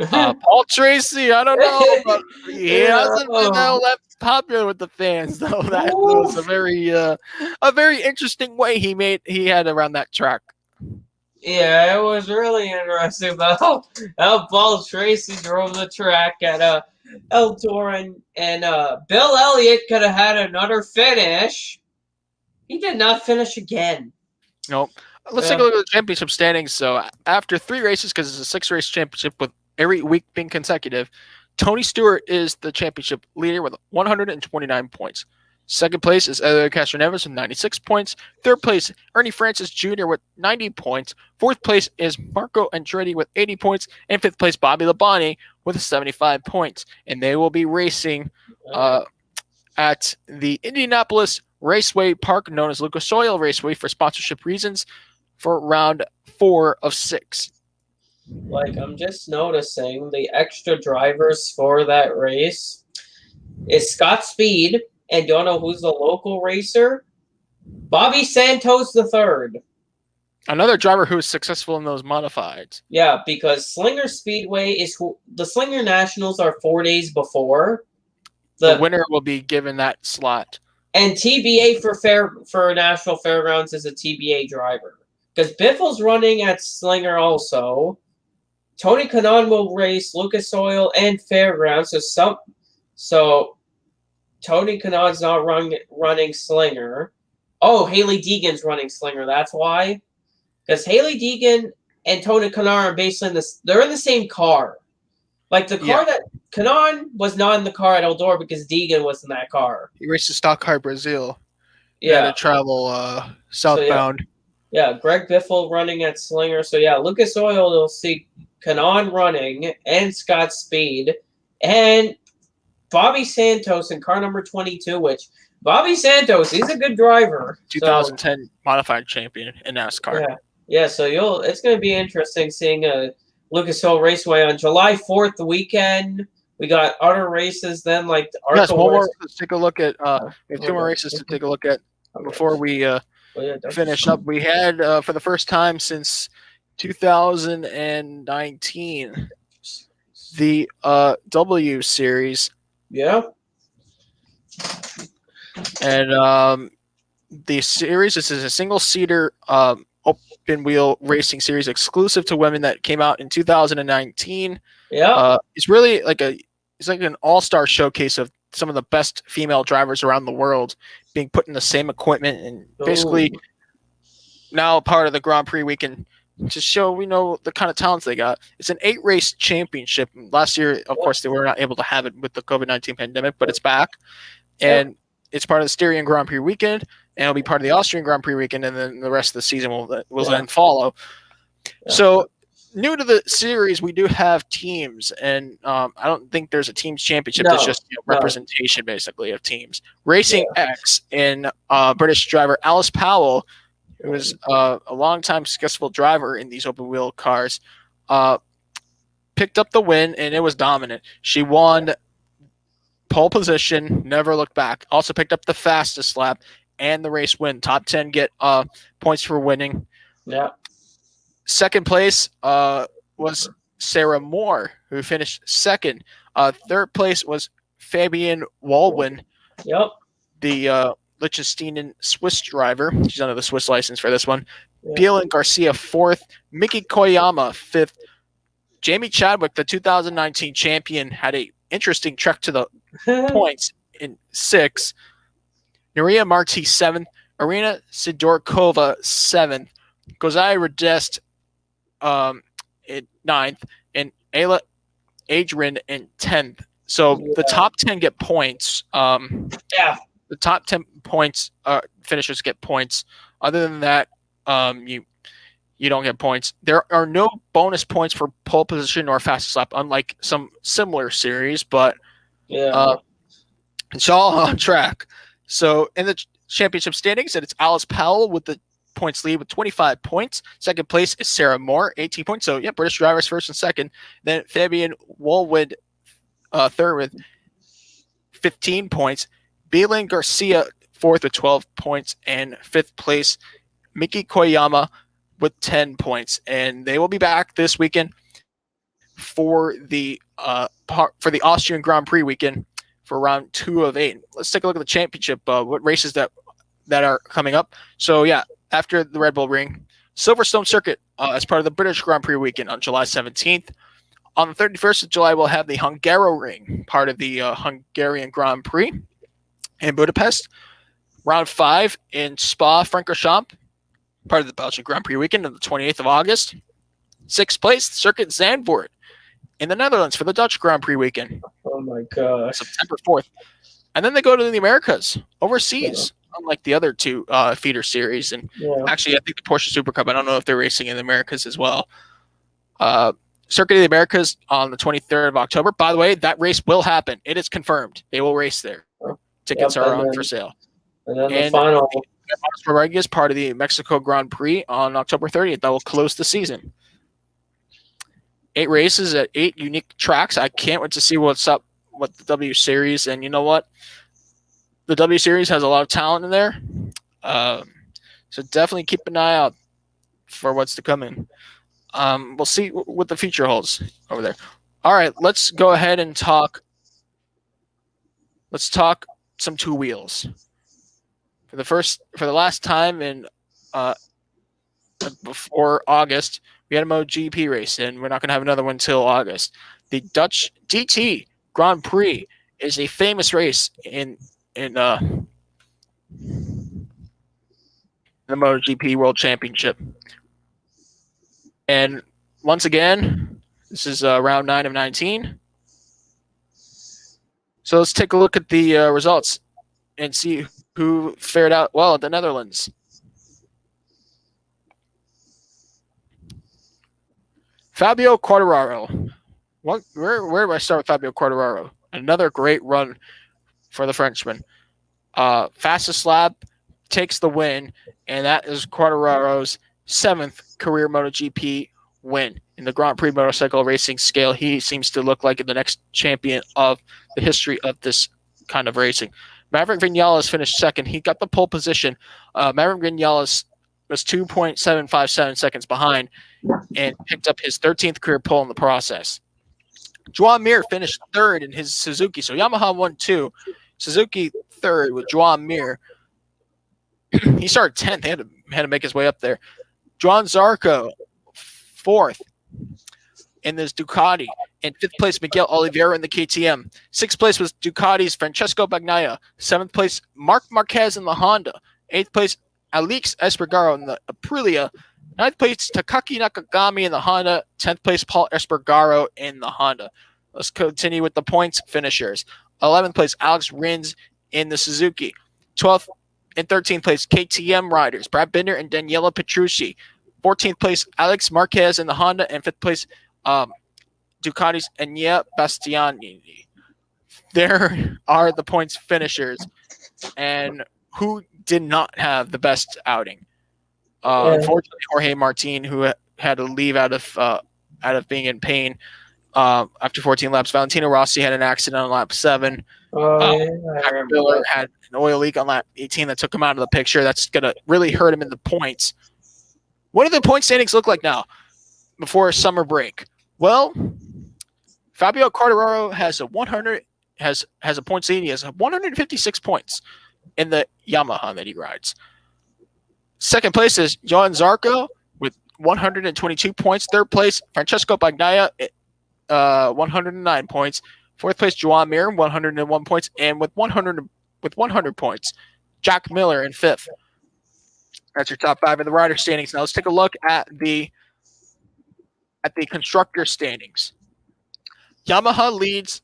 Paul Tracy, I don't know, but he hasn't been that popular with the fans, though. That was a very interesting way he had around that track. Yeah, it was really interesting how Paul Tracy drove the track at El Toro, and Bill Elliott could have had another finish. He did not finish again. Nope. Let's take a look at the championship standings. So after 3 races, because it's a 6-race championship with every week being consecutive, Tony Stewart is the championship leader with 129 points. Second place is Elio Castroneves with 96 points. Third place, Ernie Francis Jr. with 90 points. Fourth place is Marco Andretti with 80 points. And fifth place, Bobby Labonte with 75 points. And they will be racing at the Indianapolis Raceway Park, known as Lucas Oil Raceway, for sponsorship reasons, for round 4 of 6. Like, I'm just noticing the extra drivers for that race is Scott Speed, and do you know who's the local racer? Bobby Santos III. Another driver who is successful in those modifieds. Yeah, because Slinger Speedway the Slinger Nationals are 4 days before. The winner will be given that slot. And TBA for National Fairgrounds is a TBA driver. Because Biffle's running at Slinger also. Tony Kanaan will race Lucas Oil and Fairgrounds. So Tony Kanaan's not running Slinger. Oh, Haley Deegan's running Slinger. That's why. Because Haley Deegan and Tony Kanaan are basically they're in the same car. Like the car that Kanaan was not in the car at Eldora because Deegan was in that car. He raced the Stock Car Brazil. Yeah. To travel southbound. So, yeah, Greg Biffle running at Slinger. So yeah, Lucas Oil will see Kanaan running and Scott Speed and Bobby Santos in car number 22, which Bobby Santos, he's a good driver. 2010 modified champion in NASCAR. Yeah, so it's going to be interesting seeing Lucas Oil Raceway on July 4th, the weekend. We got other races then, like the Yes, one more. Let's take a look at. We have 2 more races to take a look at before we finish up. We had for the first time since 2019 the W Series. Yeah. And the series, this is a single-seater open wheel racing series exclusive to women that came out in 2019. Yeah. It's really it's like an all-star showcase of some of the best female drivers around the world being put in the same equipment and basically now part of the Grand Prix weekend to show we know the kind of talents they got. It's an 8-race championship. Last year, of course, they were not able to have it with the COVID-19 pandemic, but it's back. And it's part of the Styrian Grand Prix weekend, and it'll be part of the Austrian Grand Prix weekend, and then the rest of the season will then follow. Yeah. So, new to the series, we do have teams, and I don't think there's a teams championship. There's just representation, basically, of teams. Racing X and British driver Alice Powell, who was a long-time successful driver in these open-wheel cars, picked up the win, and it was dominant. She won pole position, never looked back. Also picked up the fastest lap and the race win. Top 10 get points for winning. Yeah. Second place was Sarah Moore, who finished second. Third place was Fabian Walwin. Yep. The Liechtenstein Swiss driver. She's under the Swiss license for this one. Yeah. Bielen Garcia, fourth. Mickey Koyama, fifth. Jamie Chadwick, the 2019 champion, had a interesting trek to the points in 6th. Nuria Marti, 7th. Arena Sidorkova, 7th. Gozai Radest, in 9th. And Ayla Adrian in 10th. So the top 10 get points. The the top 10 points finishers get points. Other than that, you don't get points. There are no bonus points for pole position or fastest lap, unlike some similar series, but it's all on track. So in the championship standings, it's Alice Powell with the points lead with 25 points. Second place is Sarah Moore, 18 points. So, British drivers first and second. Then Fabian Woolwood third with 15 points. Belin Garcia fourth with 12 points. And fifth place, Miki Koyama with 10 points. And they will be back this weekend for the Austrian Grand Prix weekend for round 2 of 8. Let's take a look at the championship, what races that are coming up. So, after the Red Bull Ring, Silverstone Circuit as part of the British Grand Prix weekend on July 17th. On the 31st of July, we'll have the Hungaroring, part of the Hungarian Grand Prix in Budapest. Round 5 in Spa-Francorchamps, part of the Belgian Grand Prix weekend on the 28th of August. 6th place, Circuit Zandvoort in the Netherlands for the Dutch Grand Prix weekend. Oh, my gosh. September 4th. And then they go to the Americas, overseas. Unlike the other two feeder series. And actually, I think the Porsche Super Cup, I don't know if they're racing in the Americas as well. Circuit of the Americas on the 23rd of October. By the way, that race will happen. It is confirmed. They will race there. Tickets are on for sale. And then the final. Rodriguez, part of the Mexico Grand Prix on October 30th. That will close the season. 8 races at 8 unique tracks. I can't wait to see what's up with the W Series. And you know what? The W Series has a lot of talent in there. So definitely keep an eye out for what's to come in. We'll see what the future holds over there. All right, let's go ahead and talk. Let's talk some 2 wheels. For the last time in before August, we had a MotoGP race, and we're not going to have another one until August. The Dutch DT Grand Prix is a famous race in the MotoGP World Championship. And once again, this is round 9 of 19. So let's take a look at the results and see who fared out well at the Netherlands. Fabio Quartararo. Where do I start with Fabio Quartararo? Another great run for the Frenchman. Fastest lap, takes the win, and that is Quartararo's 7th career MotoGP win. In the Grand Prix motorcycle racing scale, he seems to look like the next champion of the history of this kind of racing. Maverick Vinales finished second. He got the pole position. Maverick Vinales was 2.757 seconds behind and picked up his 13th career pole in the process. Joan Mir finished third in his Suzuki. So Yamaha won 2. Suzuki third with Joan Mir. He started 10th. He had to make his way up there. Joan Zarco, 4th in this Ducati. In 5th place, Miguel Oliveira in the KTM. 6th place was Ducati's Francesco Bagnaia. 7th place, Marc Marquez in the Honda. 8th place, Alex Espargaro in the Aprilia. 9th place, Takaki Nakagami in the Honda. 10th place, Paul Espargaro in the Honda. Let's continue with the points finishers. 11th place, Alex Rins in the Suzuki. 12th and 13th place, KTM riders, Brad Binder and Daniela Petrucci. 14th place, Alex Marquez in the Honda. And 5th place, Ducati's Enya Bastianini. There are the points finishers. And who did not have the best outing? Unfortunately, Jorge Martin, who had to leave out of being in pain after 14 laps. Valentino Rossi had an accident on lap 7. Miller had an oil leak on lap 18 that took him out of the picture. That's going to really hurt him in the points. What do the point standings look like now before a summer break? Well, Fabio Quartararo has a points lead. He has 156 points in the Yamaha that he rides. Second place is Johan Zarco with 122 points. Third place, Francesco Bagnaia, 109 points. Fourth place, Joan Mir, 101 points. And with 100 points, Jack Miller in 5th. That's your top 5 in the rider standings. Now let's take a look at the constructor standings. Yamaha leads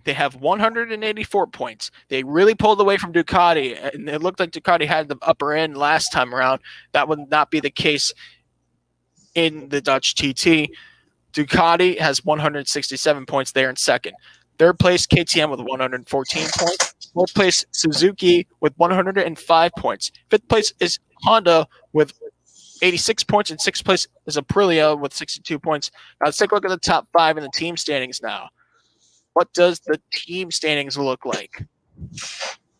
They have 184 points. They really pulled away from Ducati, and it looked like Ducati had the upper end last time around. That would not be the case in the Dutch TT. Ducati has 167 points. They're in second. Third place, KTM with 114 points. Fourth place, Suzuki with 105 points. Fifth place is Honda with 86 points, and sixth place is Aprilia with 62 points. Now let's take a look at the top 5 in the team standings now. What does the team standings look like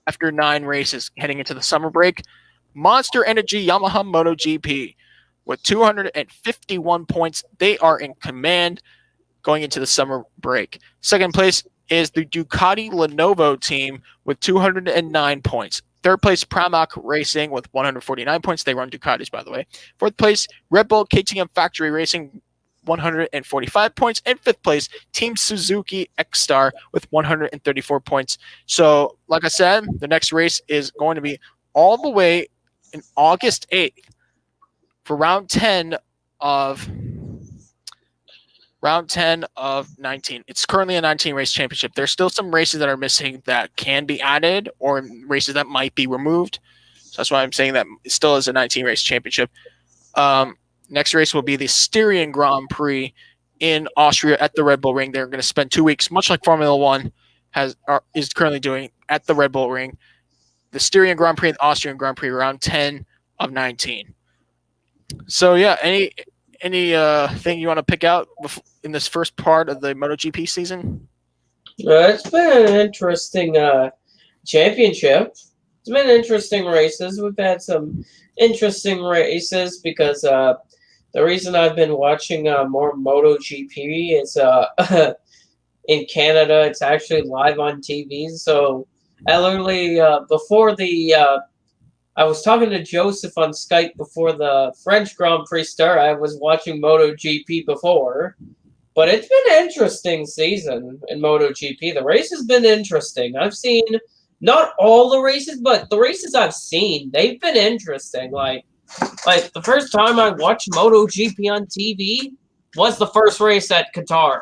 after 9 races heading into the summer break? Monster Energy Yamaha MotoGP with 251 points. They are in command going into the summer break. Second place is the Ducati Lenovo team with 209 points. Third place, Pramac Racing with 149 points. They run Ducatis, by the way. Fourth place, Red Bull KTM Factory Racing, 145 points. And fifth place, Team Suzuki X-Star with 134 points. So, like I said, the next race is going to be all the way in August 8th for round 10 of 19. It's currently a 19 race championship. There's still some races that are missing that can be added, or races that might be removed. So that's why I'm saying that it still is a 19 race championship. Next race will be the Styrian Grand Prix in Austria at the Red Bull Ring. They're going to spend 2 weeks, much like Formula One is currently doing at the Red Bull Ring. The Styrian Grand Prix and the Austrian Grand Prix around 10 of 19. So yeah, any thing you want to pick out in this first part of the MotoGP season? It's been an interesting championship. It's been interesting races. We've had some interesting races because the reason I've been watching more MotoGP is in Canada. It's actually live on TV. So I literally before the I was talking to Joseph on Skype before the French Grand Prix start. I was watching MotoGP before. But it's been an interesting season in MotoGP. The race has been interesting. I've seen not all the races, but the races I've seen, they've been interesting. Like the first time I watched MotoGP on TV was the first race at Qatar.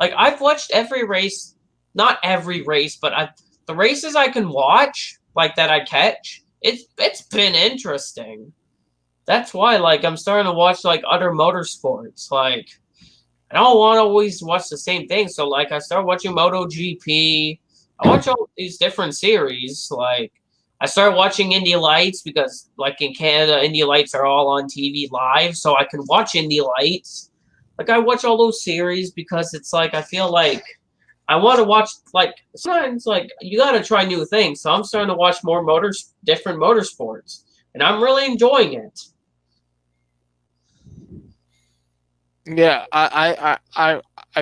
Like I've watched every race, not every race, but the races I can watch, like that I catch. It's been interesting. That's why, like, I'm starting to watch like other motorsports. Like, I don't want to always watch the same thing. So, like, I start watching MotoGP. I watch all these different series. Like, I started watching Indy Lights because, like, in Canada, Indy Lights are all on TV live, so I can watch Indy Lights. Like, I watch all those series because it's like I feel like I want to watch, like, sometimes, like, you got to try new things. So I'm starting to watch more different motorsports, and I'm really enjoying it. Yeah, I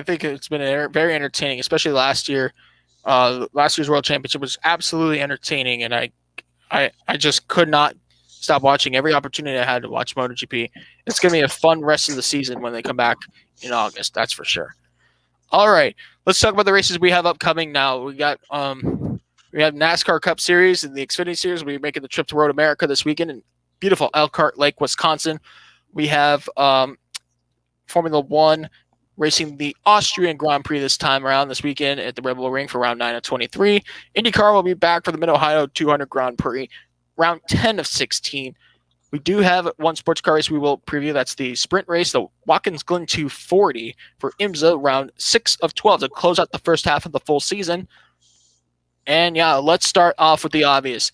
think it's been very entertaining, especially last year. Last year's World Championship was absolutely entertaining, and I just could not stop watching every opportunity I had to watch MotoGP. It's going to be a fun rest of the season when they come back in August, that's for sure. All right, let's talk about the races we have upcoming now. We have NASCAR Cup Series and the Xfinity Series. We're making the trip to Road America this weekend in beautiful Elkhart Lake, Wisconsin. We have Formula One racing the Austrian Grand Prix this weekend at the Red Bull Ring for round 9 of 23. IndyCar will be back for the Mid-Ohio 200 Grand Prix, round 10 of 16. We do have one sports car race we will preview. That's the sprint race, the Watkins Glen 240 for IMSA, round 6 of 12 to close out the first half of the full season. And yeah, let's start off with the obvious.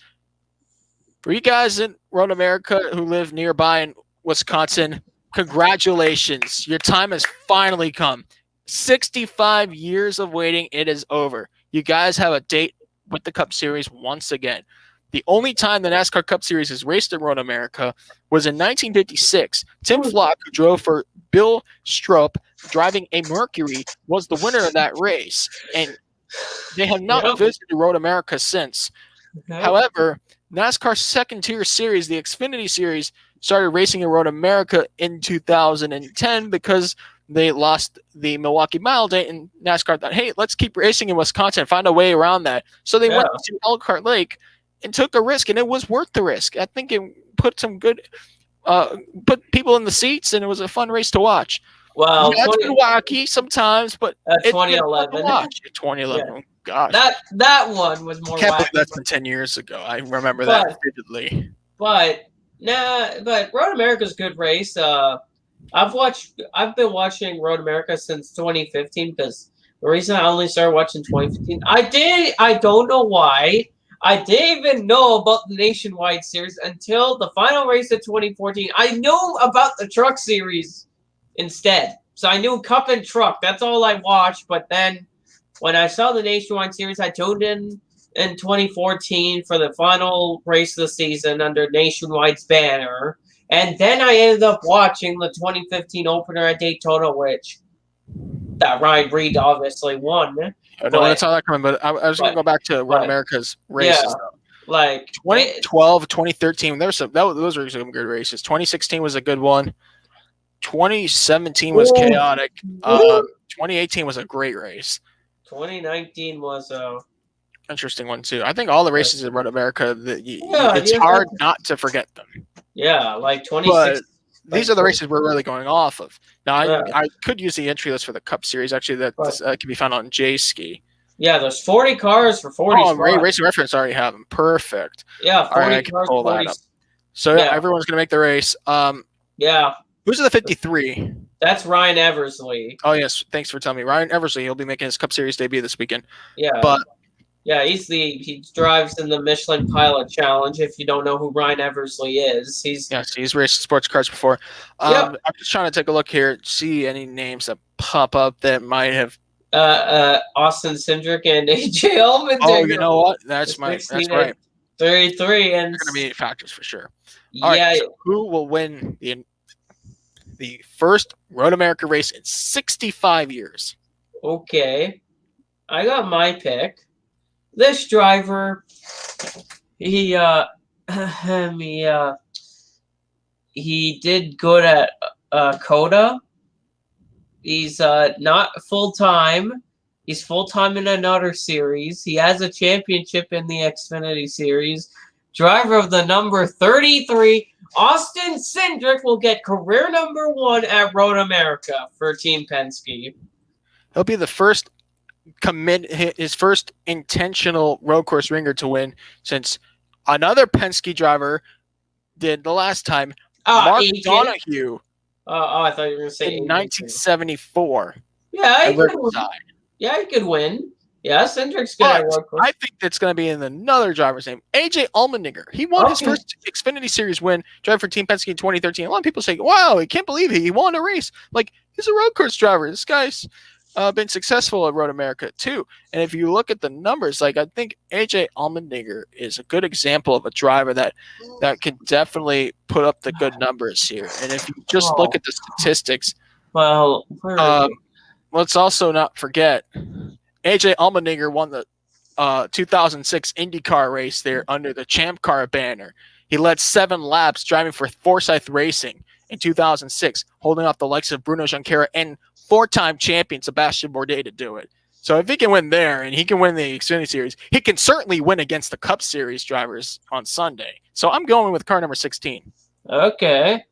For you guys in Road America who live nearby in Wisconsin, congratulations. Your time has finally come. 65 years of waiting. It is over. You guys have a date with the Cup Series once again. The only time the NASCAR Cup Series is raced in Road America was in 1956. Tim Flock, who drove for Bill Stroop, driving a Mercury, was the winner of that race. And they have not visited Road America since. However, NASCAR's second-tier series, the Xfinity Series, started racing in Road America in 2010 because they lost the Milwaukee Mile date, and NASCAR thought, hey, let's keep racing in Wisconsin and find a way around that. So they went to Elkhart Lake and took a risk, and it was worth the risk. I think it put some good put people in the seats, and it was a fun race to watch. Well, Yeah, it's been wacky sometimes, but it's 2011. been fun to watch. 2011. Yeah. Oh, gosh. That one was more I can't believe wacky. that's been 10 years ago. I remember that vividly. But Road America's a good race. I've been watching Road America since 2015 because the reason I only started watching 2015, I don't know why. I didn't even know about the Nationwide Series until the final race of 2014. I knew about the Truck Series instead. So I knew Cup and Truck. That's all I watched. But then when I saw the Nationwide Series, I tuned in 2014 for the final race of the season under Nationwide's banner. And then I ended up watching the 2015 opener at Daytona, which that Ryan Reed obviously won. I know when I saw that coming, but I was going to go back to Road America's races. Yeah, like 2012, 2013, those were some good races. 2016 was a good one. 2017 was chaotic. 2018 was a great race. 2019 was a interesting one too. I think all the races in Road America, it's hard not to forget them. Yeah, like 2016. These are the races we're really going off of. Now, I could use the entry list for the Cup Series. Actually, that can be found on J-Ski. Yeah, there's 40 cars for 40 spots. Racing Reference already have them. Perfect. Yeah, 40 cars for 40 spots. So, everyone's going to make the race. Yeah. Who's in the 53? That's Ryan Eversley. Oh, yes. Thanks for telling me. Ryan Eversley, he'll be making his Cup Series debut this weekend. Yeah. But yeah, he drives in the Michelin Pilot Challenge. If you don't know who Ryan Eversley is, he's raced sports cars before. I'm just trying to take a look here, see any names that pop up that might have. Austin Cindric and AJ Allmendinger. Oh, you know what? That's right. 33 and they're going to be factors for sure. All right, so who will win the first Road America race in 65 years? Okay, I got my pick. This driver, he did good at COTA. He's not full-time. He's full-time in another series. He has a championship in the Xfinity series. Driver of the number 33, Austin Cindric, will get career number 1 at Road America for Team Penske. He'll be the first his first intentional road course ringer to win since another Penske driver did the last time. Mark Donohue. I thought you were going to say in 1974. Yeah, he could win. Yeah, Cindric's good at road course. I think that's going to be in another driver's name. AJ Allmendinger. He won his first Xfinity Series win, driving for Team Penske in 2013. A lot of people say, wow, I can't believe he won a race. Like, he's a road course driver. This guy's been successful at Road America too. And if you look at the numbers, like I think AJ Allmendinger is a good example of a driver that can definitely put up the good numbers here. And if you just look at the statistics, let's also not forget AJ Allmendinger won the 2006 IndyCar race there under the Champ Car banner. He led 7 laps driving for Forsyth Racing in 2006, holding off the likes of Bruno Junqueira and 4-time champion Sebastian Bourdais to do it. So if he can win there and he can win the Xfinity Series, he can certainly win against the Cup Series drivers on Sunday. So I'm going with car number 16. Okay.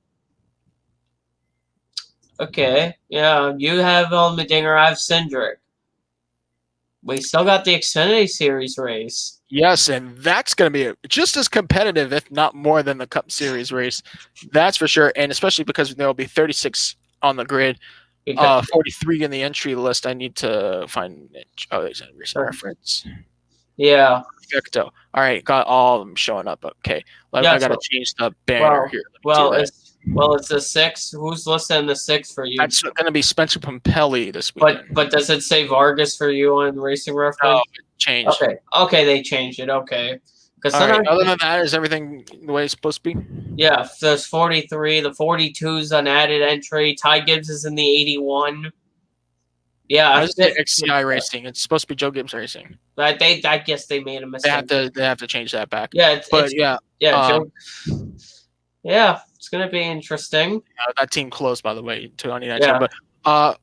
Yeah, you have Allmendinger, I have Cindric. We still got the Xfinity Series race. Yes, and that's going to be just as competitive, if not more, than the Cup Series race. That's for sure, and especially because there will be 36 on the grid. 43 in the entry list. I need to find there's a recent reference. Yeah. Perfecto. All right, got all of them showing up. Okay. I got to change the banner here. It's the 6. Who's listed in the 6 for you? That's going to be Spencer Pumpelly this weekend. But does it say Vargas for you on Racing Reference? No, it changed. Okay, they changed it. Okay. Other than that, is everything the way it's supposed to be? Yeah, there's 43. The 42's an added entry. Ty Gibbs is in the 81. Yeah, it's the XCI Racing. It's supposed to be Joe Gibbs Racing. I guess they made a mistake. They have to change that back. Yeah, yeah, it's gonna be interesting. That team closed, by the way, to 2019. But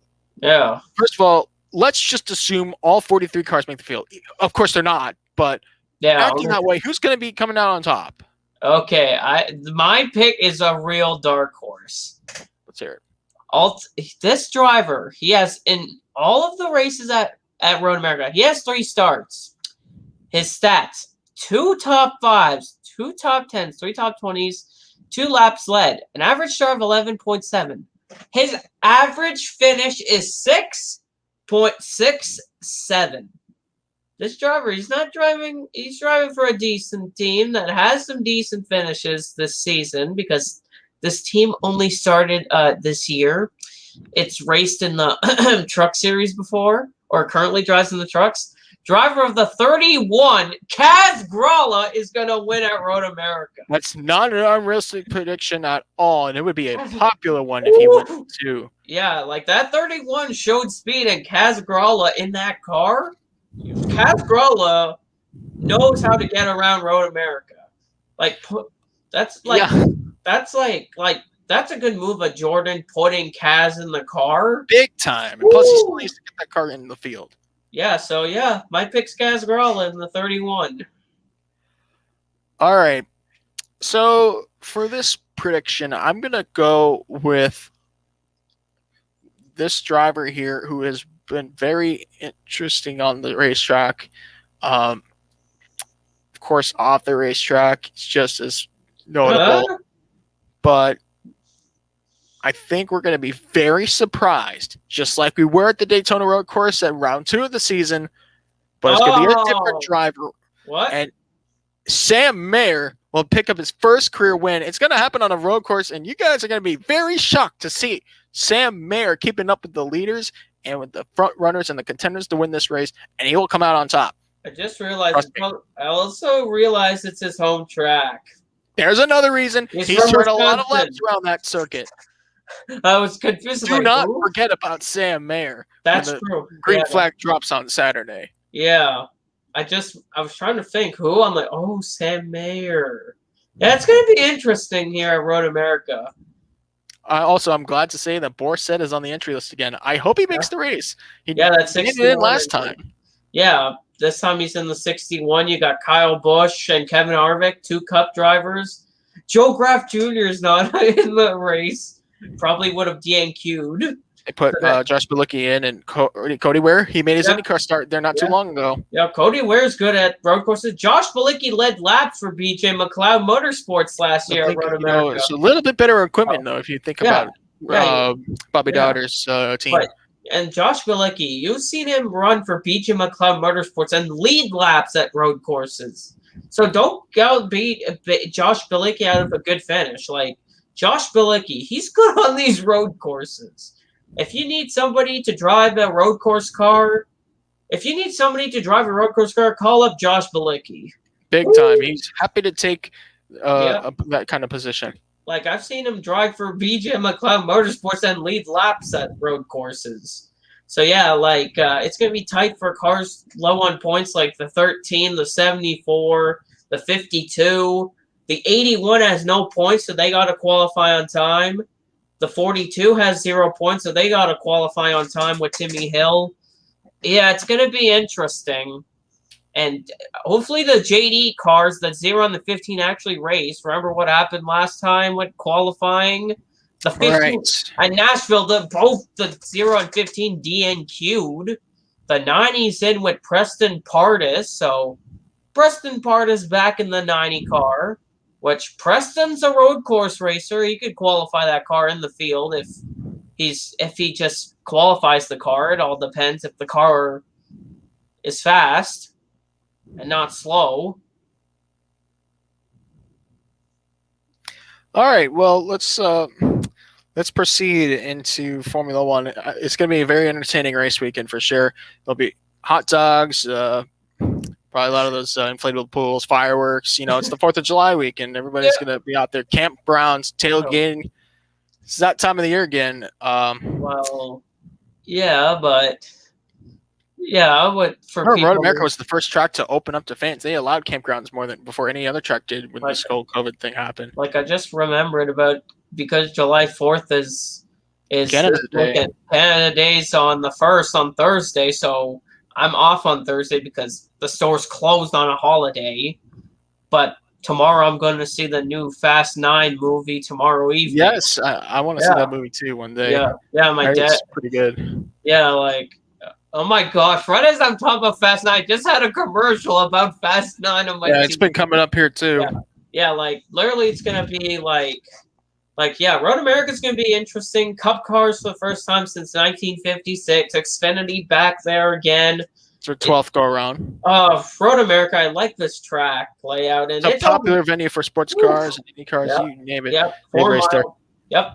first of all, let's just assume all 43 cars make the field. Of course, they're not, but. Acting that way, who's going to be coming out on top? Okay, my pick is a real dark horse. Let's hear it. this driver, he has in all of the races at Road America, he has 3 starts. His stats: 2 top 5s, 2 top 10s, 3 top 20s, 2 laps led, an average star of 11.7. His average finish is 6.67. This driver, he's driving for a decent team that has some decent finishes this season because this team only started this year. It's raced in the Truck Series before, or currently drives in the trucks. Driver of the 31, Kaz Gralla, is going to win at Road America. That's not an unrealistic prediction at all, and it would be a popular one if he went too. Yeah, like that 31 showed speed, and Kaz Gralla in that car. Kaz Gralla knows how to get around Road America. That's a good move of Jordan putting Kaz in the car. Big time. And plus, he still needs to get that car in the field. Yeah, so yeah, my pick's Kaz Gralla in the 31. All right. So for this prediction, I'm going to go with this driver here who has been very interesting on the racetrack. Of course, off the racetrack, it's just as notable. But I think we're going to be very surprised, just like we were at the Daytona Road Course at round 2 of the season. But it's going to be a different driver. What? And Sam Mayer will pick up his first career win. It's going to happen on a road course, and you guys are going to be very shocked to see Sam Mayer keeping up with the leaders and with the front runners and the contenders to win this race, and he will come out on top. I just realized. I also realized it's his home track. There's another reason. He's turned a lot of laps around that circuit. I was confused. Do not forget about Sam Mayer. That's true. Green flag drops on Saturday. Yeah. I was trying to think who. I'm like, oh, Sam Mayer. Yeah, it's going to be interesting here at Road America. I'm glad to say that Borsett is on the entry list again. I hope he makes the race. That's 61. He did it last time. Yeah, this time he's in the 61. You got Kyle Busch and Kevin Harvick, 2 Cup drivers. Joe Graf Jr. is not in the race. Probably would have DNQ'd. They put Josh Bilicki in and Cody Ware. He made his IndyCar start there not too long ago. Yeah, Cody Ware's good at road courses. Josh Bilicki led laps for BJ McLeod Motorsports last year at Road America. It's a little bit better equipment, though, if you think about Bobby Dowder's team. But, and Josh Bilicki, you've seen him run for BJ McLeod Motorsports and lead laps at road courses. So don't go beat Josh Bilicki out of a good finish. Like, Josh Bilicki, he's good on these road courses. If you need somebody to drive a road course car, call up Josh Bilicki. Big time. He's happy to take that kind of position. Like, I've seen him drive for BJ McLeod Motorsports and lead laps at road courses. So, yeah, it's going to be tight for cars low on points, like the 13, the 74, the 52. The 81 has no points, so they got to qualify on time. The 42 has 0 points, so they got to qualify on time with Timmy Hill. Yeah, it's going to be interesting. And hopefully the JD cars, the 0 and the 15, actually race. Remember what happened last time with qualifying? The 15 at Nashville, both the 0 and 15 DNQ'd. The 90's in with Preston Pardis, so Preston Pardis back in the 90 car. Which Preston's a road course racer. He could qualify that car in the field if he just qualifies the car. It all depends if the car is fast and not slow. All right, well let's proceed into Formula One. It's going to be a very entertaining race weekend for sure. There'll be hot dogs. Probably a lot of those inflatable pools, fireworks. It's the 4th of July weekend. Everybody's going to be out there. Campgrounds, tailgating. It's that time of the year again. Road America was the first track to open up to fans. They allowed campgrounds more than before any other track did when this whole COVID thing happened. Like I just remembered because July 4th is Canada Day. Canada Day's on the 1st on Thursday, so I'm off on Thursday because the store's closed on a holiday. But tomorrow I'm going to see the new Fast 9 movie tomorrow evening. Yes, I want to see that movie too one day. Yeah, my dad. It's pretty good. Yeah, like, oh my gosh! Right as I'm talking about Fast 9, I just had a commercial about Fast 9 on my. Yeah, it's been coming up here too. Yeah, like literally, it's gonna be like Road America's gonna be interesting. Cup cars for the first time since 1956. Xfinity back there again. It's their 12th go around. Road America, I like this track layout, and it's a popular venue for sports cars and Indy cars. You name it. Yep,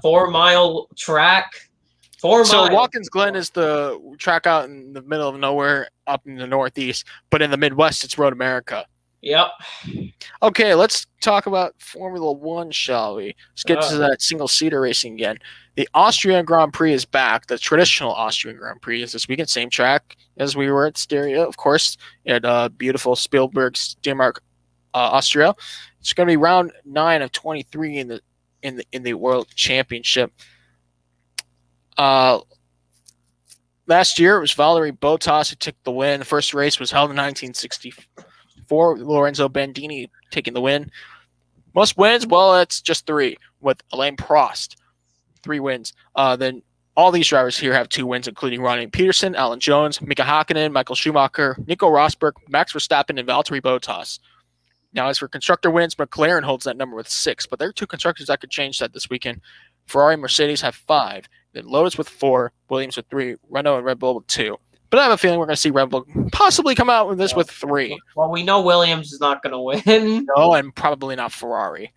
4 mile track. 4 miles. So Watkins Glen is the track out in the middle of nowhere, up in the Northeast, but in the Midwest, it's Road America. Yep. Okay, let's talk about Formula One, shall we? Let's get to that single-seater racing again. The Austrian Grand Prix is back. The traditional Austrian Grand Prix is this weekend. Same track as we were at Styria, of course, at beautiful Spielberg, Denmark, Austria. It's going to be round 9 of 23 in the World Championship. Last year, it was Valtteri Bottas who took the win. The first race was held in 1964. Lorenzo Bandini taking the win. Most wins? Well, it's just 3 with Alain Prost. 3 wins. Then all these drivers here have 2 wins, including Ronnie Peterson, Alan Jones, Mika Hakkinen, Michael Schumacher, Nico Rosberg, Max Verstappen, and Valtteri Bottas. Now, as for constructor wins, McLaren holds that number with 6, but there are 2 constructors that could change that this weekend. Ferrari and Mercedes have 5. Then Lotus with 4, Williams with 3, Renault and Red Bull with 2. But I have a feeling we're going to see Red Bull possibly come out with this with 3. Well, we know Williams is not going to win. No, and probably not Ferrari.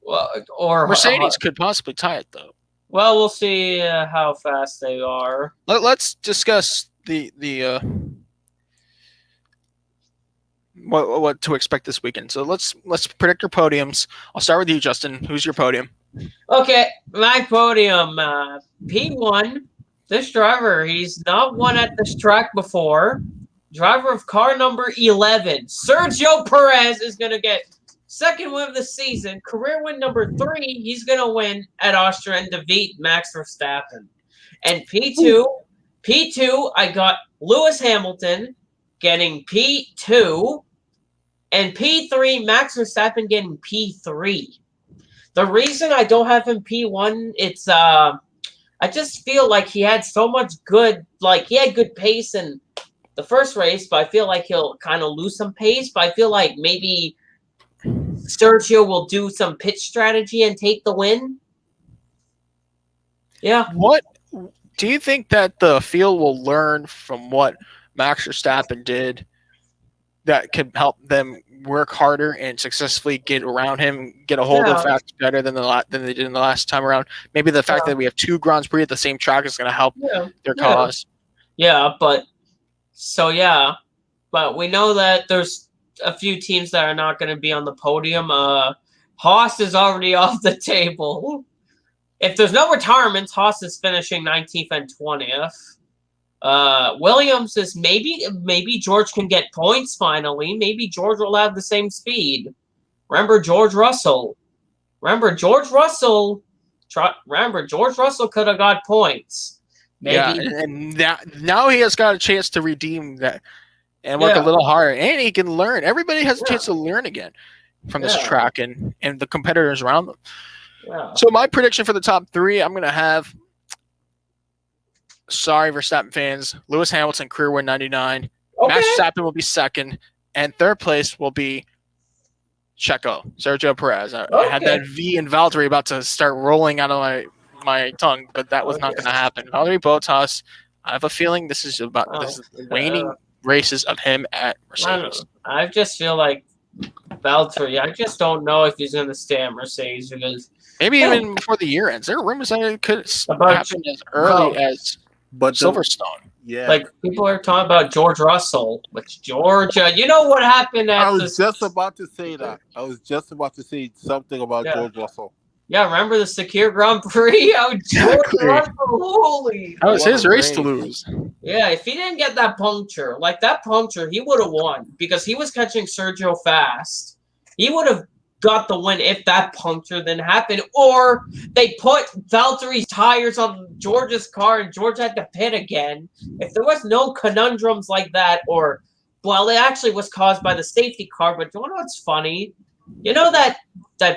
Well, or Mercedes could possibly tie it, though. Well, we'll see how fast they are. Let's discuss the what to expect this weekend. So let's predict your podiums. I'll start with you, Justin. Who's your podium? Okay, my podium, P1. This driver, he's not won at this track before. Driver of car number 11, Sergio Perez, is going to get second win of the season. Career win number 3, he's going to win at Austria and defeat Max Verstappen. And P2, I got Lewis Hamilton getting P2. And P3, Max Verstappen getting P3. The reason I don't have him P1, it's I just feel like he had so much good, like he had good pace in the first race, but I feel like he'll kind of lose some pace. But I feel like maybe Sergio will do some pitch strategy and take the win. Yeah. What do you think that the field will learn from what Max Verstappen did that could help them work harder and successfully get around him, get a hold of facts better than they did in the last time around? Maybe the fact that we have 2 Grands Prix at the same track is going to help their cause. Yeah, but we know that there's a few teams that are not going to be on the podium. Haas is already off the table. If there's no retirements, Haas is finishing 19th and 20th. Williams is maybe George can get points finally. Maybe George will have the same speed. Remember George Russell could have got points. Maybe. Yeah, and now he has got a chance to redeem that and work a little harder, and he can learn. Everybody has a chance to learn again from this track and the competitors around them. Yeah. So my prediction for the top 3, I'm going to have. Sorry, Verstappen fans. Lewis Hamilton, career win 99. Okay. Max Verstappen will be second. And third place will be Sergio Perez. I had that V in Valtteri about to start rolling out of my tongue, but that was not going to happen. Valtteri Bottas, I have a feeling this is the waning races of him at Mercedes. I just feel like Valtteri, I just don't know if he's going to stay at Mercedes because maybe even before the year ends. There are rumors that it could happen as early as Silverstone. Yeah. Like people are talking about George Russell with Georgia. You know what happened at I was just about to say that. I was just about to say something about George Russell. Yeah, remember the Secure Grand Prix? George Russell, holy. That was his race to lose. Yeah, if he didn't get that puncture, he would have won because he was catching Sergio fast. He would have got the win if that puncture didn't happen, or they put Valtteri's tires on George's car and George had to pit again. If there was no conundrums like that, it actually was caused by the safety car. But you know what's funny? You know that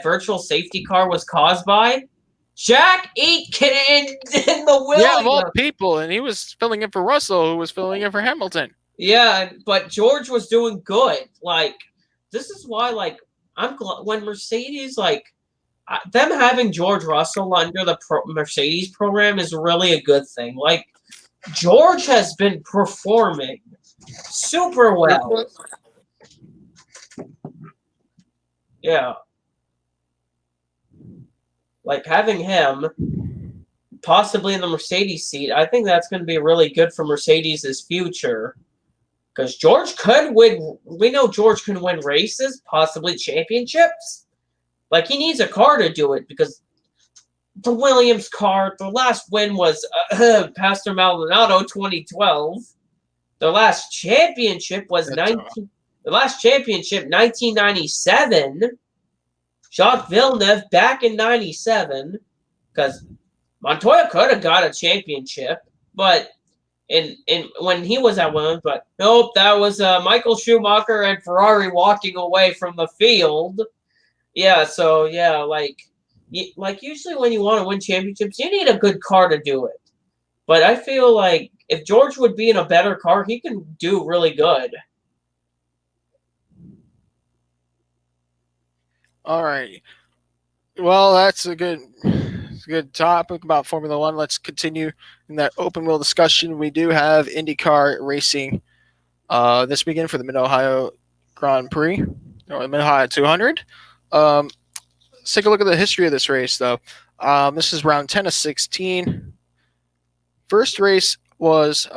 virtual safety car was caused by Jack Aitken in the Williams. Yeah, of all people, and he was filling in for Russell, who was filling in for Hamilton. Yeah, but George was doing good. Like, this is why, like, I'm glad when Mercedes, like, them having George Russell under the Mercedes program is really a good thing. Like, George has been performing super well. Yeah. Like, having him possibly in the Mercedes seat, I think that's going to be really good for Mercedes' future. Because George could win. We know George can win races, possibly championships. Like, he needs a car to do it because the Williams car, the last win was Pastor Maldonado 2012. The last championship was 1997. Jacques Villeneuve back in 97. Because Montoya could have got a championship, but when he was at Williams, but nope, that was Michael Schumacher and Ferrari walking away from the field. Yeah, so yeah, like usually when you want to win championships, you need a good car to do it. But I feel like if George would be in a better car, he can do really good. All right. Well, that's a good topic about Formula One. Let's continue in that open wheel discussion. We do have IndyCar racing this weekend for the Mid-Ohio Grand Prix, or the Mid-Ohio 200. Let's take a look at the history of this race, though. This is round 10 of 16. First race was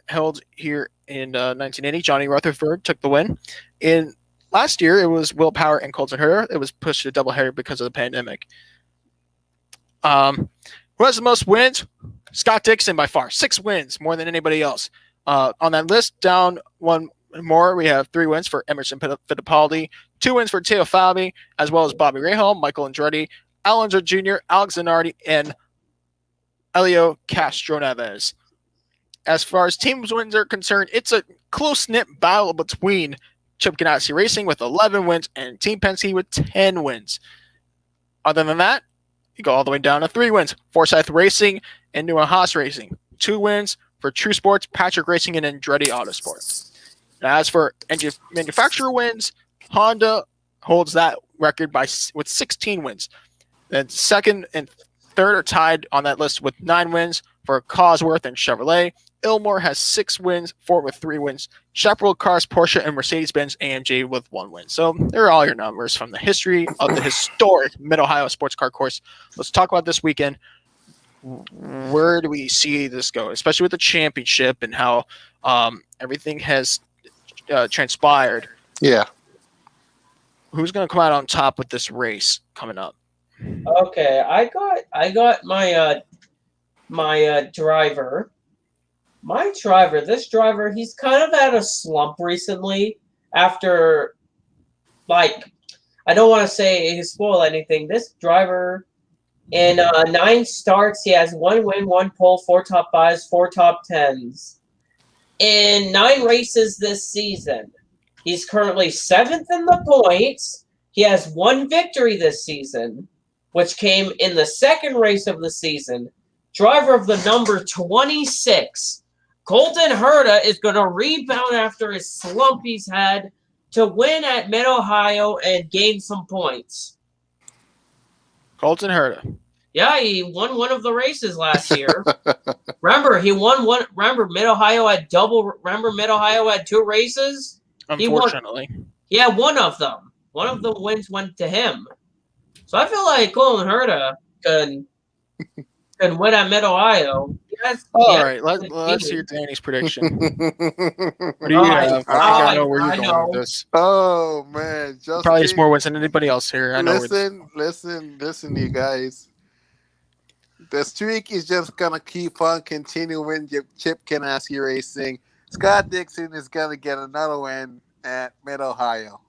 held here in 1980. Johnny Rutherford took the win. In last year, it was Will Power and Colton Herta. It was pushed to a doubleheader because of the pandemic. Who has the most wins? Scott Dixon by far. 6 wins, more than anybody else. On that list, down one more, we have 3 wins for Emerson Fittipaldi, 2 wins for Teo Fabi, as well as Bobby Rahal, Michael Andretti, Alonso Jr., Alex Zanardi, and Elio Castroneves. As far as teams wins are concerned, it's a close-knit battle between Chip Ganassi Racing with 11 wins and Team Penske with 10 wins. Other than that, you go all the way down to 3 wins. Forsyth Racing and Newman Haas Racing. 2 wins for True Sports, Patrick Racing, and Andretti Autosport. Now, as for manufacturer wins, Honda holds that record with 16 wins. Then second and third are tied on that list with 9 wins for Cosworth and Chevrolet. Ilmore has 6 wins, Ford with 3 wins. Chaparral Cars, Porsche, and Mercedes-Benz AMG with 1 win. So there are all your numbers from the history of the historic Mid-Ohio sports car course. Let's talk about this weekend. Where do we see this go, especially with the championship and how everything has transpired? Yeah. Who's going to come out on top with this race coming up? Okay, I got my driver. My driver, this driver, he's kind of had a slump recently after, like, I don't want to say he spoiled anything. This driver, in 9 starts, he has 1 win, 1 pole, 4 top 5s, 4 top 10s. In 9 races this season, he's currently 7th in the points. He has 1 victory this season, which came in the 2nd race of the season. Driver of the number 26, Colton Herta, is going to rebound after his slump he's had to win at Mid-Ohio and gain some points. Colton Herta. Yeah, he won one of the races last year. Remember, he won one. Remember, Mid-Ohio had Mid-Ohio had 2 races? Unfortunately. He had one of them. One of the wins went to him. So I feel like Colton Herta can win at Mid-Ohio. All right, let's hear Danny's prediction. What do you have? I know where you're going with this. Oh man, probably has more wins than anybody else here. I know. Listen, you guys. The streak is just gonna keep on continuing. Chip Ganassi Racing. Scott Dixon is gonna get another win at Mid-Ohio.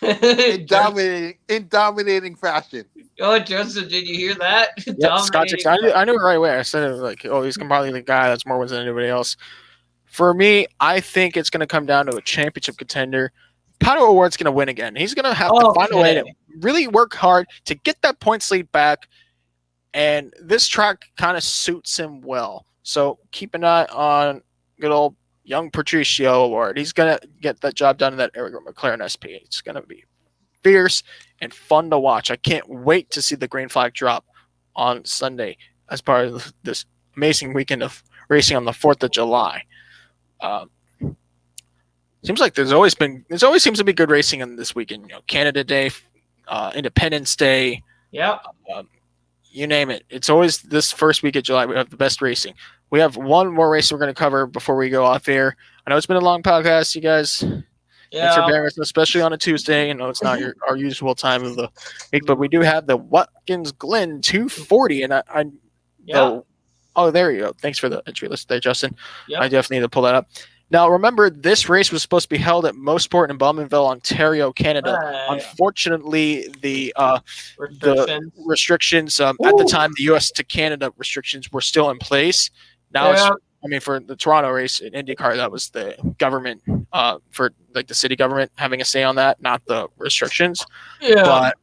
in dominating fashion. Oh, Joseph, did you hear that? Yep, Scott Dixon. I knew it right away. I said it like, oh, he's probably the guy that's more wins than anybody else. For me, I think it's going to come down to a championship contender. Pato O'Ward's going to win again. He's going to have to find a way to really work hard to get that points lead back, and this track kind of suits him well. So keep an eye on good old young Patricio O'Ward. He's going to get that job done in that Eric McLaren SP. It's going to be fierce and fun to watch. I can't wait to see the green flag drop on Sunday as part of this amazing weekend of racing on the 4th of July. Seems like there always seems to be good racing in this weekend. You know, Canada Day, Independence Day. Yep. You name it. It's always this first week of July. We have the best racing. We have one more race we're going to cover before we go off air. I know it's been a long podcast, you guys. Thanks for bearing with us, especially on a Tuesday. I know it's not our usual time of the week, but we do have the Watkins Glen 240, and oh, there you go. Thanks for the entry list there, Justin. Yep. I definitely need to pull that up. Now, remember, this race was supposed to be held at Mosport in Bowmanville, Ontario, Canada. Unfortunately, the restrictions at the time, the U.S. to Canada restrictions were still in place. Now, for the Toronto race in IndyCar, that was the government, for like the city government having a say on that, not the restrictions. Yeah. But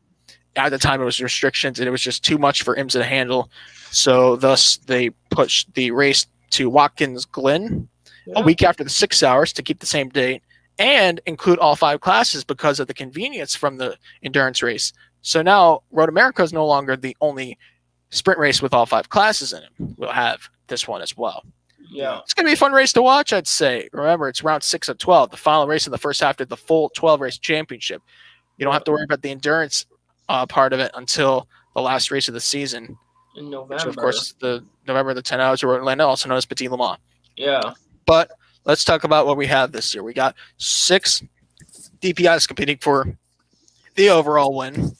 at the time, it was restrictions, and it was just too much for IMSA to handle. So, thus, they pushed the race to Watkins Glen a week after the 6 hours to keep the same date and include all 5 classes because of the convenience from the endurance race. So now Road America is no longer the only sprint race with all 5 classes in it. We'll have this one as well. Yeah. It's going to be a fun race to watch, I'd say. Remember, it's round 6 of 12, the final race of the first half of the full 12-race championship. You don't have to worry about the endurance part of it until the last race of the season. In November. Which, of course, is the November the 10 hours of Atlanta, also known as Petit Le Mans. Yeah. But let's talk about what we have this year. We got 6 DPIs competing for the overall win.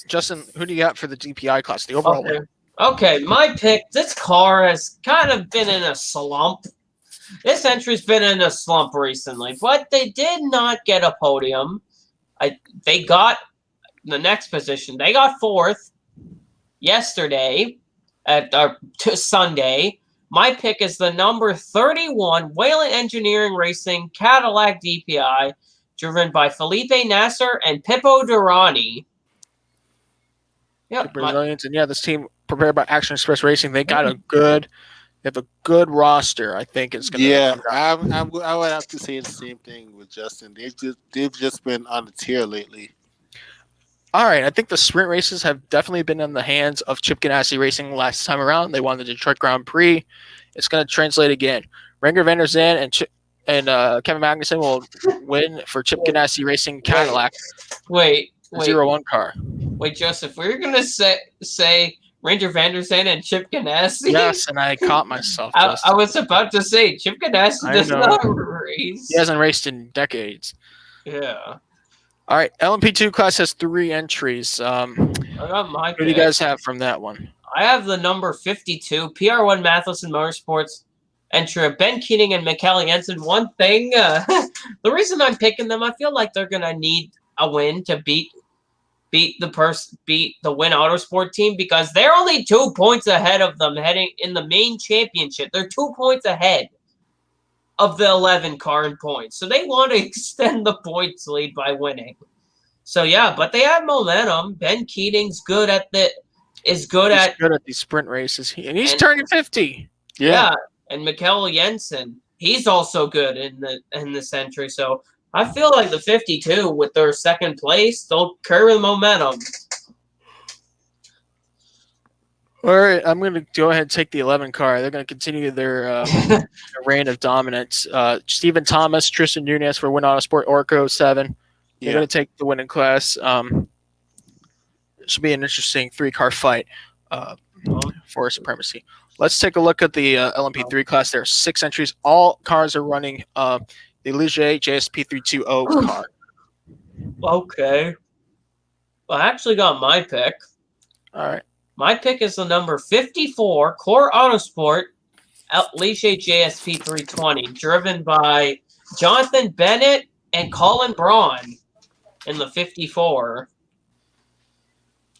Justin, who do you got for the DPI class, the overall win? Okay, my pick, this car has kind of been in a slump. This entry's been in a slump recently, but they did not get a podium. They got the next position. They got 4th yesterday. Sunday. My pick is the number 31 Whelen Engineering Racing Cadillac DPi, driven by Felipe Nasser and Pippo Durrani. Yep, Brazilians, and this team prepared by Action Express Racing. They got they have a good roster. I think it's going to. Yeah, I would have to say the same thing with Justin. They've just been on the tier lately. All right, I think the sprint races have definitely been in the hands of Chip Ganassi Racing last time around. They won the Detroit Grand Prix. It's going to translate again. Renger van der Zand and Kevin Magnussen will win for Chip Ganassi Racing Cadillac. Wait. 0-1 car. Wait, Joseph, we're going to say Ranger van der Zand and Chip Ganassi? Yes, and I caught myself. I was about to say, Chip Ganassi does not race. He hasn't raced in decades. Yeah. All right, LMP2 class has 3 entries. I got my pick. Who do you guys have from that one? I have the number 52, PR1 Matheson Motorsports entry of Ben Keating and Mikael Jensen. One thing, the reason I'm picking them, I feel like they're going to need a win to beat the Win Autosport team because they're only 2 points ahead of them heading in the main championship. They're 2 points ahead of the 11 car in points. So they want to extend the points lead by winning. So but they have momentum. Ben Keating's good at these sprint races. He's turning 50. Yeah. And Mikael Jensen, he's also good in this entry. So I feel like the 52 with their second place, they'll carry the momentum. All right, I'm going to go ahead and take the 11 car. They're going to continue their reign of dominance. Stephen Thomas, Tristan Nunez for Win Autosport, Orco 7. They're going to take the winning class. It should be an interesting 3-car fight for supremacy. Let's take a look at the LMP3 class. There are 6 entries. All cars are running the Ligier JSP 320 car. Okay. Well, I actually got my pick. All right. My pick is the number 54 Core Autosport Ligier JSP 320, driven by Jonathan Bennett and Colin Braun in the 54.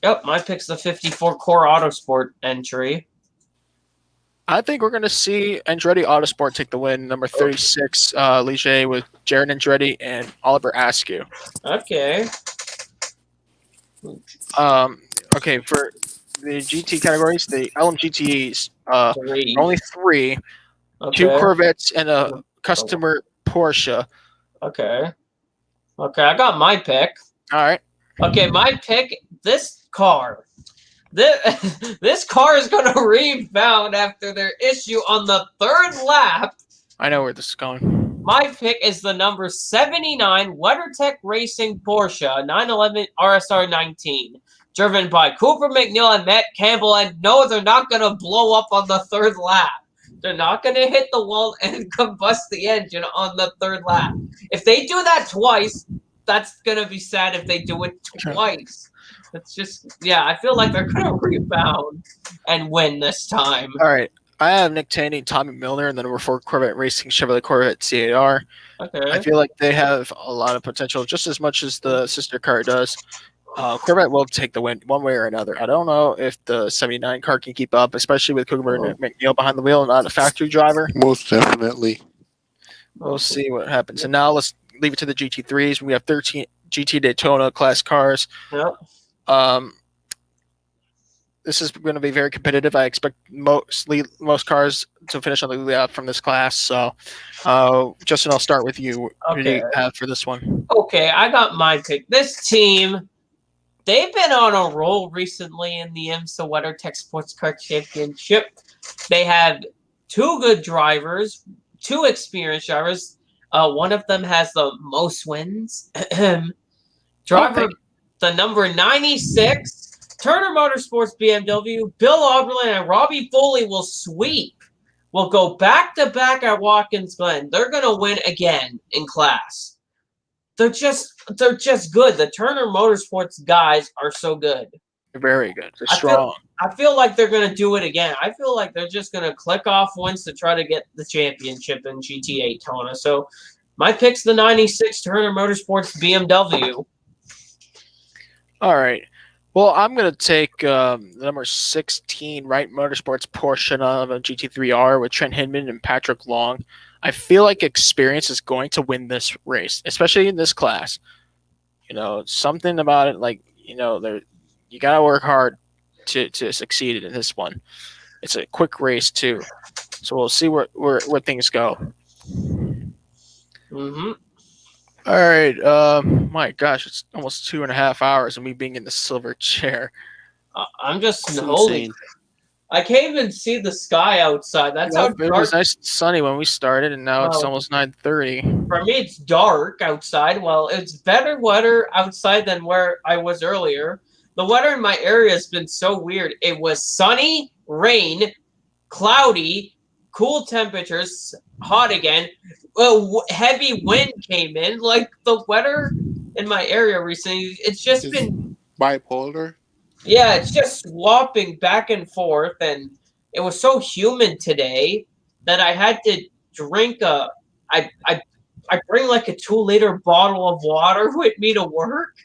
Yep, my pick's the 54 Core Autosport entry. I think we're going to see Andretti Autosport take the win. Number 36, Ligier with Jared Andretti and Oliver Askew. Okay. Okay, for the GT categories, the LMGTs, Three. only 3, Okay. 2 Corvettes and a customer Porsche. Okay. Okay, I got my pick. All right. Okay, my pick, this car. This car is going to rebound after their issue on the 3rd lap. I know where this is going. My pick is the number 79 WeatherTech Racing Porsche 911 RSR 19, driven by Cooper McNeil and Matt Campbell. And no, they're not going to blow up on the 3rd lap. They're not going to hit the wall and combust the engine on the 3rd lap. If they do that twice, that's going to be sad if they do it twice. It's just, yeah, I feel like they're going to rebound and win this time. All right. I have Nick Taney and Tommy Milner in the number 4 Corvette Racing Chevrolet Corvette CAR. Okay. I feel like they have a lot of potential, just as much as the sister car does. Corvette will take the win one way or another. I don't know if the 79 car can keep up, especially with Cooper McNeil behind the wheel and not a factory driver. Most definitely. We'll see what happens. And now let's leave it to the GT3s. We have 13 GT Daytona class cars. Yep. This is going to be very competitive. I expect most cars to finish on the lead out from this class. So, Justin, I'll start with you. What do you have for this one? Okay, I got my pick. This team, they've been on a roll recently in the IMSA WeatherTech Sports Car Championship. They have 2 good drivers, 2 experienced drivers. One of them has the most wins. Driver, the number 96. Turner Motorsports BMW, Bill Oberlin, and Robbie Foley will sweep. Will go back-to-back at Watkins Glen. They're going to win again in class. They're just good. The Turner Motorsports guys are so good. They're very good. They're strong. I feel like they're going to do it again. I feel like they're just going to click off once to try to get the championship in GTA Daytona. So my pick's the 96 Turner Motorsports BMW. All right. Well, I'm going to take the number 16 Wright Motorsports Porsche of a GT3R with Trent Hinman and Patrick Long. I feel like experience is going to win this race, especially in this class. You know, something about it, like, you know, you got to work hard to succeed in this one. It's a quick race, too. So we'll see where things go. Mm-hmm. All right. My gosh, it's almost 2.5 hours and me being in the silver chair. I'm just holding. I can't even see the sky outside. That's how dark. It was nice and sunny when we started, and now it's almost 9:30. For me, it's dark outside. Well, it's better weather outside than where I was earlier. The weather in my area has been so weird. It was sunny, rain, cloudy, cool temperatures, hot again. Heavy wind came in. Like, the weather in my area recently, it's just been bipolar. Yeah, it's just swapping back and forth, and it was so humid today that I had to drink I bring like a 2-liter bottle of water with me to work.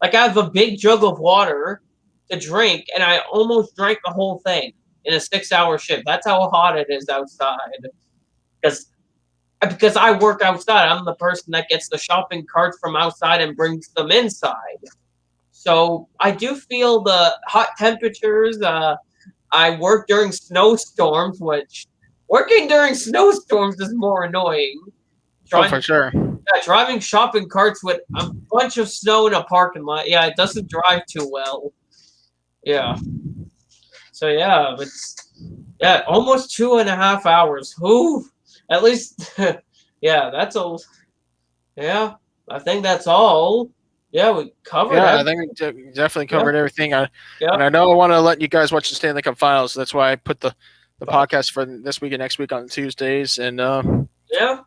Like, I have a big jug of water to drink, and I almost drank the whole thing in a 6-hour shift. That's how hot it is outside. Because I work outside. I'm the person that gets the shopping carts from outside and brings them inside. So I do feel the hot temperatures. I work during snowstorms, which working during snowstorms is more annoying. For sure. Yeah, driving shopping carts with a bunch of snow in a parking lot. Yeah, it doesn't drive too well. Yeah. So yeah, almost 2.5 hours. Whew. At least, yeah, that's all. Yeah, I think that's all. Yeah, we covered. Yeah, I think we definitely covered everything. And I know I want to let you guys watch the Stanley Cup Finals. So that's why I put the podcast for this week and next week on Tuesdays. And yeah.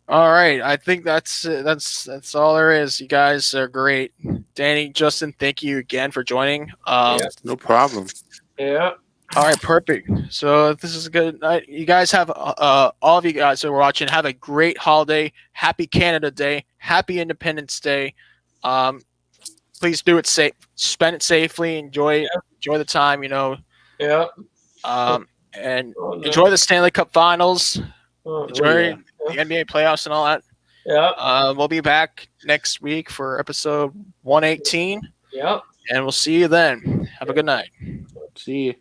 All right, I think that's all there is. You guys are great. Danny, Justin, thank you again for joining. No problem. Yeah. All right, perfect. So this is a good night. You guys have all of you guys that are watching, have a great holiday. Happy Canada Day. Happy Independence Day. Please do it safe. Spend it safely. Enjoy the time. You know. Yeah. And enjoy the Stanley Cup Finals. Enjoy the NBA playoffs and all that. Yeah. We'll be back next week for episode 118. Yep. And we'll see you then. Have a good night. See you.